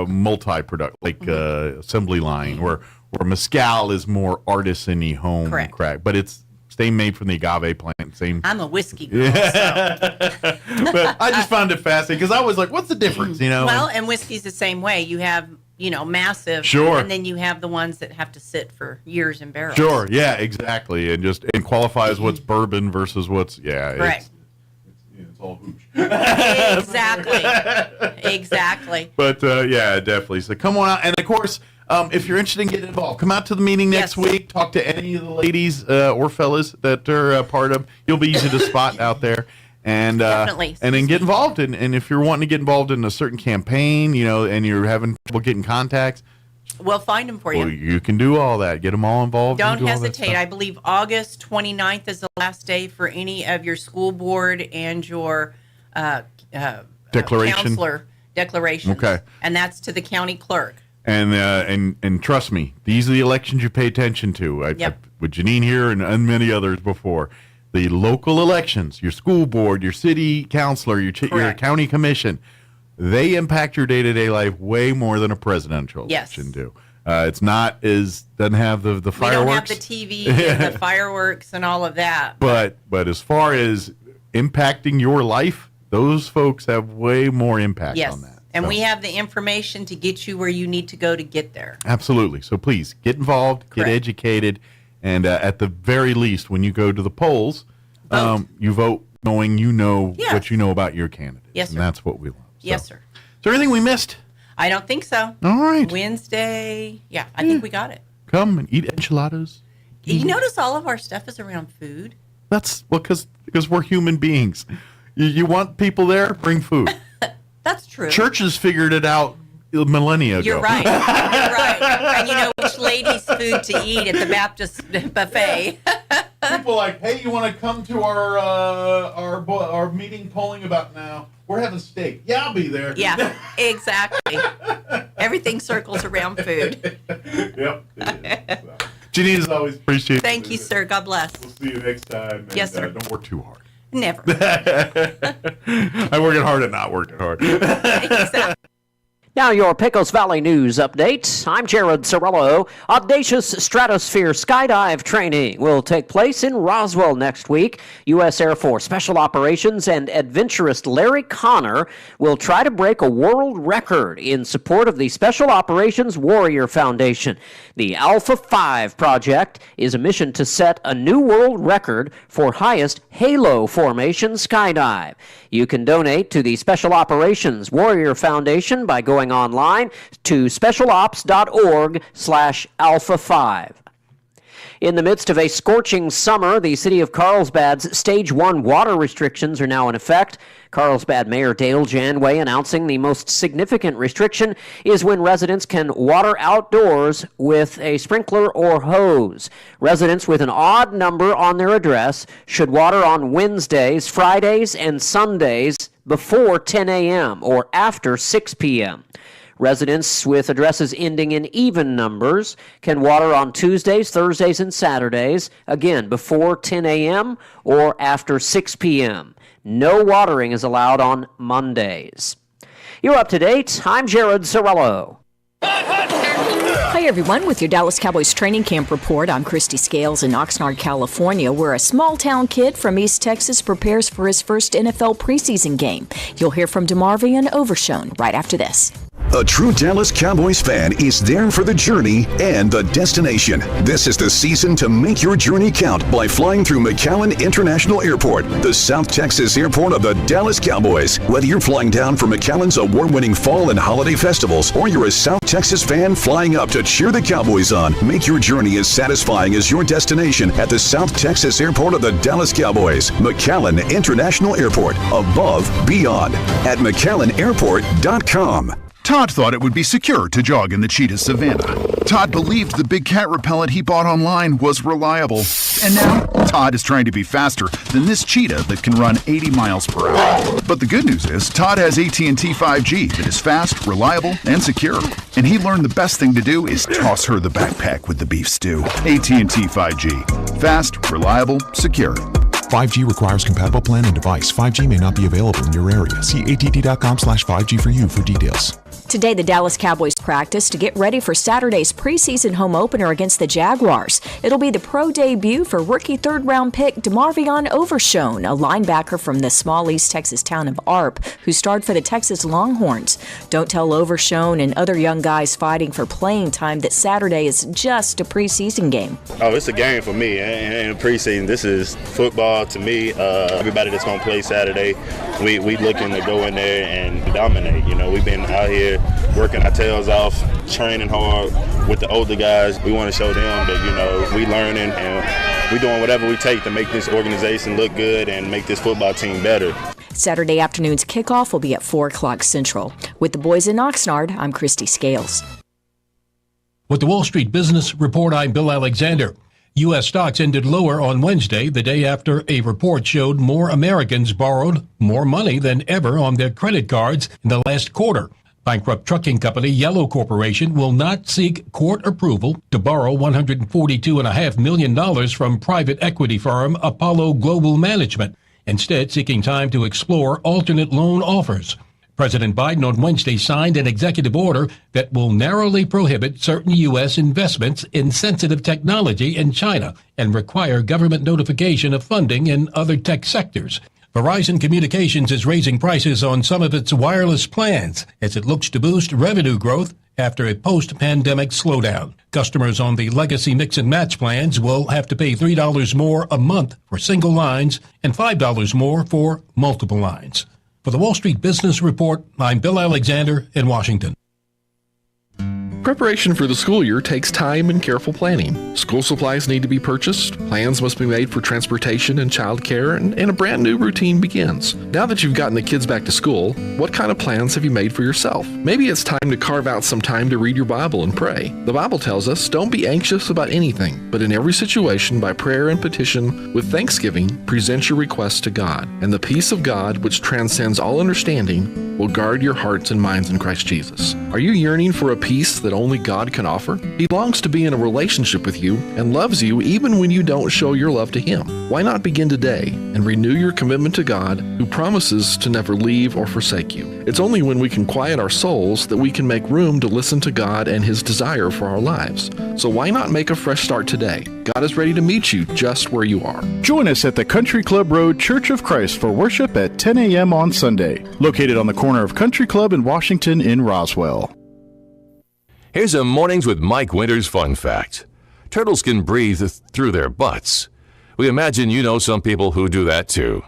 multi-product, like assembly line, where mezcal is more artisan-y home crack. But it's same made from the agave plant. Same. I'm a whiskey girl. But I just found it fascinating because I was like, "What's the difference?" Well, and whiskey's the same way. You have massive, sure, and then you have the ones that have to sit for years in barrels. Sure, yeah, exactly, and qualifies what's bourbon versus what's correct. It's all hooch. Exactly. But yeah, definitely. So come on out, and of course, if you're interested in getting involved, come out to the meeting next week. Talk to any of the ladies or fellas that are part of. You'll be easy to spot out there. And definitely. And then get involved. And if you're wanting to get involved in a certain campaign, and you're having trouble getting contacts, we'll find them for you. Well, you can do all that. Get them all involved. Don't hesitate. I believe August 29th is the last day for any of your school board and your counselor declarations. Okay. And that's to the county clerk. And trust me, these are the elections you pay attention to. With Janine here and many others before. The local elections, your school board, your city councilor, your county commission, they impact your day-to-day life way more than a presidential election do. It's not doesn't have the fireworks. We don't have the TV and the fireworks and all of that. But as far as impacting your life, those folks have way more impact on that. And we have the information to get you where you need to go to get there. Absolutely. So please get involved, get educated, and at the very least, when you go to the polls, you vote knowing what you know about your candidate. Yes, sir. And that's what we want. Yes, sir. Is there anything we missed? I don't think so. All right. Wednesday. Yeah, I think we got it. Come and eat enchiladas. You notice all of our stuff is around food? That's because we're human beings. You want people there? Bring food. That's true. Churches figured it out millennia ago. You're right. You're right. And you know which lady's food to eat at the Baptist buffet. People are like, hey, you want to come to our meeting polling about now? We're having steak. Yeah, I'll be there. Yeah, exactly. Everything circles around food. Yep. Janine, as always, appreciate it. Thank you, sir. God bless. We'll see you next time. Yes, sir. Don't work too hard. Never. I'm working hard at not working hard. Exactly. Now your Pecos Valley News update. I'm Jared Sorello. Audacious Stratosphere Skydive Training will take place in Roswell next week. U.S. Air Force Special Operations and adventurist Larry Connor will try to break a world record in support of the Special Operations Warrior Foundation. The Alpha 5 project is a mission to set a new world record for highest halo formation skydive. You can donate to the Special Operations Warrior Foundation by going online to specialops.org/alpha5. In the midst of a scorching summer, the city of Carlsbad's Stage 1 water restrictions are now in effect. Carlsbad Mayor Dale Janway announcing the most significant restriction is when residents can water outdoors with a sprinkler or hose. Residents with an odd number on their address should water on Wednesdays, Fridays, and Sundays before 10 a.m. or after 6 p.m. Residents with addresses ending in even numbers can water on Tuesdays, Thursdays, and Saturdays, again, before 10 a.m. or after 6 p.m. No watering is allowed on Mondays. You're up to date. I'm Jared Sorello. Hi, everyone. With your Dallas Cowboys training camp report, I'm Christy Scales in Oxnard, California, where a small-town kid from East Texas prepares for his first NFL preseason game. You'll hear from DeMarvion Overshone right after this. A true Dallas Cowboys fan is there for the journey and the destination. This is the season to make your journey count by flying through McAllen International Airport, the South Texas airport of the Dallas Cowboys. Whether you're flying down for McAllen's award-winning fall and holiday festivals, or you're a South Texas fan flying up to cheer the Cowboys on, make your journey as satisfying as your destination at the South Texas airport of the Dallas Cowboys. McAllen International Airport, above, beyond, at McAllenairport.com. Todd thought it would be secure to jog in the cheetah savanna. Todd believed the big cat repellent he bought online was reliable. And now, Todd is trying to be faster than this cheetah that can run 80 miles per hour. But the good news is, Todd has AT&T 5G that is fast, reliable, and secure. And he learned the best thing to do is toss her the backpack with the beef stew. AT&T 5G. Fast, reliable, secure. 5G requires compatible plan and device. 5G may not be available in your area. See att.com/5G for you for details. Today, the Dallas Cowboys practice to get ready for Saturday's preseason home opener against the Jaguars. It'll be the pro debut for rookie third-round pick DeMarvion Overshone, a linebacker from the small East Texas town of Arp, who starred for the Texas Longhorns. Don't tell Overshone and other young guys fighting for playing time that Saturday is just a preseason game. Oh, it's a game for me. In preseason, this is football to me. Everybody that's going to play Saturday, we looking to go in there and dominate. You know, we've been out here working our tails off, training hard with the older guys. We want to show them that, you know, we learning and we doing whatever we take to make this organization look good and make this football team better. Saturday afternoon's kickoff will be at 4 o'clock Central. With the boys in Oxnard, I'm Christy Scales. With the Wall Street Business Report, I'm Bill Alexander. U.S. stocks ended lower on Wednesday, the day after a report showed more Americans borrowed more money than ever on their credit cards in the last quarter. Bankrupt trucking company Yellow Corporation will not seek court approval to borrow $142.5 million from private equity firm Apollo Global Management, instead seeking time to explore alternate loan offers. President Biden on Wednesday signed an executive order that will narrowly prohibit certain U.S. investments in sensitive technology in China and require government notification of funding in other tech sectors. Verizon Communications is raising prices on some of its wireless plans as it looks to boost revenue growth after a post-pandemic slowdown. Customers on the legacy mix and match plans will have to pay $3 more a month for single lines and $5 more for multiple lines. For the Wall Street Business Report, I'm Bill Alexander in Washington. Preparation for the school year takes time and careful planning. School supplies need to be purchased, plans must be made for transportation and childcare, and a brand new routine begins. Now that you've gotten the kids back to school, what kind of plans have you made for yourself? Maybe it's time to carve out some time to read your Bible and pray. The Bible tells us, don't be anxious about anything, but in every situation, by prayer and petition, with thanksgiving, present your requests to God. And the peace of God, which transcends all understanding, will guard your hearts and minds in Christ Jesus. Are you yearning for a peace that only God can offer? He longs to be in a relationship with you and loves you even when you don't show your love to Him. Why not begin today and renew your commitment to God, who promises to never leave or forsake you? It's only when we can quiet our souls that we can make room to listen to God and His desire for our lives. So why not make a fresh start today? God is ready to meet you just where you are. Join us at the Country Club Road Church of Christ for worship at 10 a.m. on Sunday, located on the corner of Country Club and Washington in Roswell. Here's a Mornings with Mike Winters fun fact. Turtles can breathe through their butts. We imagine you know some people who do that too,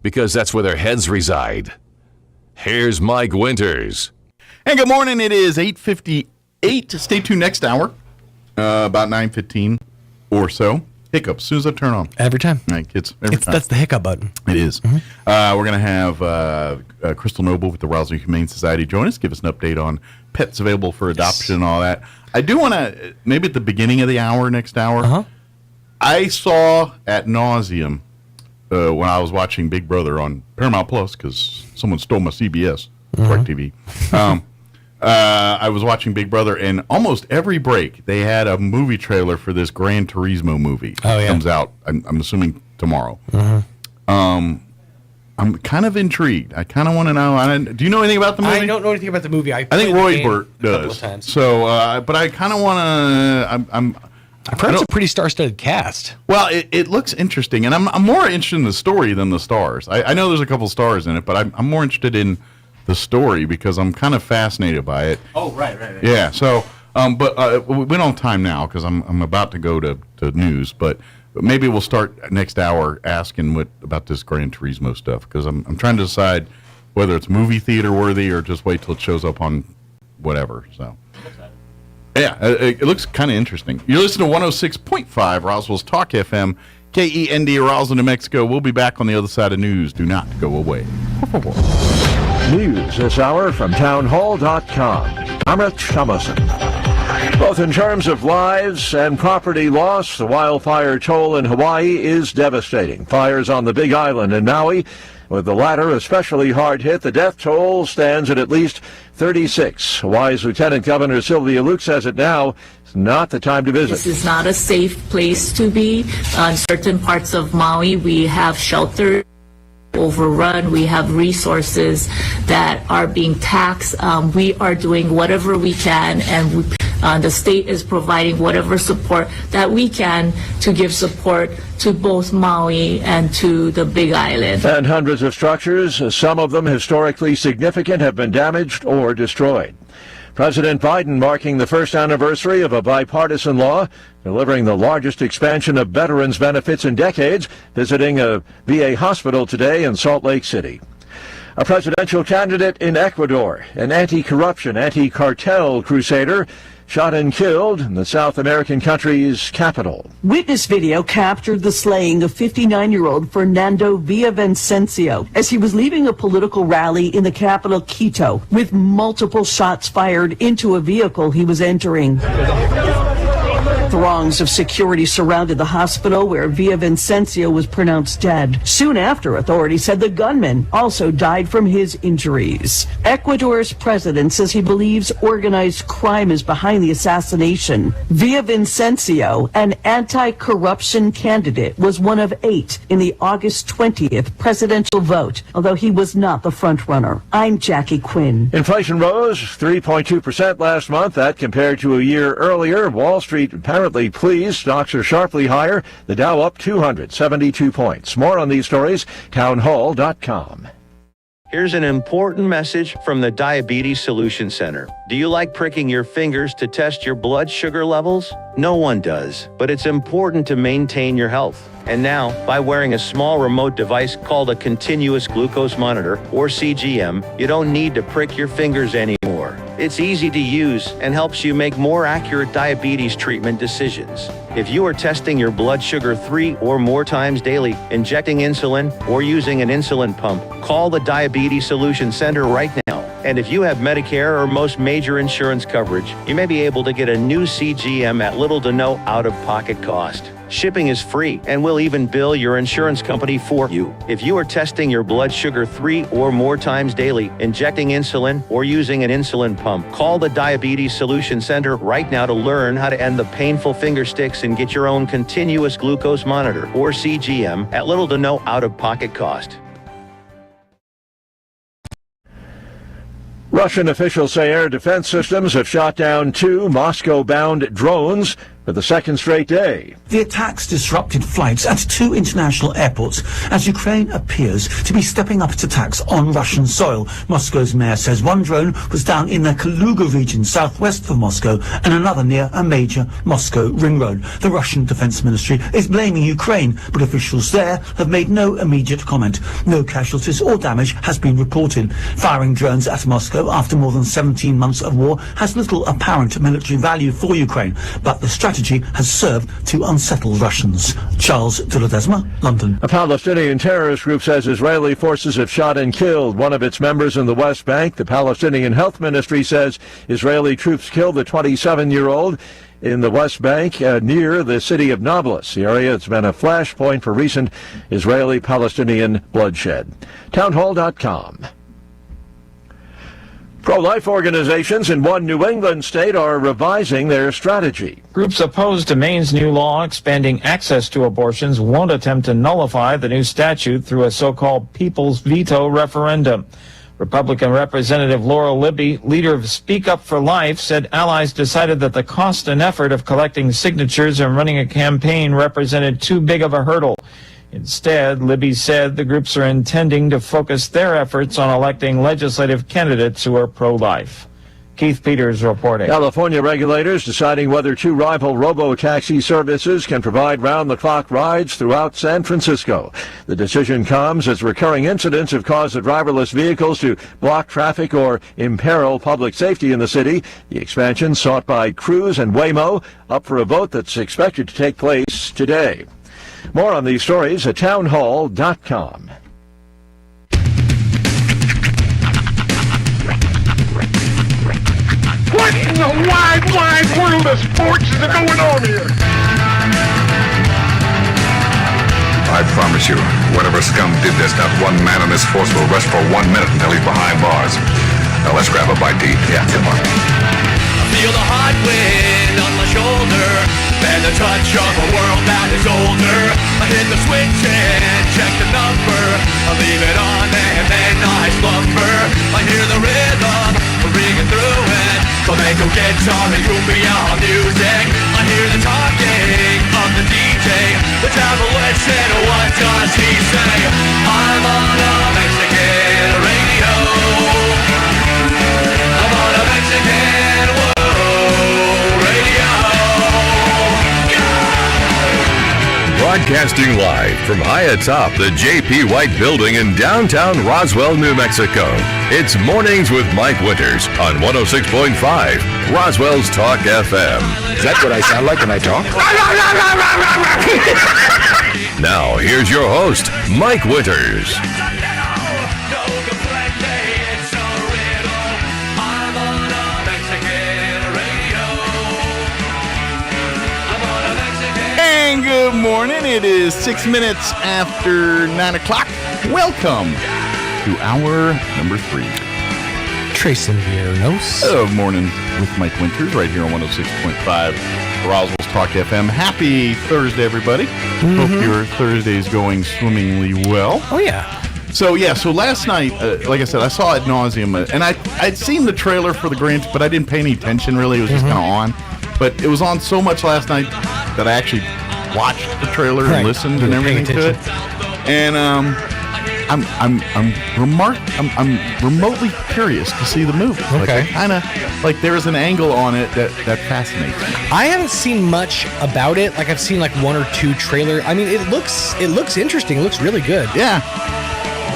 because that's where their heads reside. Here's Mike Winters. And good morning. It is 8:58. Stay tuned next hour, about 9:15 or so. Hiccups as soon as I turn on. Every time. All right, kids. Every time. That's the hiccup button. It is. Mm-hmm. We're going to have Crystal Noble with the Roswell Humane Society join us, give us an update on pets available for adoption and all that. I do want to, maybe at the beginning of the hour, next hour, I saw ad nauseum when I was watching Big Brother on Paramount Plus, because someone stole my CBS, DirecTV. I was watching Big Brother, and almost every break, they had a movie trailer for this Gran Turismo movie. Oh, yeah. Comes out, I'm assuming, tomorrow. I'm kind of intrigued. I kind of want to know. Do you know anything about the movie? I don't know anything about the movie. I think Roybert does. So, but I kind of want to. I've heard it's a pretty star-studded cast. Well, it looks interesting, and I'm more interested in the story than the stars. I know there's a couple stars in it, but I'm more interested in the story because I'm kind of fascinated by it. Oh, right. Yeah. So, but we don't have time now because I'm about to go to news, but maybe we'll start next hour asking about this Gran Turismo stuff, because I'm trying to decide whether it's movie theater worthy or just wait till it shows up on whatever. So, yeah, it looks kind of interesting. You're listening to 106.5 Roswell's Talk FM, KEND, Roswell, New Mexico. We'll be back on the other side of news. Do not go away. News this hour from townhall.com. Amrit Shamason. Both in terms of lives and property loss, the wildfire toll in Hawaii is devastating. Fires on the Big Island in Maui, with the latter especially hard hit. The death toll stands at least 36. Hawaii's Lieutenant Governor Sylvia Luke says it now is not the time to visit. This is not a safe place to be. On certain parts of Maui, we have shelter overrun. We have resources that are being taxed. We are doing whatever we can, and the state is providing whatever support that we can to give support to both Maui and to the Big Island. And hundreds of structures, some of them historically significant, have been damaged or destroyed. President Biden marking the first anniversary of a bipartisan law delivering the largest expansion of veterans benefits in decades, visiting a VA hospital today in Salt Lake City. A presidential candidate in Ecuador, an anti-corruption, anti-cartel crusader, shot and killed in the South American country's capital. Witness video captured the slaying of 59-year-old Fernando Villavicencio as he was leaving a political rally in the capital, Quito, with multiple shots fired into a vehicle he was entering. Throngs of security surrounded the hospital where Villavicencio was pronounced dead. Soon after, authorities said the gunman also died from his injuries. Ecuador's president says he believes organized crime is behind the assassination. Villavicencio, an anti-corruption candidate, was one of 8 in the August 20th presidential vote, although he was not the front-runner. I'm Jackie Quinn. Inflation rose 3.2% last month. That compared to a year earlier. Wall Street apparently pleased. Stocks are sharply higher. The Dow up 272 points. More on these stories, townhall.com. Here's an important message from the Diabetes Solution Center. Do you like pricking your fingers to test your blood sugar levels? No one does, but it's important to maintain your health. And now, by wearing a small remote device called a continuous glucose monitor, or CGM, you don't need to prick your fingers anymore. It's easy to use and helps you make more accurate diabetes treatment decisions. If you are testing your blood sugar 3 or more times daily, injecting insulin, or using an insulin pump, call the Diabetes Solution Center right now. And if you have Medicare or most major insurance coverage, you may be able to get a new CGM at little to no out-of-pocket cost. Shipping is free, and we'll even bill your insurance company for you. If you are testing your blood sugar 3 or more times daily, injecting insulin, or using an insulin pump, call the Diabetes Solution Center right now to learn how to end the painful finger sticks and get your own continuous glucose monitor, or CGM, at little to no out-of-pocket cost. Russian officials say air defense systems have shot down 2 Moscow-bound drones for the second straight day. The attacks disrupted flights at 2 international airports as Ukraine appears to be stepping up its attacks on Russian soil. Moscow's mayor says one drone was down in the Kaluga region southwest of Moscow and another near a major Moscow ring road. The Russian Defense Ministry is blaming Ukraine, but officials there have made no immediate comment. No casualties or damage has been reported. Firing drones at Moscow after more than 17 months of war has little apparent military value for Ukraine, but the strategy has served to unsettle Russians. Charles de Ledesma, London. A Palestinian terrorist group says Israeli forces have shot and killed one of its members in the West Bank. The Palestinian Health Ministry says Israeli troops killed the 27-year-old in the West Bank near the city of Nablus. The area has been a flashpoint for recent Israeli-Palestinian bloodshed. Townhall.com. Pro-life organizations in one New England state are revising their strategy. Groups opposed to Maine's new law expanding access to abortions won't attempt to nullify the new statute through a so-called people's veto referendum. Republican Representative Laura Libby, leader of Speak Up for Life, said allies decided that the cost and effort of collecting signatures and running a campaign represented too big of a hurdle. Instead, Libby said the groups are intending to focus their efforts on electing legislative candidates who are pro-life. Keith Peters reporting. California regulators deciding whether 2 rival robo-taxi services can provide round-the-clock rides throughout San Francisco. The decision comes as recurring incidents have caused the driverless vehicles to block traffic or imperil public safety in the city. The expansion sought by Cruise and Waymo up for a vote that's expected to take place today. More on these stories at townhall.com. in the wide, wide world of sports is going on here? I promise you, whatever scum did this, not one man in this force will rest for 1 minute until he's behind bars. Now let's grab a bite to eat. Yeah, come on. I feel the hot wind on my shoulder and the touch of a world that is older. I hit the switch and check the number. I leave it on and then I slumber. I hear the rhythm ringing through it. Flamenco guitar and cumbia music. I hear the talking of the DJ. The devil listen, what does he say? I'm on a Mexican radio. I'm on a Mexican radio. Broadcasting live from high atop the J.P. White Building in downtown Roswell, New Mexico. It's Mornings with Mike Winters on 106.5 Roswell's Talk FM. Is that what I sound like when I talk? Now, here's your host, Mike Winters. And good morning. It is 6 minutes after 9 o'clock. Welcome to hour number 3. Trace Inviernos. Of Morning with Mike Winters right here on 106.5 Roswell's Talk FM. Happy Thursday, everybody. Hope your Thursday is going swimmingly well. Oh, yeah. So last night, like I said, I saw ad nauseum, and I'd seen the trailer for the Grinch, but I didn't pay any attention, really. It was just kind of on. But it was on so much last night that I actually watched the trailer and listened and everything to it. And I'm remotely curious to see the movie. Okay. Kind of like there is an angle on it that fascinates me. I haven't seen much about it. Like I've seen like one or two trailer. I mean, it looks interesting. It looks really good. Yeah.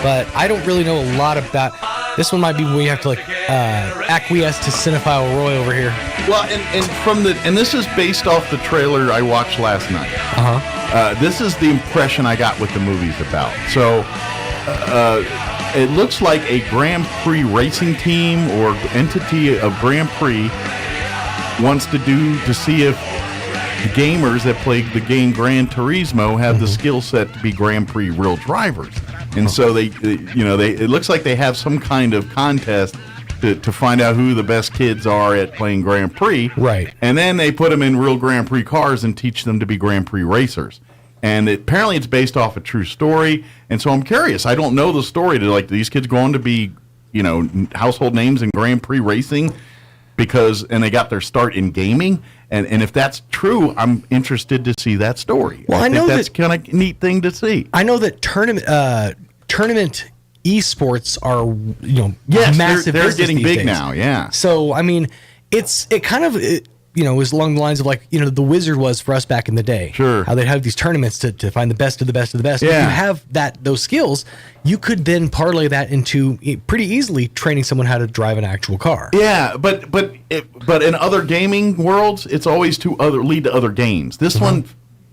But I don't really know a lot about. This one might be where you have to like acquiesce to Cinephile Roy over here. Well, and this is based off the trailer I watched last night. This is the impression I got what the movie's about. So it looks like a Grand Prix racing team or entity of Grand Prix wants to see if the gamers that play the game Gran Turismo have the skill set to be Grand Prix real drivers. And so it looks like they have some kind of contest to find out who the best kids are at playing Grand Prix. Right. And then they put them in real Grand Prix cars and teach them to be Grand Prix racers. And apparently it's based off a true story. And so I'm curious. I don't know the story. Do these kids go on to be, household names in Grand Prix racing and they got their start in gaming? And if that's true, I'm interested to see that story. Well, I think know that's kind of a neat thing to see. I know that tournament esports are massive. They're getting these big days. now. Yeah. So I mean, it kind of is along the lines of the Wizard was for us back in the day. Sure. How they'd have these tournaments to find the best of the best of the best. Yeah. If you have those skills, you could then parlay that into pretty easily training someone how to drive an actual car. Yeah, but in other gaming worlds, it's always lead to other games. This one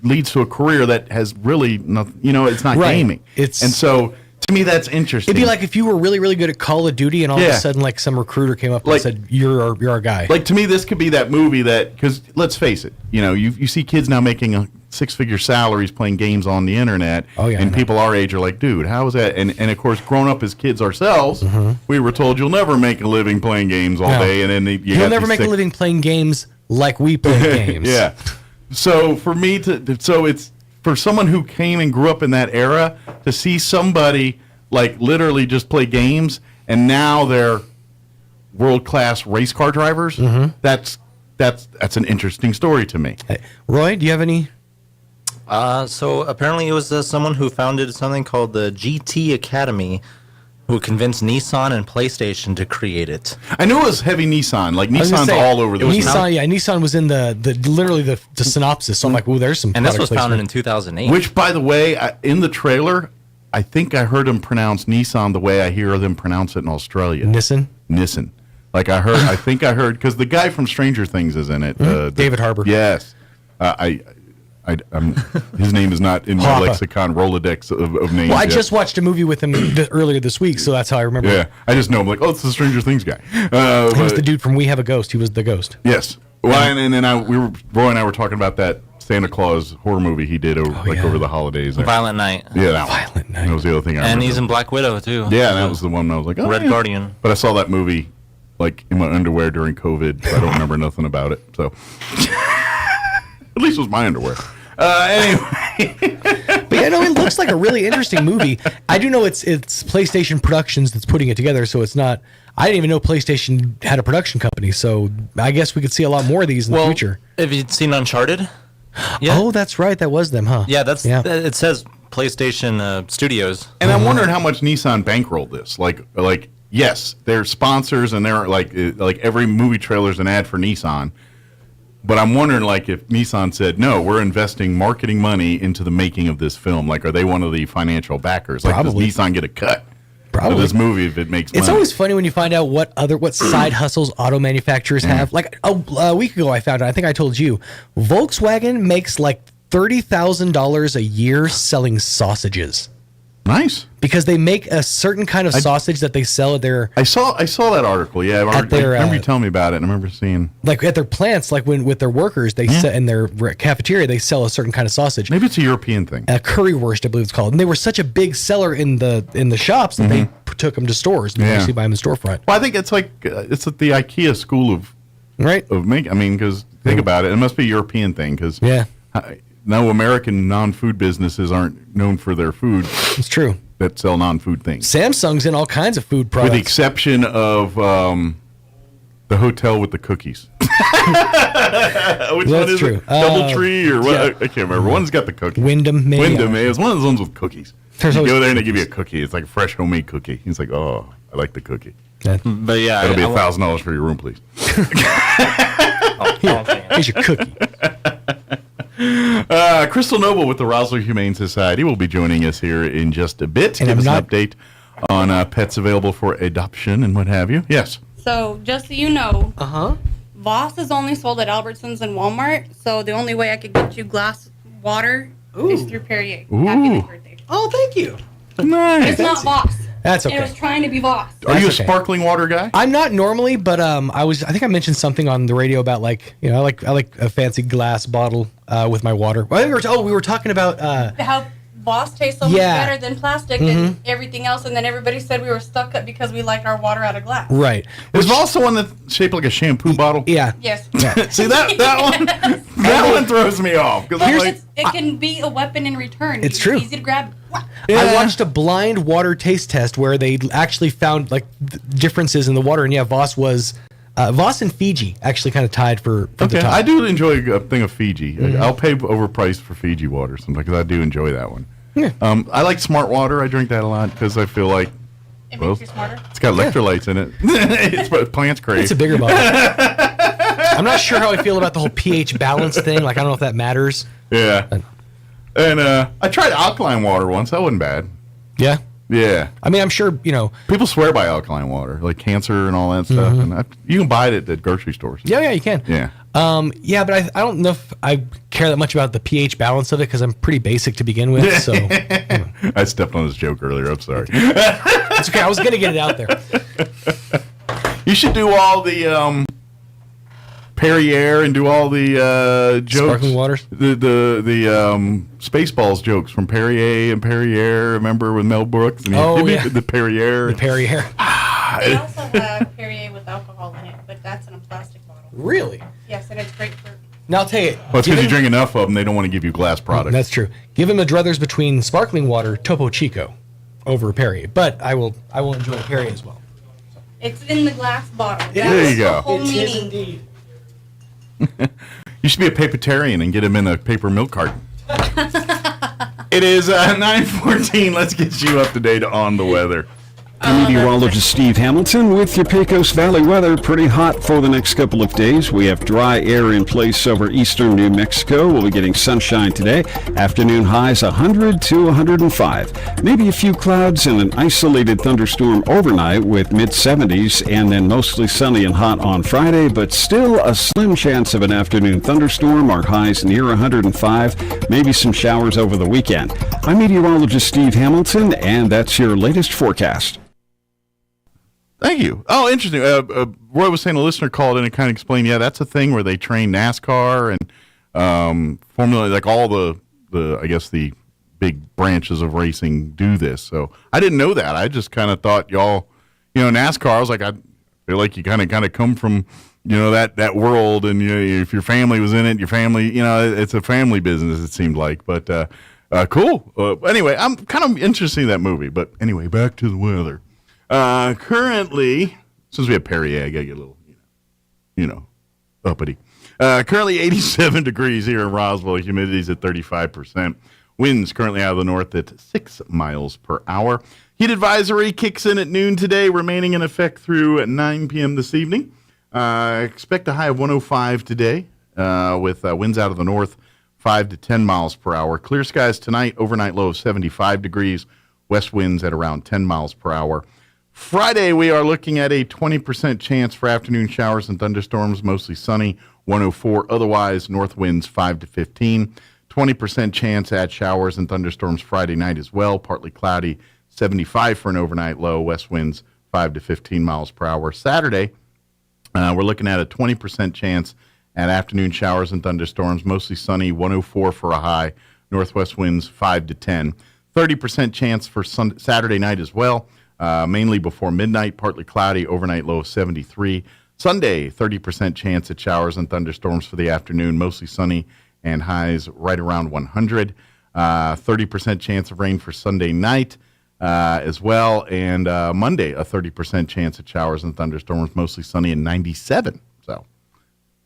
leads to a career that has really nothing. It's not gaming. And so to me, that's interesting. It'd be like if you were really, really good at Call of Duty, and all of a sudden, some recruiter came up and said, "You're our guy." Like to me, this could be that movie because let's face it, you see kids now making six-figure salaries playing games on the internet. Oh yeah, and people our age are like, "Dude, how is that?" And of course, grown up as kids ourselves, we were told you'll never make a living playing games all day, and then you'll never make a living playing games like we play games. Yeah. So for me it's for someone who came and grew up in that era to see somebody literally just play games and now they're world-class race car drivers. That's an interesting story to me. Hey, Roy, do you have any? So apparently it was someone who founded something called the GT Academy who convinced Nissan and PlayStation to create it. I knew it was heavy Nissan. Nissan's all over the place. Nissan was in the synopsis. So I'm like, "Ooh, there's some." And this was founded in 2008. Which, by the way, in the trailer, I think I heard them pronounce Nissan the way I hear them pronounce it in Australia. Nissan. I think I heard because the guy from Stranger Things is in it. David Harbour. Yes. His name is not in my lexicon Rolodex of names. Well, I yet. just watched a movie with him earlier this week, so that's how I remember. Yeah, I just know him like, oh, it's the Stranger Things guy. He was the dude from We Have a Ghost. He was the ghost. Yes. Well, and then Roy and I were talking about that Santa Claus horror movie he did over the holidays. There. Violent Night. Yeah, Violent Night. That was the other thing I remember. And he's in Black Widow, too. Yeah, that was the one I was like, oh, Red Guardian. But I saw that movie like in my underwear during COVID. So I don't remember nothing about it. So at least it was my underwear. Anyway. But yeah, no, it looks like a really interesting movie. I do know it's PlayStation Productions that's putting it together, so it's not. I didn't even know PlayStation had a production company, so I guess we could see a lot more of these in the future. Have you seen Uncharted? Yeah. Oh, that's right. That was them, huh? Yeah, it says PlayStation Studios. And I'm wondering how much Nissan bankrolled this. Like yes, they're sponsors and they're like every movie trailer's an ad for Nissan. But I'm wondering, like, if Nissan said, no, we're investing marketing money into the making of this film. Like, are they one of the financial backers? Like, does Nissan get a cut of this movie if it makes money? It's always funny when you find out what side hustles auto manufacturers have. Like, a week ago I found out, I think I told you, Volkswagen makes like $30,000 a year selling sausages. Nice. Because they make a certain kind of sausage that they sell at their... I saw that article, yeah. I remember you telling me about it, and I remember seeing... Like at their plants, like with their workers, they sell, in their cafeteria, they sell a certain kind of sausage. Maybe it's a European thing. A currywurst, I believe it's called. And they were such a big seller in the shops that they took them to stores. You actually buy them in the storefront. Well, I think it's like, it's at the IKEA school of making... I mean, because think about it, it must be a European thing, because... Yeah. No, American non-food businesses aren't known for their food. It's true. That sell non-food things. Samsung's in all kinds of food products. With the exception of the hotel with the cookies. Which one is true. it? Doubletree or what? Yeah. I can't remember. One's got the cookies. Wyndham, maybe. Wyndham, it's one of those ones with cookies. You go there and they give you a cookie. It's like a fresh homemade cookie. He's like, oh, I like the cookie. But yeah. That'll be $1,000 for your room, please. Here's your cookie. Crystal Noble with the Roswell Humane Society will be joining us here in just a bit. And give us an update on pets available for adoption and what have you. Yes. So just so you know, Voss is only sold at Albertsons and Walmart. So the only way I could get you glass water is through Perrier. Happy birthday! Oh, thank you. Nice. It's not Voss. That's okay. It was trying to be Voss. Are you a sparkling water guy? I'm not normally, but I think I mentioned something on the radio about I like a fancy glass bottle with my water. We were talking about how Voss tastes so much better than plastic and everything else, and then everybody said we were stuck up because we liked our water out of glass. Right. Is Voss the one that's shaped like a shampoo bottle? Yeah. Yes. See that one throws me off because it can be a weapon in return. It's true. Easy to grab. I watched a blind water taste test where they actually found like differences in the water, and Voss was Voss and Fiji actually kind of tied for the top. I do enjoy a thing of Fiji. I'll pay overpriced for Fiji water sometimes because I do enjoy that one. Yeah. I like Smart Water. I drink that a lot because I feel like makes you smarter. It's got electrolytes in it. It's what plants crave. It's a bigger bottle. I'm not sure how I feel about the whole pH balance thing. Like I don't know if that matters. Yeah. And I tried alkaline water once. That wasn't bad. Yeah. Yeah. I mean, I'm sure, people swear by alkaline water, like cancer and all that stuff. And you can buy it at grocery stores. Yeah, you can. Yeah. Yeah, but I don't know if I care that much about the pH balance of it because I'm pretty basic to begin with. So I stepped on this joke earlier. I'm sorry. It's okay. I was going to get it out there. You should do all the Perrier and do all the jokes. Sparkling waters? The Spaceballs jokes from Perrier and Perrier. Remember with Mel Brooks? And the Perrier. The Perrier. They also have Perrier with alcohol in it, but that's in a plastic bottle. Really? Yes, and it's great for... Now I'll tell you. Well, it's because you drink enough of them, they don't want to give you glass products. That's true. Give him a druthers between sparkling water, Topo Chico, over Perrier. But I will enjoy Perrier as well. It's in the glass bottle. There you go. The whole It is meaning. indeed. You should be a papertarian and get him in a paper milk carton. It is 9:14. Let's get you up to date on the weather. I'm meteorologist Steve Hamilton with your Pecos Valley weather. Pretty hot for the next couple of days. We have dry air in place over eastern New Mexico. We'll be getting sunshine today. Afternoon highs 100 to 105. Maybe a few clouds and an isolated thunderstorm overnight with mid-70s, and then mostly sunny and hot on Friday, but still a slim chance of an afternoon thunderstorm. Our highs near 105. Maybe some showers over the weekend. I'm meteorologist Steve Hamilton, and that's your latest forecast. Thank you. Oh, interesting. Roy was saying a listener called in and kind of explained, that's a thing where they train NASCAR and Formula, like all the I guess the big branches of racing do this. So I didn't know that. I just kind of thought y'all, NASCAR, I was like, I feel like you kind of come from, that world, and if your family was in it, your family, it's a family business, it seemed like. But cool. Anyway, I'm kind of interested in that movie. But anyway, back to the weather. Currently, since we have Perrier, I gotta get a little, uppity. Currently 87 degrees here in Roswell. Humidity's at 35%. Winds currently out of the north at 6 miles per hour. Heat advisory kicks in at noon today, remaining in effect through 9 p.m. this evening. Expect a high of 105 today, with winds out of the north 5 to 10 miles per hour. Clear skies tonight, overnight low of 75 degrees. West winds at around 10 miles per hour. Friday, we are looking at a 20% chance for afternoon showers and thunderstorms, mostly sunny, 104. Otherwise, north winds 5 to 15. 20% chance at showers and thunderstorms Friday night as well, partly cloudy, 75 for an overnight low, west winds 5 to 15 miles per hour. Saturday, we're looking at a 20% chance at afternoon showers and thunderstorms, mostly sunny, 104 for a high, northwest winds 5 to 10. 30% chance for Saturday night as well. Mainly before midnight, partly cloudy, overnight low of 73. Sunday, 30% chance at showers and thunderstorms for the afternoon, mostly sunny and highs right around 100. 30% chance of rain for Sunday night as well. And Monday, a 30% chance at showers and thunderstorms, mostly sunny and 97. So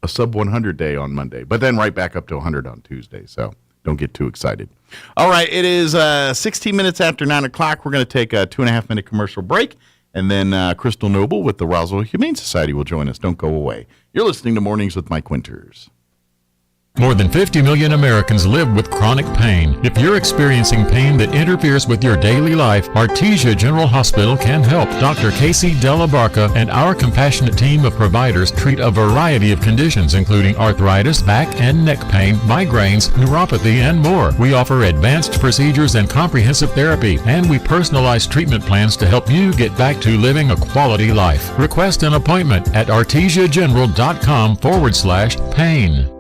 a sub 100 day on Monday, but then right back up to 100 on Tuesday. So don't get too excited. All right, it is 16 minutes after 9 o'clock. We're going to take a 2.5-minute commercial break, and then Crystal Noble with the Roswell Humane Society will join us. Don't go away. You're listening to Mornings with Mike Winters. More than 50 million Americans live with chronic pain. If you're experiencing pain that interferes with your daily life, Artesia General Hospital can help. Dr. Casey Della Barca and our compassionate team of providers treat a variety of conditions, including arthritis, back and neck pain, migraines, neuropathy, and more. We offer advanced procedures and comprehensive therapy, and we personalize treatment plans to help you get back to living a quality life. Request an appointment at artesiageneral.com/pain.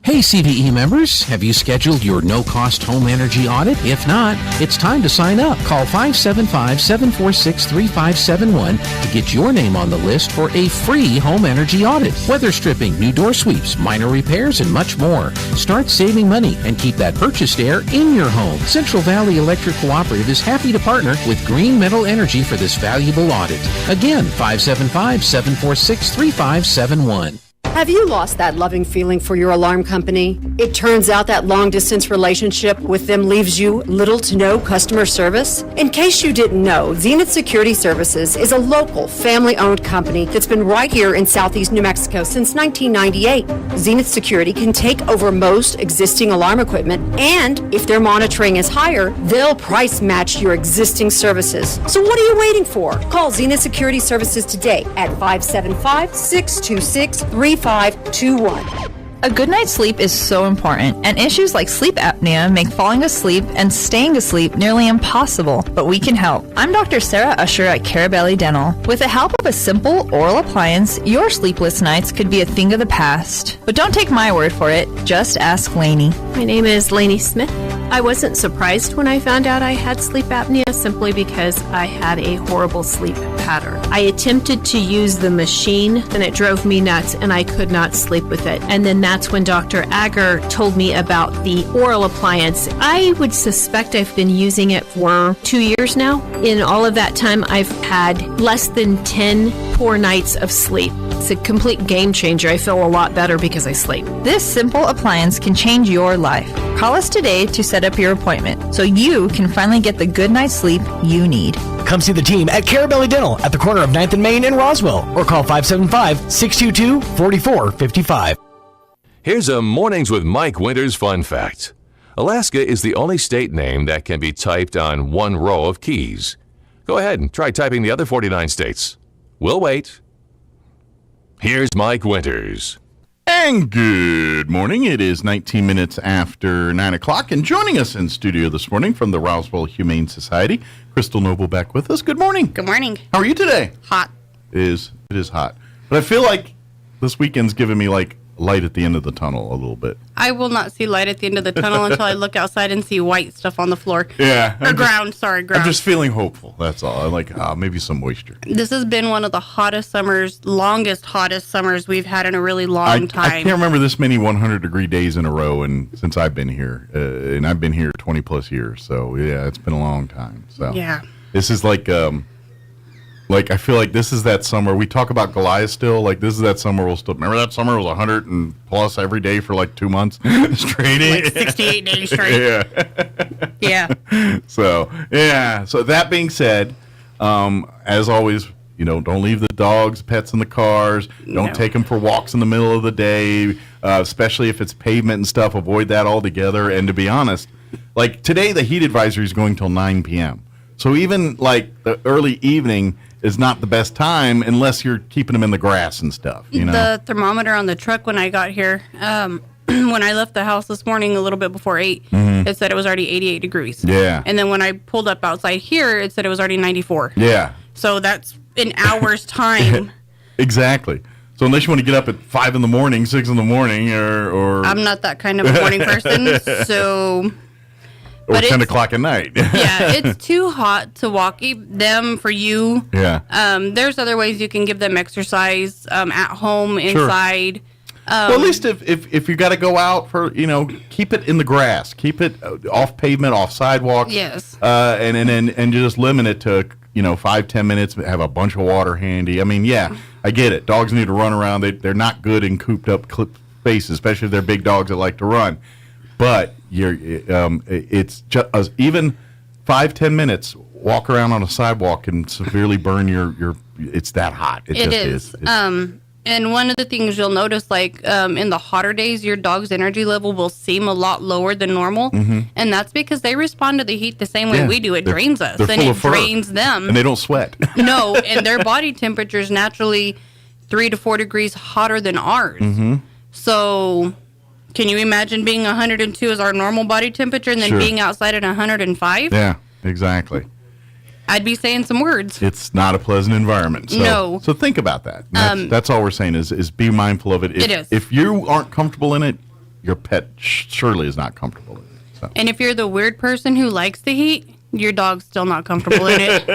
Hey CVE members, have you scheduled your no-cost home energy audit? If not, it's time to sign up. Call 575-746-3571 to get your name on the list for a free home energy audit. Weather stripping, new door sweeps, minor repairs, and much more. Start saving money and keep that purchased air in your home. Central Valley Electric Cooperative is happy to partner with Green Metal Energy for this valuable audit. Again, 575-746-3571. Have you lost that loving feeling for your alarm company? It turns out that long-distance relationship with them leaves you little to no customer service? In case you didn't know, Zenith Security Services is a local, family-owned company that's been right here in southeast New Mexico since 1998. Zenith Security can take over most existing alarm equipment, and if their monitoring is higher, they'll price match your existing services. So what are you waiting for? Call Zenith Security Services today at 575-626-3521. A good night's sleep is so important, and issues like sleep apnea make falling asleep and staying asleep nearly impossible, but we can help. I'm Dr. Sarah Usher at Carabelli Dental. With the help of a simple oral appliance, your sleepless nights could be a thing of the past. But don't take my word for it, just ask Lainey. My name is Lainey Smith. I wasn't surprised when I found out I had sleep apnea simply because I had a horrible sleep pattern. I attempted to use the machine and it drove me nuts and I could not sleep with it. And then that's when Dr. Agar told me about the oral appliance. I would suspect I've been using it for 2 years now. In all of that time, I've had less than 10 poor nights of sleep. It's a complete game changer. I feel a lot better because I sleep. This simple appliance can change your life. Call us today to set up your appointment so you can finally get the good night's sleep you need. Come see the team at Carabelli Dental at the corner of 9th and Main in Roswell, or call 575-622-4455. Here's a Mornings with Mike Winters fun fact. Alaska is the only state name that can be typed on one row of keys. Go ahead and try typing the other 49 states. We'll wait. Here's Mike Winters. And good morning. It is 19 minutes after 9 o'clock, and joining us in studio this morning from the Roswell Humane Society, Crystal Noble back with us. Good morning. Good morning. How are you today? Hot. It is hot. But I feel like this weekend's giving me like light at the end of the tunnel a little bit. I will not see light at the end of the tunnel until I look outside and see white stuff on the floor. Yeah. Ground. I'm just feeling hopeful. That's all. I'm like, maybe some moisture. This has been one of the hottest summers we've had in a really long time. I can't remember this many 100-degree days in a row since I've been here. And I've been here 20 plus years. So yeah, it's been a long time. So yeah. This is like I feel like this is that summer. We talk about Goliath still. Like, this is that summer we'll still... Remember that summer was 100 and plus every day for like 2 months straight? Like 68 days straight. Yeah. Yeah. So, yeah. So, that being said, as always, don't leave the dogs, pets in the cars. Don't take them for walks in the middle of the day, especially if it's pavement and stuff. Avoid that altogether. And to be honest, like today, the heat advisory is going till 9 p.m. So even like the early evening is not the best time unless you're keeping them in the grass and stuff. The thermometer on the truck when I got here, when I left the house this morning a little bit before 8, it said it was already 88 degrees. Yeah. And then when I pulled up outside here, it said it was already 94. Yeah. So that's an hour's time. Exactly. So unless you want to get up at 5 in the morning, 6 in the morning, or I'm not that kind of a morning person, so... Or 10 o'clock at night. Yeah, it's too hot to walk them for you. Yeah. There's other ways you can give them exercise at home, inside. Well, at least if you got to go out for, keep it in the grass. Keep it off pavement, off sidewalks. Yes. And just limit it to, 5-10 minutes, have a bunch of water handy. I mean, yeah, I get it. Dogs need to run around. They're not good in cooped up spaces, especially if they're big dogs that like to run. But it's just even 5-10 minutes walk around on a sidewalk can severely burn your. It's that hot. It is. And one of the things you'll notice, like in the hotter days, your dog's energy level will seem a lot lower than normal, and that's because they respond to the heat the same way we do. It drains us, and it drains them, and they don't sweat. No, and their body temperature is naturally 3 to 4 degrees hotter than ours. So. Can you imagine being 102 as our normal body temperature and then being outside at 105? Yeah, exactly. I'd be saying some words. It's not a pleasant environment. So, no. So think about that. That's all we're saying is be mindful of it. It is. If you aren't comfortable in it, your pet surely is not comfortable in it. So. And if you're the weird person who likes the heat, your dog's still not comfortable in it.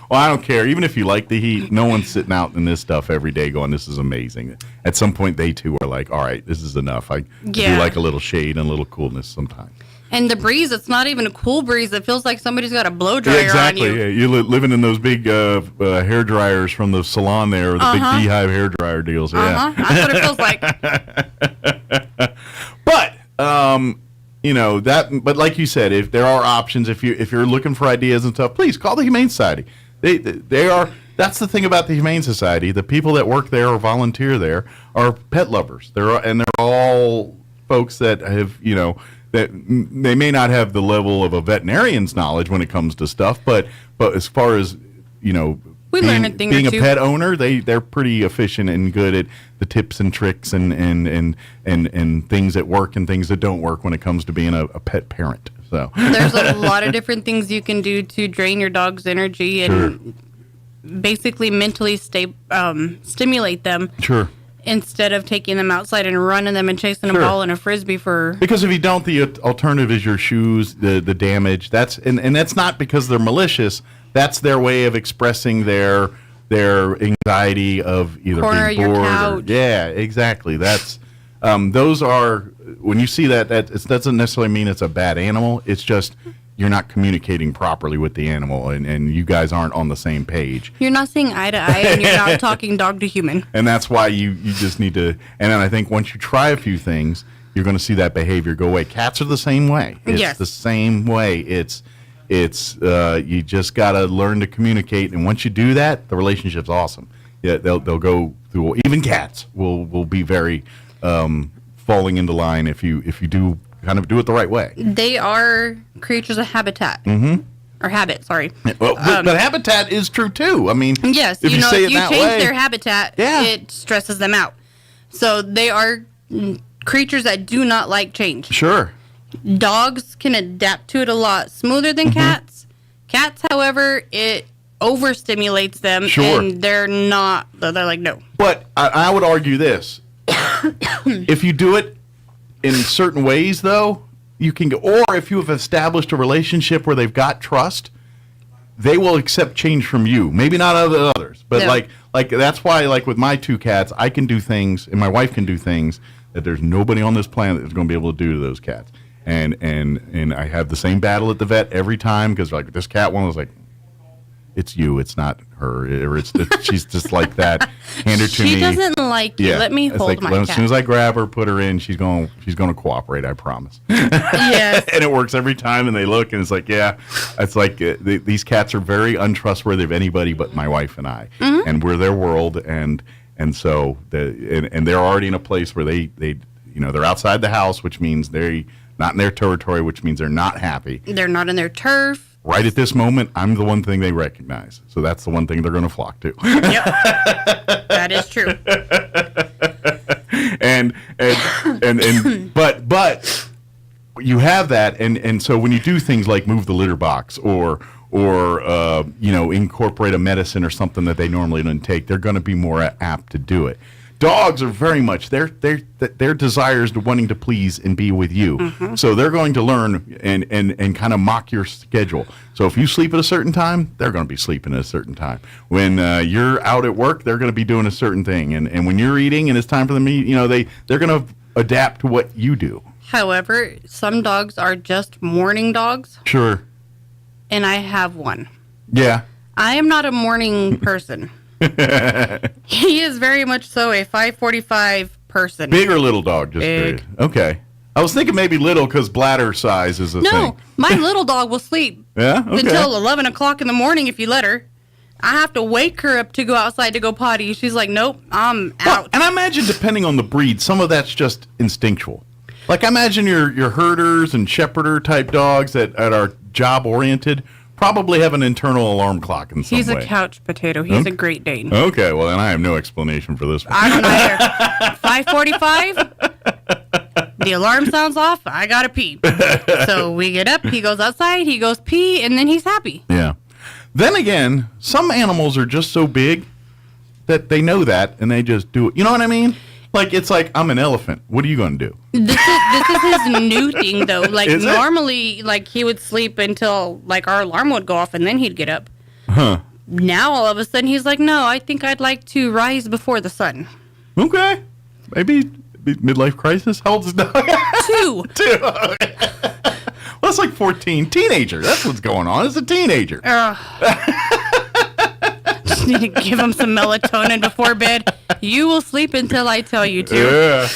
Well, I don't care. Even if you like the heat, no one's sitting out in this stuff every day going, this is amazing. At some point, they too are like, all right, this is enough. I do like a little shade and a little coolness sometimes. And the breeze, it's not even a cool breeze. It feels like somebody's got a blow dryer on you. Yeah, you're living in those big hair dryers from the salon there, or the big beehive hair dryer deals. Yeah. That's what it feels like. But, but like you said, if there are options, if you're looking for ideas and stuff, please call the Humane Society. They are. That's the thing about the Humane Society. The people that work there or volunteer there are pet lovers. They're all folks that have, that they may not have the level of a veterinarian's knowledge when it comes to stuff, but as far as being a pet owner, they're pretty efficient and good at the tips and tricks and things that work and things that don't work when it comes to being a pet parent. So there's a lot of different things you can do to drain your dog's energy and basically mentally stimulate them. Sure. Instead of taking them outside and running them and chasing a ball and a frisbee because if you don't, the alternative is your shoes, the damage. That's and that's not because they're malicious. That's their way of expressing their anxiety of either being bored. Yeah, exactly. That's those are when you see that it doesn't necessarily mean it's a bad animal. It's just you're not communicating properly with the animal, and you guys aren't on the same page. You're not seeing eye to eye, and you're not talking dog to human. And that's why you just need to. And then I think once you try a few things, you're going to see that behavior go away. Cats are the same way. It's the same way. It's you just got to learn to communicate, and once you do that, the relationship's awesome. Yeah, they'll go through. Even cats will be very falling into line if you do kind of do it the right way. They are creatures of habitat. Or habit, sorry. Well, but habitat is true too. I mean, yes, if you say if it you that change way, their habitat, it stresses them out. So they are creatures that do not like change. Sure. Dogs can adapt to it a lot smoother than cats. Cats, however, it overstimulates them, and they're like, no. But I would argue this. If you do it in certain ways, though, you can go, or if you have established a relationship where they've got trust, they will accept change from you. Maybe not other others, but like that's why, like with my two cats, I can do things, and my wife can do things that there's nobody on this planet that's going to be able to do to those cats. And I have the same battle at the vet every time, because like this cat one was like, it's you, it's not her, or she's just like that. Hand her to me. She doesn't like you. Let me hold my cat. As soon as I grab her, put her in, she's going to cooperate. I promise. Yes. And it works every time. And they look, and it's like, yeah, it's like these cats are very untrustworthy of anybody but my wife and I, and we're their world, and so and they're already in a place where they they're outside the house, which means they're not in their territory, which means they're not happy. They're not in their turf. Right at this moment, I'm the one thing they recognize. So that's the one thing they're going to flock to. Yep. That is true. But you have that, and so when you do things like move the litter box or incorporate a medicine or something that they normally don't take, they're going to be more apt to do it. Dogs are very much their desires to wanting to please and be with you. So they're going to learn and kind of mock your schedule. So if you sleep at a certain time, they're going to be sleeping at a certain time. When you're out at work, they're going to be doing a certain thing. And when you're eating and it's time for them to eat, they're going to adapt to what you do. However, some dogs are just morning dogs. Sure. And I have one. Yeah. I am not a morning person. He is very much so a 5:45 person. Big or little dog? Just big. Curious. Okay. I was thinking maybe little because bladder size is a thing. No, my little dog will sleep until 11 o'clock in the morning if you let her. I have to wake her up to go outside to go potty. She's like, nope, I'm out. And I imagine depending on the breed, some of that's just instinctual. Like I imagine your herders and shepherder type dogs that are job oriented probably have an internal alarm clock in some way. He's a couch potato. He's a Great Dane. Okay, well then I have no explanation for this one. I don't either. 5:45. The alarm sounds off. I gotta pee. So we get up. He goes outside. He goes pee, and then he's happy. Yeah. Then again, some animals are just so big that they know that and they just do it. You know what I mean? Like it's like I'm an elephant. What are you going to do? This is his new thing though. Like normally, like he would sleep until like our alarm would go off, and then he'd get up. Huh. Now all of a sudden he's like, no, I think I'd like to rise before the sun. Okay. Maybe midlife crisis. How old is dog? 2. 2. Well, that's like 14. Teenager. That's what's going on. It's a teenager. Just need to give him some melatonin before bed. You will sleep until I tell you to. Yeah.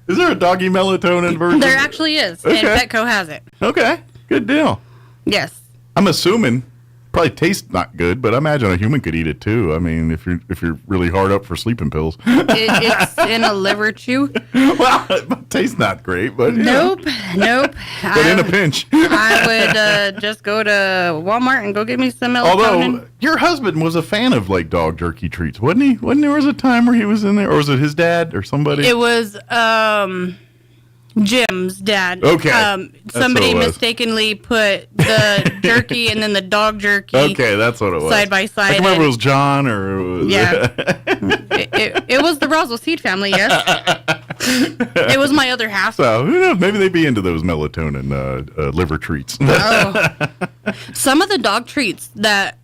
Is there a doggy melatonin version? There actually is. Okay. And Petco has it. Okay. Good deal. Yes. I'm assuming probably tastes not good, but I imagine a human could eat it too. I mean, if you're really hard up for sleeping pills. It's in a liver chew. Well, it tastes not great, but nope. But in a pinch. I would just go to Walmart and go get me some melatonin. Although your husband was a fan of like dog jerky treats, wasn't he? Wasn't there was a time where he was in there, or was it his dad or somebody? It was Jim's dad. Okay. Somebody mistakenly put the jerky and then the dog jerky. Okay, that's what it was. Side by side. I can remember it was John or it was it was the Roswell Seed family, yes. It was my other half. So who knows? Maybe they'd be into those melatonin liver treats. Some of the dog treats that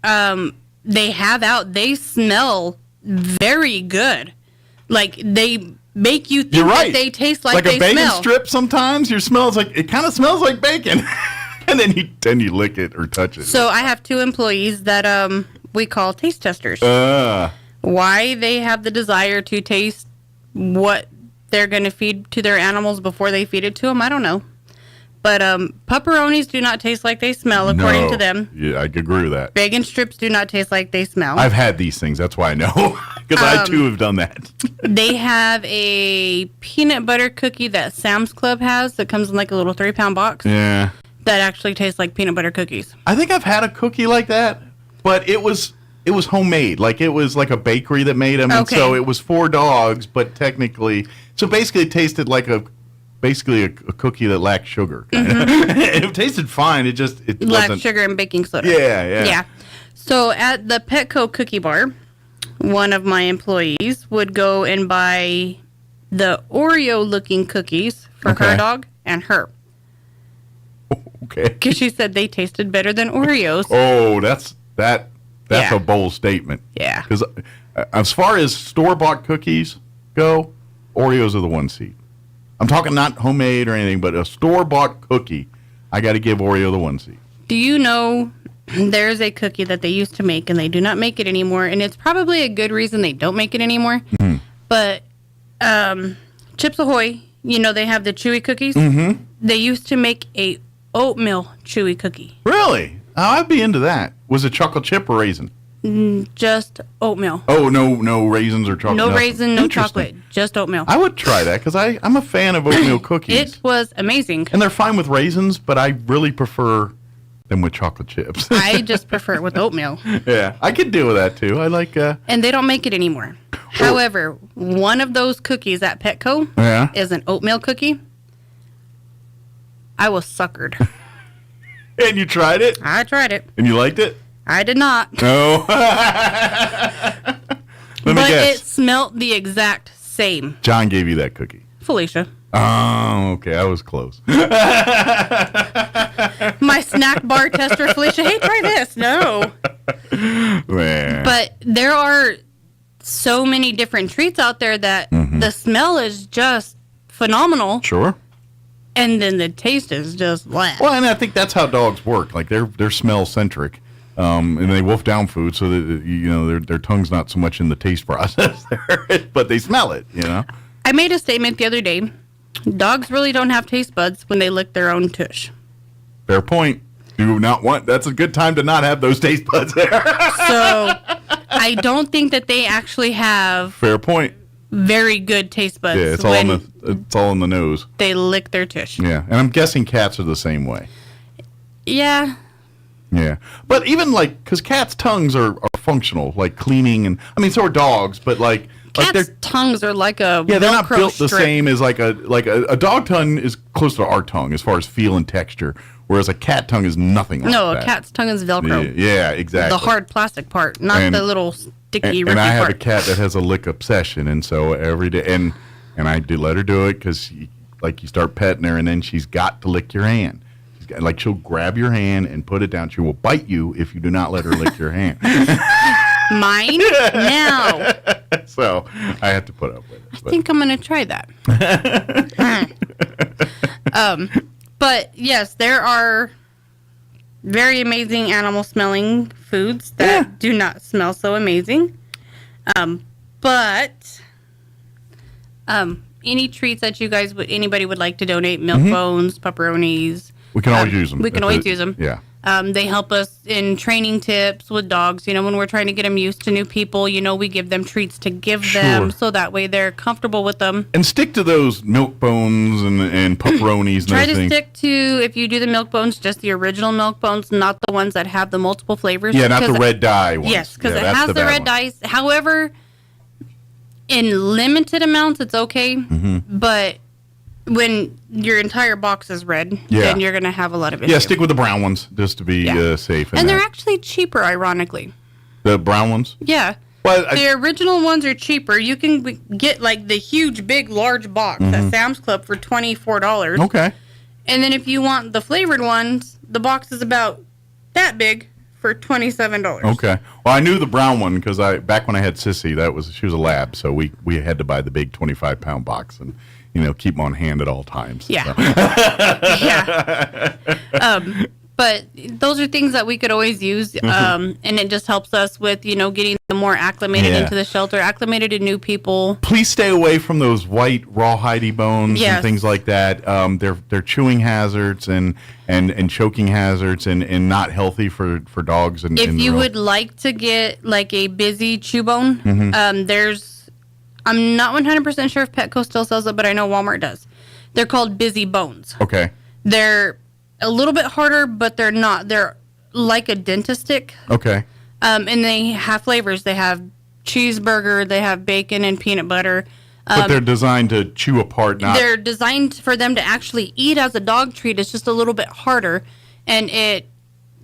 they have out, they smell very good. Like they make you think that they taste like they a bacon smell. strip sometimes. It kind of smells like bacon. And then you lick it or touch it. So I have 2 employees that we call taste testers. Why they have the desire to taste what they're going to feed to their animals before they feed it to them, I don't know. But pepperonis do not taste like they smell, according to them. Yeah, I agree with that. Bacon strips do not taste like they smell. I've had these things. That's why I know. Because I, too, have done that. They have a peanut butter cookie that Sam's Club has that comes in like a little 3-pound box. Yeah. That actually tastes like peanut butter cookies. I think I've had a cookie like that, but it was homemade. Like, it was like a bakery that made them. Okay. And so it was for dogs, but technically... So basically it tasted like a cookie that lacked sugar. It tasted fine. It lacked wasn't sugar and baking soda. Yeah. So at the Petco cookie bar, one of my employees would go and buy the Oreo-looking cookies for her dog and her. Okay. Because she said they tasted better than Oreos. Oh, that's a bold statement. Yeah. Because as far as store-bought cookies go, Oreos are the one seed. I'm talking not homemade or anything, but a store-bought cookie, I got to give Oreo the one seed. Do you know there's a cookie that they used to make, and they do not make it anymore, and it's probably a good reason they don't make it anymore. Mm-hmm. But Chips Ahoy, they have the chewy cookies. Mm-hmm. They used to make a oatmeal chewy cookie. Really? Oh, I'd be into that. Was it chocolate chip or raisin? Just oatmeal. Oh, no raisins or chocolate? No raisin, no chocolate, just oatmeal. I would try that because I'm a fan of oatmeal cookies. It was amazing. And they're fine with raisins, but I really prefer them with chocolate chips. I just prefer it with oatmeal. Yeah, I could deal with that too. I like... And they don't make it anymore. However, one of those cookies at Petco is an oatmeal cookie. I was suckered. And you tried it? I tried it. And you liked it? I did not. No. Let me guess. It smelt the exact same. John gave you that cookie. Felicia. Oh, okay. I was close. My snack bar tester, Felicia. Hey, try this. No. Man. But there are so many different treats out there that the smell is just phenomenal. Sure. And then the taste is just bland. Well, and I think that's how dogs work. Like they're smell centric, and they wolf down food, so that their tongue's not so much in the taste process there, but they smell it. I made a statement the other day. Dogs really don't have taste buds when they lick their own tush. Fair point. Do not want. That's a good time to not have those taste buds there. So I don't think that they actually have. Fair point. Very good taste buds. Yeah, it's all in the nose. They lick their tush. Yeah, and I'm guessing cats are the same way. Yeah. Yeah, but even because cats' tongues are functional, like cleaning, and so are dogs. But cats' tongues are like a they're not built strip. the same as like a dog tongue is close to our tongue as far as feel and texture, whereas a cat tongue is nothing like that. No, a cat's tongue is Velcro. Yeah, exactly. The hard plastic part, not the little sticky. And I have part. a cat that has a lick obsession, and so every day, and I do let her do it because you start petting her, and then she's got to lick your hand. She'll grab your hand and put it down. She will bite you if you do not let her lick your hand. Mine? No. So I have to put up with it. I think I'm going to try that. But yes, there are very amazing animal smelling foods that do not smell so amazing. But any treats that anybody would like to donate, milk bones, pepperonis. We can always use them. We can always use them. Yeah. They help us in training tips with dogs. When we're trying to get them used to new people, we give them treats to give them so that way they're comfortable with them. And stick to those milk bones and pepperonis and Try those things. to stick to, if you do the milk bones, just the original milk bones, not the ones that have the multiple flavors. Yeah, not the red dye ones. Yes, because it has the red dyes. However, in limited amounts, it's okay. But when your entire box is red, then you're going to have a lot of issues. Yeah, stick with the brown ones just to be safe. And they're actually cheaper, ironically. The brown ones? Yeah. Well, the original ones are cheaper. You can get the huge, big, large box at Sam's Club for $24. Okay. And then if you want the flavored ones, the box is about that big for $27. Okay. Well, I knew the brown one because back when I had Sissy, she was a lab, so we had to buy the big 25-pound box, and keep them on hand at all times. Yeah. So. Yeah. But those are things that we could always use, and it just helps us with, getting them more acclimated into the shelter, acclimated to new people. Please stay away from those white rawhidey bones Yes. and things like that. They're chewing hazards and choking hazards and not healthy for dogs. And If you would like to get like a busy chew bone, I'm not 100% sure if Petco still sells it, but I know Walmart does. They're called busy bones. Okay. They're a little bit harder, but they're not. They're like a dentist stick. Okay. And they have flavors. They have cheeseburger, they have bacon and peanut butter. But they're designed to chew apart, not... They're designed for them to actually eat as a dog treat. It's just a little bit harder, and it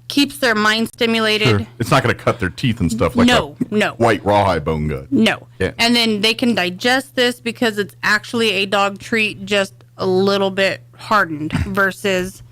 keeps their mind stimulated. Sure. It's not going to cut their teeth and stuff like No. white rawhide bone good. No. Yeah. And then they can digest this because it's actually a dog treat, just a little bit hardened versus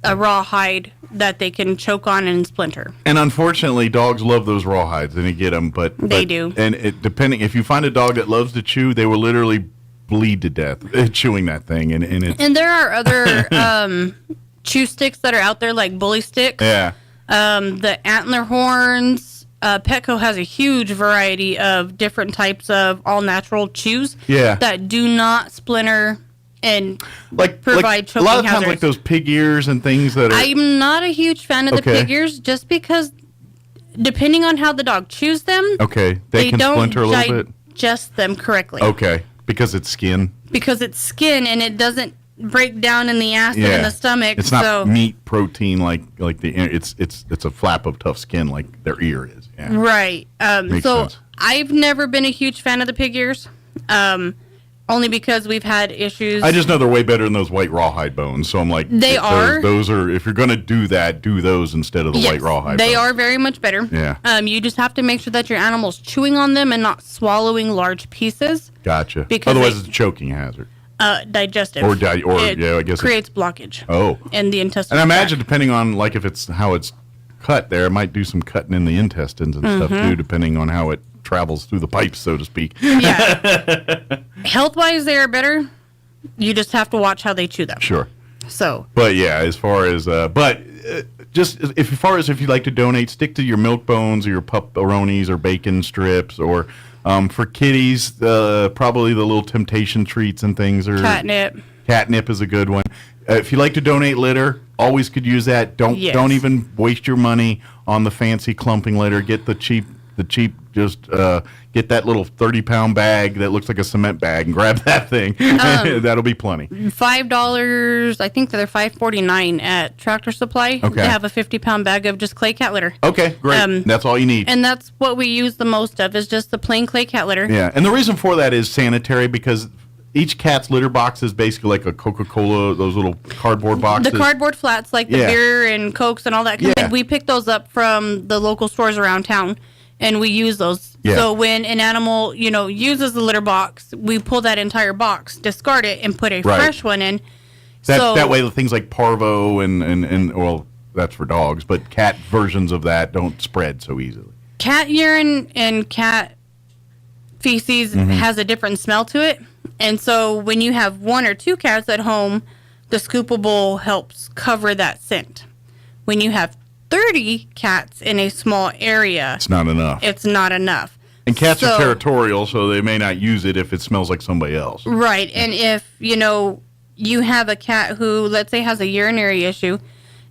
a rawhide that they can choke on and splinter. And unfortunately, dogs love those rawhides, and you get them, but They do. And if you find a dog that loves to chew, they will literally bleed to death chewing that thing, and it's... And there are other chew sticks that are out there, like bully sticks. Yeah. The antler horns. Petco has a huge variety of different types of all-natural chews that do not splinter and provide choking a lot of times, hazards. like those pig ears and things that are... I'm not a huge fan of the pig ears, just because depending on how the dog chews them, they can don't splinter a little bit. digest them correctly. Okay, because it's skin. Because it's skin and it doesn't break down in the acid in the stomach. It's not meat protein like the it's a flap of tough skin like their ear is. Yeah. Right. Makes So sense. I've never been a huge fan of the pig ears. Only because we've had issues. I just know they're way better than those white rawhide bones. So I'm like, They are. Those are. If you're going to do that, do those instead of the white rawhide. They bones. are very much better. Yeah. You just have to make sure that your animal's chewing on them and not swallowing large pieces. Gotcha. Because Otherwise, they- it's a choking hazard. Digestive. I guess creates blockage. Oh. In the intestine. And I imagine, depending on like if it's how it's cut, there it might do some cutting in the intestines and stuff too, depending on how it travels through the pipes, so to speak. Yeah. Health-wise, they are better. You just have to watch how they chew them. Sure. So. But yeah, as far as just as far as if you'd like to donate, stick to your milk bones or your pepperonis or bacon strips, or for kitties, probably the little temptation treats and things. Or Catnip. Catnip is a good one. If you like to donate litter, always could use that. Don't even waste your money on the fancy clumping litter. Get the cheap. Just get that little 30-pound bag that looks like a cement bag and grab that thing. That'll be plenty. $5. I think they're $5.49 at Tractor Supply. Okay. They have a 50-pound bag of just clay cat litter. Okay, great. That's all you need. And that's what we use the most of is just the plain clay cat litter. Yeah, and the reason for that is sanitary, because each cat's litter box is basically like a Coca-Cola, those little cardboard boxes. The cardboard flats, like the beer and Cokes and all that kind of thing, we pick those up from the local stores around town, and we use those. Yeah. So when an animal, uses the litter box, we pull that entire box, discard it, and put a fresh one in. That way, things like parvo and well, that's for dogs, but cat versions of that don't spread so easily. Cat urine and cat feces has a different smell to it. And so when you have 1 or 2 cats at home, the scoopable helps cover that scent. When you have 30 cats in a small area, It's not enough. it's not enough. And cats are territorial, so they may not use it if it smells like somebody else. Right. And if, you have a cat who, let's say, has a urinary issue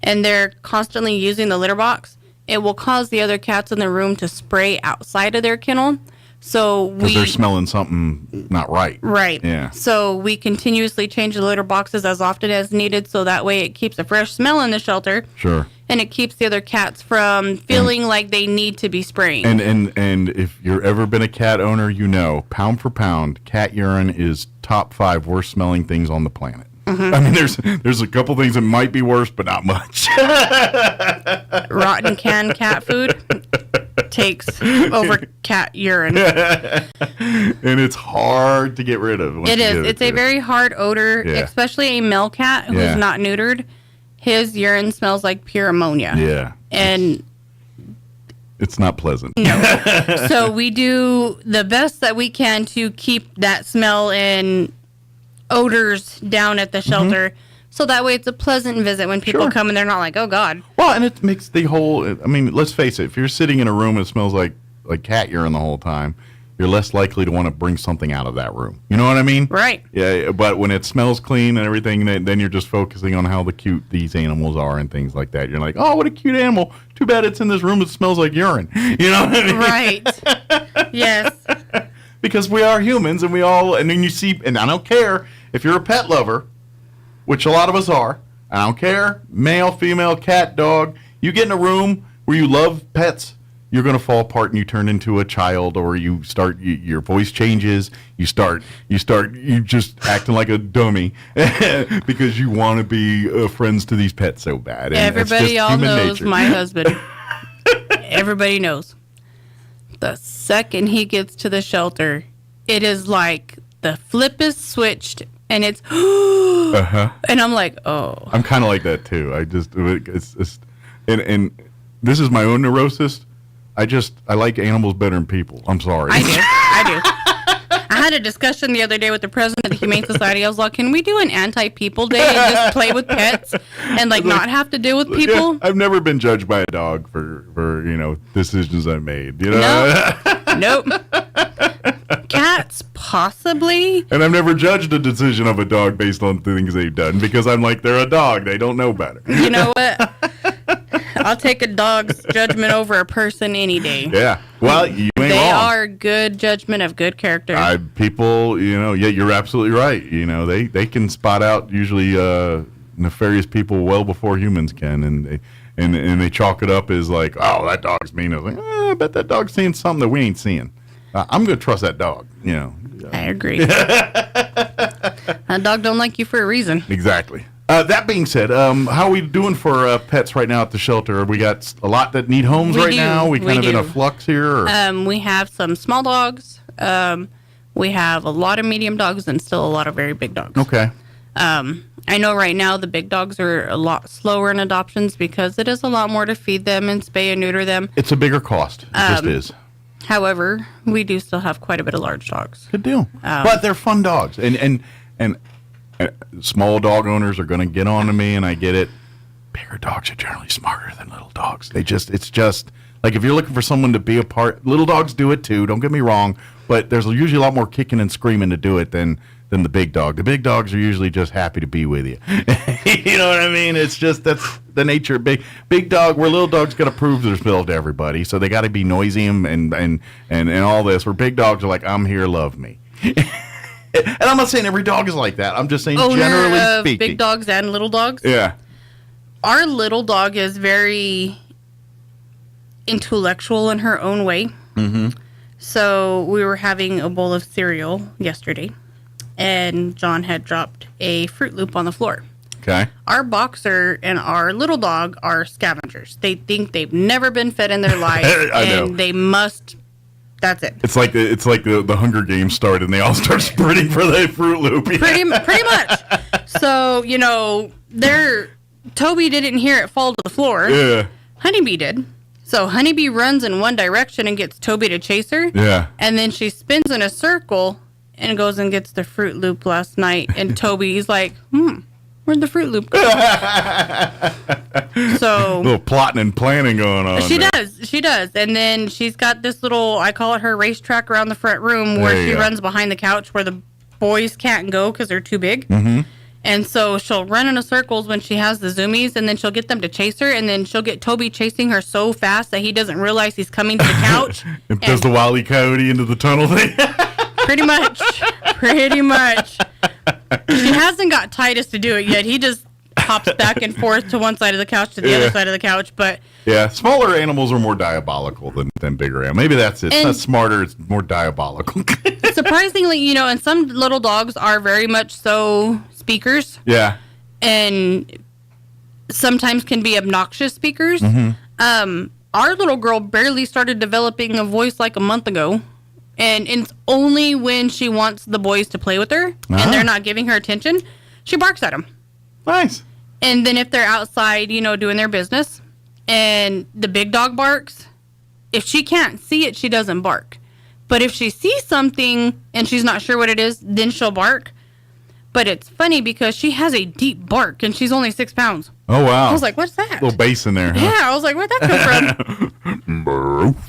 and they're constantly using the litter box, it will cause the other cats in the room to spray outside of their kennel. So Because they're smelling something not right. Right. Yeah. So we continuously change the litter boxes as often as needed, so that way it keeps a fresh smell in the shelter. Sure. And it keeps the other cats from feeling like they need to be spraying. And if you've ever been a cat owner, pound for pound, cat urine is top 5 worst smelling things on the planet. I mean, there's a couple things that might be worse, but not much. Rotten canned cat food takes over cat urine. And it's hard to get rid of. It is. It's a very hard odor, especially a male cat who's not neutered. His urine smells like pure ammonia. Yeah. And it's not pleasant. No. So we do the best that we can to keep that smell in odors down at the shelter. So that way it's a pleasant visit when people come and they're not like, oh, God. Well, and it makes the whole, I mean, let's face it, if you're sitting in a room and it smells like cat urine the whole time, you're less likely to want to bring something out of that room. You know what I mean? Right. Yeah, but when it smells clean and everything, then you're just focusing on how cute these animals are and things like that. You're like, oh, what a cute animal. Too bad it's in this room that smells like urine. You know what I mean? Right. Yes. Because we are humans and then you see, and I don't care if you're a pet lover, which a lot of us are. I don't care, male, female, cat, dog. You get in a room where you love pets, you're going to fall apart and you turn into a child, or you start, your voice changes. You just acting like a dummy because you want to be friends to these pets so bad. And everybody all knows nature. My husband. Everybody knows. The second he gets to the shelter, it is like the flip is switched. And it's, and I'm like, oh. I'm kind of like that too. And this is my own neurosis. I like animals better than people. I'm sorry. I do. I had a discussion the other day with the president of the Humane Society. I was like, can we do an anti-people day and just play with pets and not have to deal with people? Yeah, I've never been judged by a dog for decisions I made. You know? Nope. Cats, possibly. And I've never judged a decision of a dog based on things they've done because I'm like, they're a dog. They don't know better. You know what? I'll take a dog's judgment over a person any day. Yeah. Well, you ain't wrong. They are good judgment of good character. People, you're absolutely right. They can spot out usually nefarious people well before humans can, and they chalk it up as like, oh, that dog's mean. I was like, I bet that dog's seeing something that we ain't seeing. I'm going to trust that dog, I agree. That dog don't like you for a reason. Exactly. That being said, how are we doing for pets right now at the shelter? We got a lot that need homes now. We kind of in a flux here. Or? We have some small dogs. We have a lot of medium dogs and still a lot of very big dogs. Okay. I know right now the big dogs are a lot slower in adoptions because it is a lot more to feed them and spay and neuter them. It's a bigger cost. It just is. However, we do still have quite a bit of large dogs. Good deal. But they're fun dogs. And small dog owners are going to get on to me, and I get it. Bigger dogs are generally smarter than little dogs. It's just like if you're looking for someone to be a part, little dogs do it too, don't get me wrong, but there's usually a lot more kicking and screaming to do it than the big dog. The big dogs are usually just happy to be with you. You know what I mean? It's just, that's the nature of big dog, where little dogs got to prove themselves to everybody, so they got to be noisy and all this, where big dogs are like, I'm here, love me. And I'm not saying every dog is like that. I'm just saying generally speaking. Big dogs and little dogs? Yeah. Our little dog is very intellectual in her own way. Mm-hmm. So we were having a bowl of cereal yesterday, and John had dropped a Fruit Loop on the floor. Okay. Our boxer and our little dog are scavengers. They think they've never been fed in their life, and they must. That's it. It's like the Hunger Games start, and they all start sprinting for the Fruit Loop. Yeah. Pretty much. So Toby didn't hear it fall to the floor. Yeah. Honeybee did. So Honeybee runs in one direction and gets Toby to chase her. Yeah. And then she spins in a circle and goes and gets the Fruit Loop last night. And Toby's like, where'd the Fruit Loop go? So a little plotting and planning going on. She does. And then she's got this little, I call it her racetrack around the front room, where she runs behind the couch where the boys can't go because they're too big. Mm-hmm. And so she'll run in circles when she has the zoomies, and then she'll get them to chase her, and then she'll get Toby chasing her so fast that he doesn't realize he's coming to the couch. It does the Wile E. Coyote into the tunnel thing. Pretty much. She hasn't got Titus to do it yet. He just hops back and forth to one side of the couch to the other side of the couch. But yeah, smaller animals are more diabolical than bigger animals. Maybe that's it. It's not smarter, it's more diabolical. Surprisingly, and some little dogs are very much so speakers. Yeah. And sometimes can be obnoxious speakers. Mm-hmm. Our little girl barely started developing a voice like a month ago. And it's only when she wants the boys to play with her and they're not giving her attention, she barks at them. Nice. And then if they're outside, doing their business and the big dog barks, if she can't see it, she doesn't bark. But if she sees something and she's not sure what it is, then she'll bark. But it's funny because she has a deep bark and she's only 6 pounds. Oh, wow. I was like, what's that? Little bass in there, huh? Yeah, I was like, where'd that come from?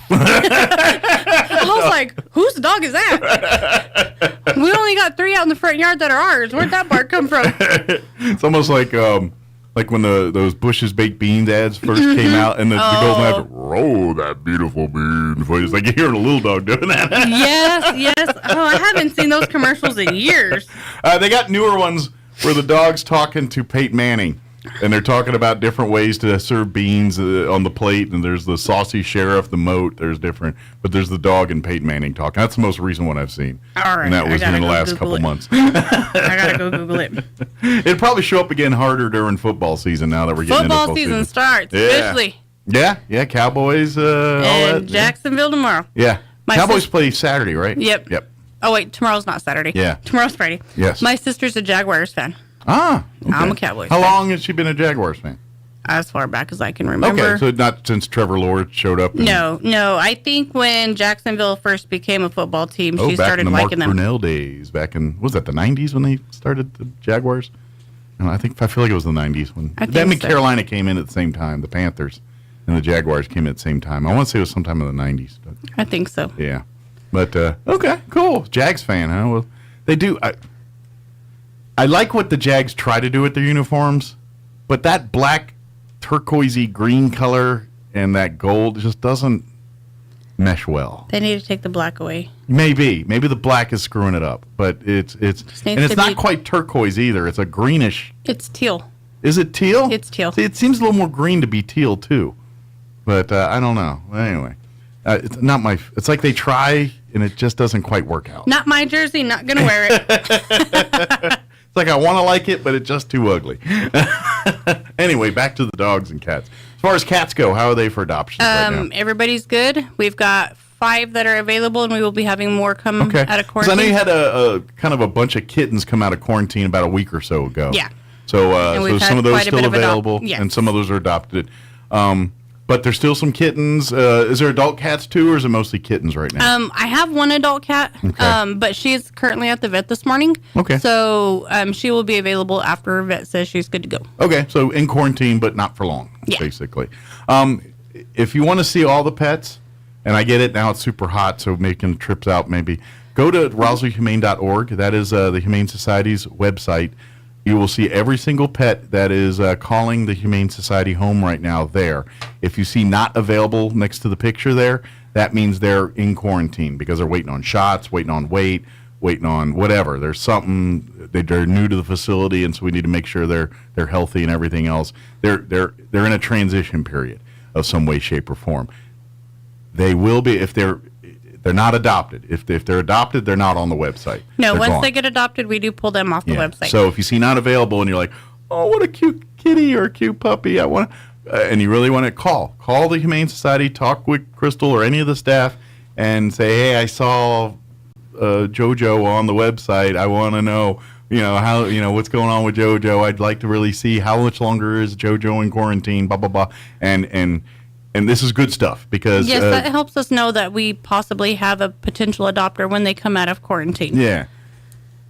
I was like, whose dog is that? We only got 3 out in the front yard that are ours. Where'd that bark come from? It's almost like when those Bush's Baked Beans ads first came out, and the golden after, roll that beautiful bean. It's like you're hearing a little dog doing that. Yes. Oh, I haven't seen those commercials in years. They got newer ones where the dog's talking to Peyton Manning, and they're talking about different ways to serve beans on the plate. And there's the saucy sheriff, the moat. There's different, but there's the dog and Peyton Manning talking. That's the most recent one I've seen. All right, and that was in the last Google couple it. months. I gotta go Google it. It'd probably show up again harder during football season now that we're getting into Football season starts Yeah. officially. Yeah, Cowboys, all And that. Jacksonville tomorrow. Yeah. My Cowboys sis- play Saturday, right? Yep. Oh wait, tomorrow's not Saturday. Yeah. Tomorrow's Friday. Yes. My sister's a Jaguars fan. Ah, okay. I'm a Cowboys How fan. long has she been a Jaguars fan? As far back as I can remember. Okay, so not since Trevor Lawrence showed up. No. I think when Jacksonville first became a football team, she back started in the Mark liking them. Brunell days, back in, was that the 90s when they started the Jaguars? No, I feel like it was the 90s when I think them and so. Carolina came in at the same time. The Panthers and the Jaguars came in at the same time. I want to say it was sometime in the 90s. But I think so. yeah. But, okay, cool. Jags fan, huh? Well, they do. I like what the Jags try to do with their uniforms, but that black, turquoisey green color and that gold just doesn't mesh well. They need to take the black away. Maybe the black is screwing it up, but it's and it's not quite turquoise either. It's a greenish. It's teal. Is it teal? It's teal. See, it seems a little more green to be teal too, but I don't know. Anyway, it's not my. It's like they try and it just doesn't quite work out. Not my jersey. Not gonna wear it. It's like I want to like it, but it's just too ugly. Anyway, back to the dogs and cats. As far as cats go, how are they for adoption right now? Everybody's good. We've got 5 that are available, and we will be having more come out of Because quarantine. I know you had a kind of a bunch of kittens come out of quarantine about a week or so ago. Yeah. So, And we've so some had of those quite a bit still of available, yes. and some of those are adopted. But there's still some kittens. Is there adult cats too, or is it mostly kittens right now? I have one adult cat, but she is currently at the vet this morning. Okay. So she will be available after her vet says she's good to go. Okay, so in quarantine, but not for long, basically. If you want to see all the pets, and I get it, now it's super hot, so making trips out maybe, go to RoswellHumane.org. That is the Humane Society's website. You will see every single pet that is calling the Humane Society home right now there. If you see not available next to the picture there, that means they're in quarantine because they're waiting on shots, waiting on weight, waiting on whatever. There's something, they're new to the facility, and so we need to make sure they're healthy and everything else. They're in a transition period of some way, shape, or form. They will be if they're not adopted. If they're adopted, they're not on the website. No, They're once gone. they get adopted, we do pull them off the website. So if you see not available and you're like, oh, what a cute kitty or a cute puppy, I want, and you really want to call the Humane Society, talk with Crystal or any of the staff, and say, hey, I saw JoJo on the website. I want to know, how, what's going on with JoJo. I'd like to really see how much longer is JoJo in quarantine, blah, blah, blah. And this is good stuff because yes, that helps us know that we possibly have a potential adopter when they come out of quarantine. yeah,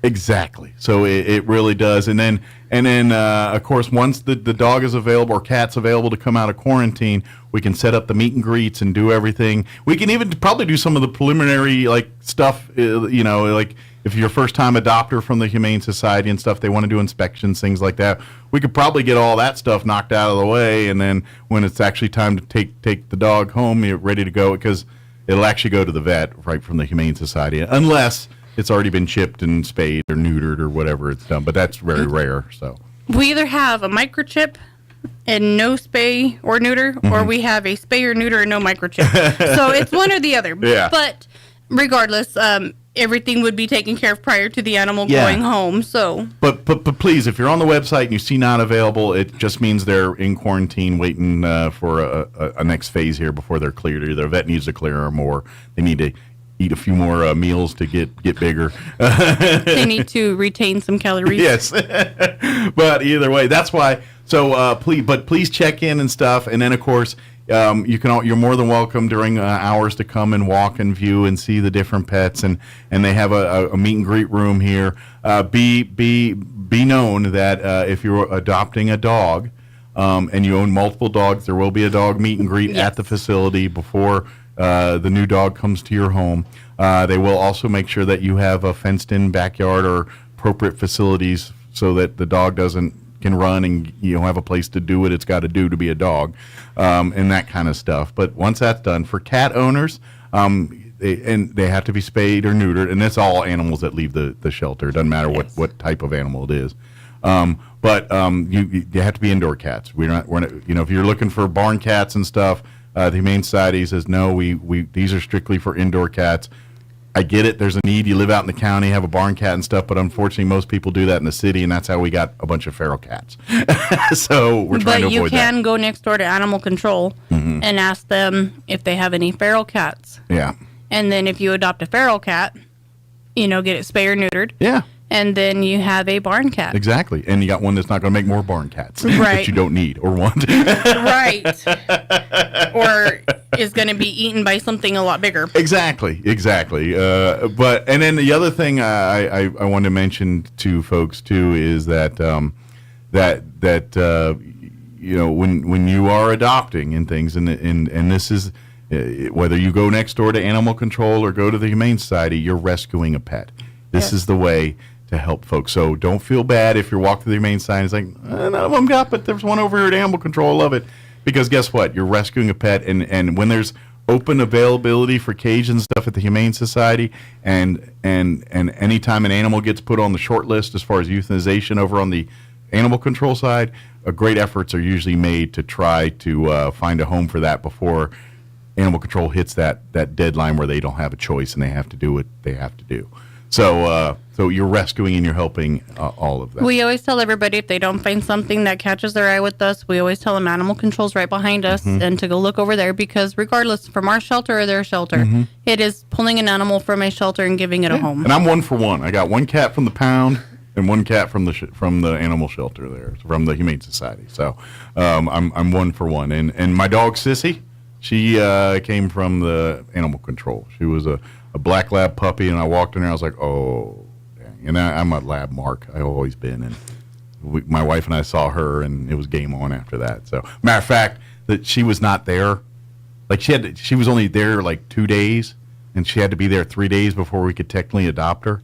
exactly. So it really does. And then of course, once the dog is available or cat's available to come out of quarantine, we can set up the meet and greets and do everything. We can even probably do some of the preliminary stuff. Like if you're a first-time adopter from the Humane Society and stuff, they want to do inspections, things like that. We could probably get all that stuff knocked out of the way, and then when it's actually time to take the dog home, you're ready to go because it'll actually go to the vet right from the Humane Society, unless it's already been chipped and spayed or neutered or whatever it's done. But that's very rare. So We either have a microchip and no spay or neuter, or we have a spay or neuter and no microchip. So it's one or the other. Yeah. But regardless, everything would be taken care of prior to the animal going home. So, But please, if you're on the website and you see not available, it just means they're in quarantine waiting for a next phase here before they're cleared. Either their vet needs to clear them or they need to eat a few more meals to get bigger. they need to retain some calories. Yes. But either way, that's why. So please check in and stuff. And then, of course, You're more than welcome during hours to come and walk and view and see the different pets, and they have a meet and greet room here. Be known that if you're adopting a dog and you own multiple dogs, there will be a dog meet and greet at the facility before the new dog comes to your home. They will also make sure that you have a fenced-in backyard or appropriate facilities so that the dog can run and have a place to do what it's got to do to be a dog, and that kind of stuff. But once that's done, for cat owners, they have to be spayed or neutered, and that's all animals that leave the shelter. It doesn't matter what type of animal it is. But you have to be indoor cats. We're not if you're looking for barn cats and stuff, the Humane Society says no. These are strictly for indoor cats. I get it. There's a need. You live out in the county, have a barn cat and stuff, but unfortunately, most people do that in the city, and that's how we got a bunch of feral cats. So we're trying to avoid that. But you can go next door to animal control and ask them if they have any feral cats. Yeah. And then if you adopt a feral cat, get it spayed or neutered. Yeah. And then you have a barn cat. Exactly. And you got one that's not going to make more barn cats right. that you don't need or want. Right. Or is going to be eaten by something a lot bigger. Exactly. And then the other thing I want to mention to folks too is that when you are adopting and things, and this is whether you go next door to animal control or go to the Humane Society, you're rescuing a pet. This is the way to help folks. So don't feel bad if you're walking through the Humane Society. It's like, none of them got, but there's one over here at Animal Control. I love it. Because guess what? You're rescuing a pet, and when there's open availability for cage and stuff at the Humane Society, and anytime an animal gets put on the short list as far as euthanization over on the animal control side, great efforts are usually made to try to find a home for that before animal control hits that deadline where they don't have a choice and they have to do what they have to do. So you're rescuing and you're helping all of that. We always tell everybody if they don't find something that catches their eye with us, we always tell them animal control's right behind us and to go look over there, because regardless from our shelter or their shelter, it is pulling an animal from a shelter and giving it a home. And I'm 1 for 1. I got one cat from the pound and one cat from the animal shelter there, from the Humane Society. So I'm 1 for 1. And my dog Sissy, she came from the animal control. She was a black lab puppy, and I walked in there. I was like, oh, dang. And I'm a lab mark. I've always been. And my wife and I saw her, and it was game on after that. So, matter of fact, that she was not there. Like she was only there like 2 days, and she had to be there 3 days before we could technically adopt her.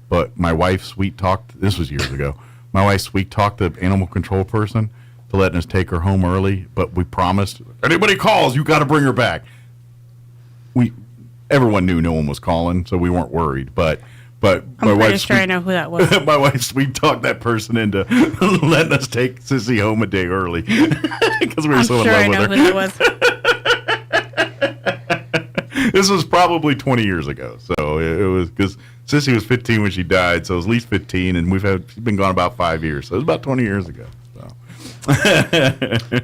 But my wife sweet talked. This was years ago. My wife sweet talked the animal control person to letting us take her home early. But we promised, anybody calls, you got to bring her back. Everyone knew no one was calling, so we weren't worried. But my wife, I know who that was. My wife sweet talked that person into letting us take Sissy home a day early because we were so in love with her. Who that was. This was probably 20 years ago, so it was because Sissy was 15 when she died, so it was at least 15, and she's been gone about 5 years, so it was about 20 years ago. So.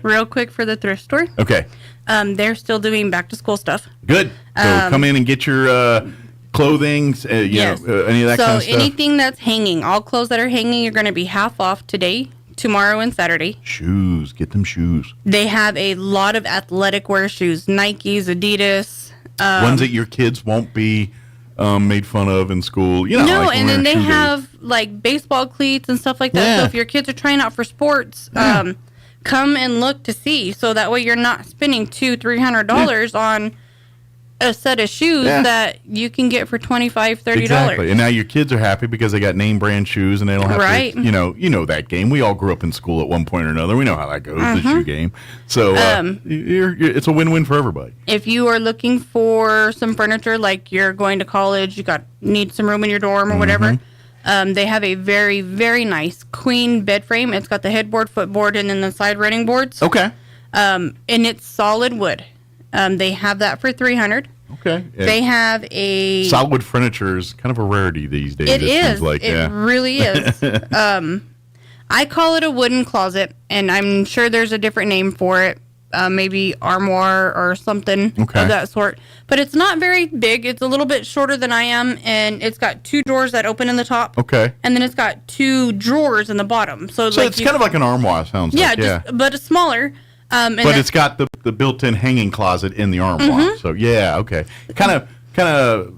Real quick for the thrift store. Okay. They're still doing back to school stuff. Good. So come in and get your clothing, yes. Any of that kind of stuff. So anything that's hanging, all clothes that are hanging are going to be half off today, tomorrow, and Saturday. Shoes. Get them shoes. They have a lot of athletic wear shoes, Nikes, Adidas. Ones that your kids won't be made fun of in school. No, and then they have like baseball cleats and stuff like that. Yeah. So if your kids are trying out for sports, come and look to see. So that way you're not spending $200-$300 on a set of shoes that you can get for $25-$30. Exactly. And now your kids are happy because they got name brand shoes and they don't have to, you know that game. We all grew up in school at one point or another. We know how that goes, the shoe game. So it's a win-win for everybody. If you are looking for some furniture, like you're going to college, need some room in your dorm or whatever, they have a very, very nice queen bed frame. It's got the headboard, footboard, and then the side running boards. Okay. And it's solid wood. They have that for $300. Okay. They have a solid furniture is kind of a rarity these days. It is. Like, it really is. I call it a wooden closet, and I'm sure there's a different name for it. Maybe armoire or something of that sort. But it's not very big. It's a little bit shorter than I am, and it's got 2 drawers that open in the top. Okay. And then it's got 2 drawers in the bottom. So it's kind of like an armoire, sounds like. But it's smaller. But it's got the built-in hanging closet in the armoire. So yeah, okay. Kind of.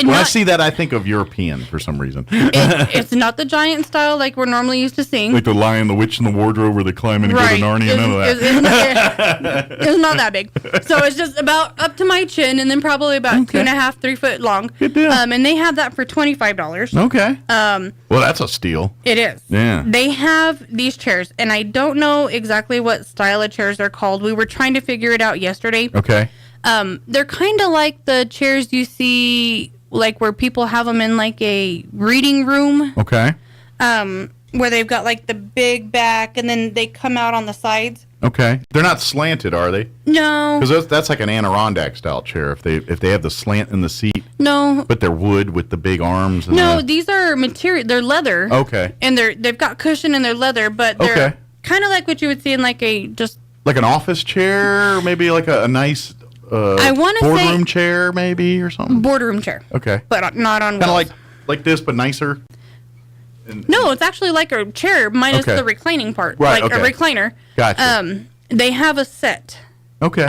When I see that, I think of European for some reason. It's not the giant style like we're normally used to seeing. Like the Lion, the Witch, and the Wardrobe, where they climb in and go to Narnia. None of that. It's not that big. So it's just about up to my chin, and then probably about 2.5, 3 foot long. Good deal. And they have that for $25. Okay. Well, that's a steal. It is. Yeah. They have these chairs, and I don't know exactly what style of chairs they're called. We were trying to figure it out yesterday. Okay. They're kind of like the chairs you see, like where people have them in like a reading room. Okay. Where they've got like the big back and then they come out on the sides. Okay. They're not slanted, are they? No. Because that's like an Adirondack style chair. If they have the slant in the seat. No. But they're wood with the big arms. And no, these are material. They're leather. Okay. And they've got cushion and they're leather, but they're kind of like what you would see in like a just like an office chair, or maybe like a nice. I want to say boardroom chair, maybe, or something. Boardroom chair. Okay. But not on wheels. Kind of like this, but nicer. No, it's actually like a chair minus the reclining part, right, like a recliner. Gotcha. They have a set. Okay.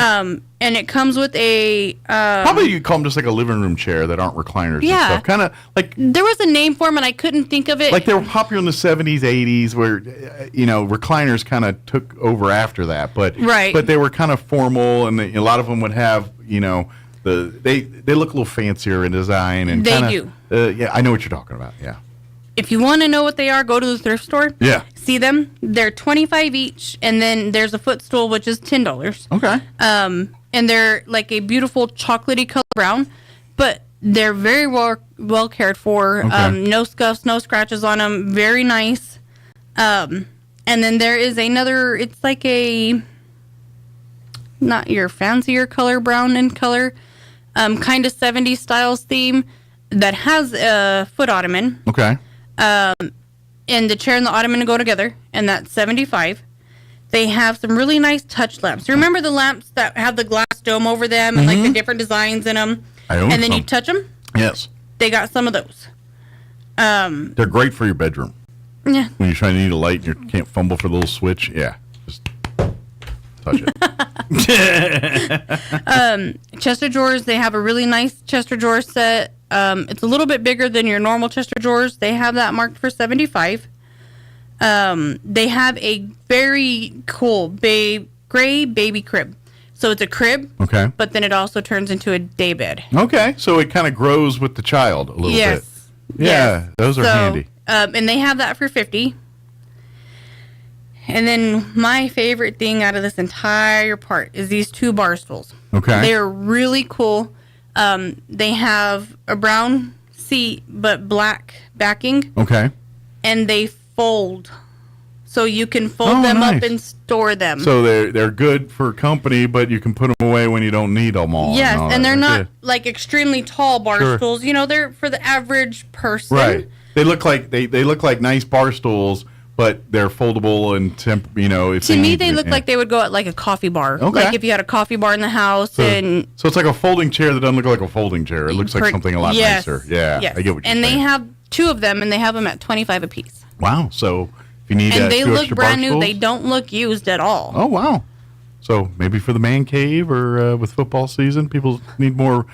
And it comes with a. Probably you call them just like a living room chair that aren't recliners. Yeah. And stuff. Kind of like. There was a name for them, and I couldn't think of it. Like they were popular in the 70s, 80s, where recliners kind of took over after that. But But they were kind of formal, and a lot of them would have they look a little fancier in design, and they do. Yeah, I know what you're talking about. Yeah. If you want to know what they are, go to the thrift store. Yeah. See them. They're $25 each, and then there's a footstool, which is $10. Okay. And they're like a beautiful chocolatey color brown, but they're very well cared for. Okay. No scuffs, no scratches on them. Very nice. And then there is another. It's like a not your fancier color brown in color, kind of 70s styles theme that has a foot ottoman. Okay. And the chair and the ottoman go together, and that's $75. They have some really nice touch lamps. Remember the lamps that have the glass dome over them and like the different designs in them? I own and then some. you touch them? Yes. They got some of those. They're great for your bedroom. Yeah. When you're trying to need a light and you can't fumble for the little switch, yeah. Just touch it. Chest of drawers, they have a really nice chest of drawers set. It's a little bit bigger than your normal chest of drawers. They have that marked for $75. They have a very cool gray baby crib. So it's a crib, okay, but then it also turns into a day bed. Okay, so it kind of grows with the child a little bit. Yeah, yes. Those are handy. And they have that for $50. And then my favorite thing out of this entire part is these two bar stools. Okay. They are really cool. They have a brown seat but black backing. Okay. And they fold. So you can fold them up and store them. So they're good for company, but you can put them away when you don't need them all. Yes, and they're not like extremely tall bar stools. You know, they're for the average person. Right. They look like they look like nice bar stools, but they're foldable and if to me they look like they would go at like a coffee bar. Okay. Like if you had a coffee bar in the house so it's like a folding chair that doesn't look like a folding chair. It looks like something a lot nicer. Yeah. Yes. I get what you're saying. saying. And they have two of them, and they have them at $25 a piece. Wow. So if you need and they two look extra brand bar new. stools, They don't look used at all. Oh wow. So maybe for the man cave or with football season, people need more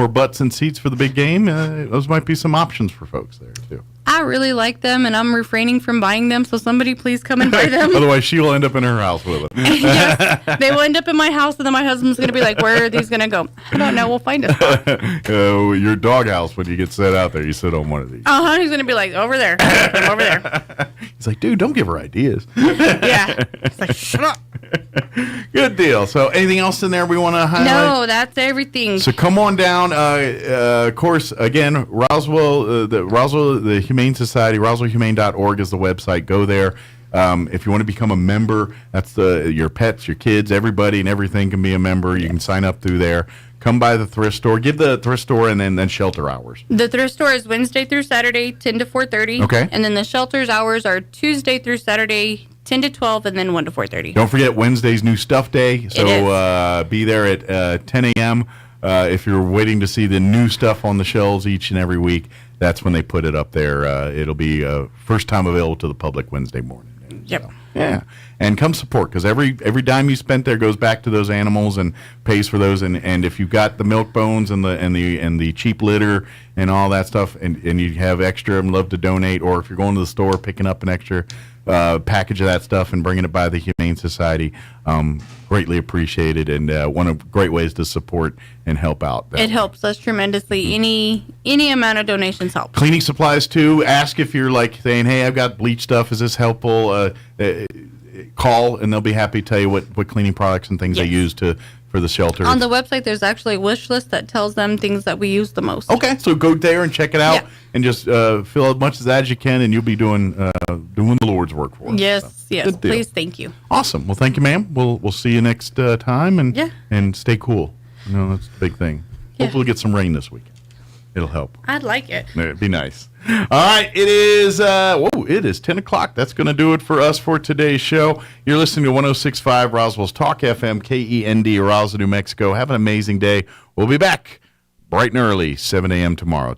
butts and seats for the big game. Those might be some options for folks there too. I really like them, and I'm refraining from buying them, so somebody please come and buy them. Otherwise, she will end up in her house with them. Yes, they will end up in my house, and then my husband's going to be like, where are these going to go? I don't know. We'll find a spot. Your doghouse, when you get set out there, you sit on one of these. He's going to be like, over there. Over there. He's like, dude, don't give her ideas. Yeah. He's like, shut up. Good deal. So anything else in there we want to highlight? No, that's everything. So come on down. Of course, again, Roswell, the Humane Society, roswellhumane.org is the website. Go there. If you want to become a member, that's your pets, your kids, everybody and everything can be a member. You can sign up through there. Come by the thrift store. Give the thrift store and then shelter hours. The thrift store is Wednesday through Saturday, 10 to 4:30. Okay. And then the shelter's hours are Tuesday through Saturday, 10 to 12, and then 1 to 4:30. Don't forget Wednesday's New Stuff Day. So be there at 10 a.m. If you're waiting to see the new stuff on the shelves each and every week, that's when they put it up there. It'll be first time available to the public Wednesday morning. Yep. So. Yeah, and come support, because every dime you spent there goes back to those animals and pays for those. And if you've got the milk bones and the cheap litter and all that stuff, and you have extra and love to donate, or if you're going to the store picking up an extra package of that stuff and bringing it by the Humane Society, greatly appreciated, and one of great ways to support and help out. It helps us tremendously. Any amount of donations help. Cleaning supplies too. Ask if you're like saying, "Hey, I've got bleach stuff. Is this helpful?" Call, and they'll be happy to tell you what cleaning products and things they use for the shelter. On the website, there's actually a wish list that tells them things that we use the most. Okay, so go there and check it out, and just fill as much as you can, and you'll be doing the Lord's work for us. Yes, so, yes. Please, thank you. Awesome. Well, thank you, ma'am. We'll see you next time, and stay cool. You know, that's the big thing. Hopefully, we'll get some rain this week. It'll help. I'd like it. It'd be nice. All right, it is 10 o'clock. That's going to do it for us for today's show. You're listening to 106.5 Roswell's Talk FM, KEND, Roswell, New Mexico. Have an amazing day. We'll be back bright and early, 7 a.m. tomorrow.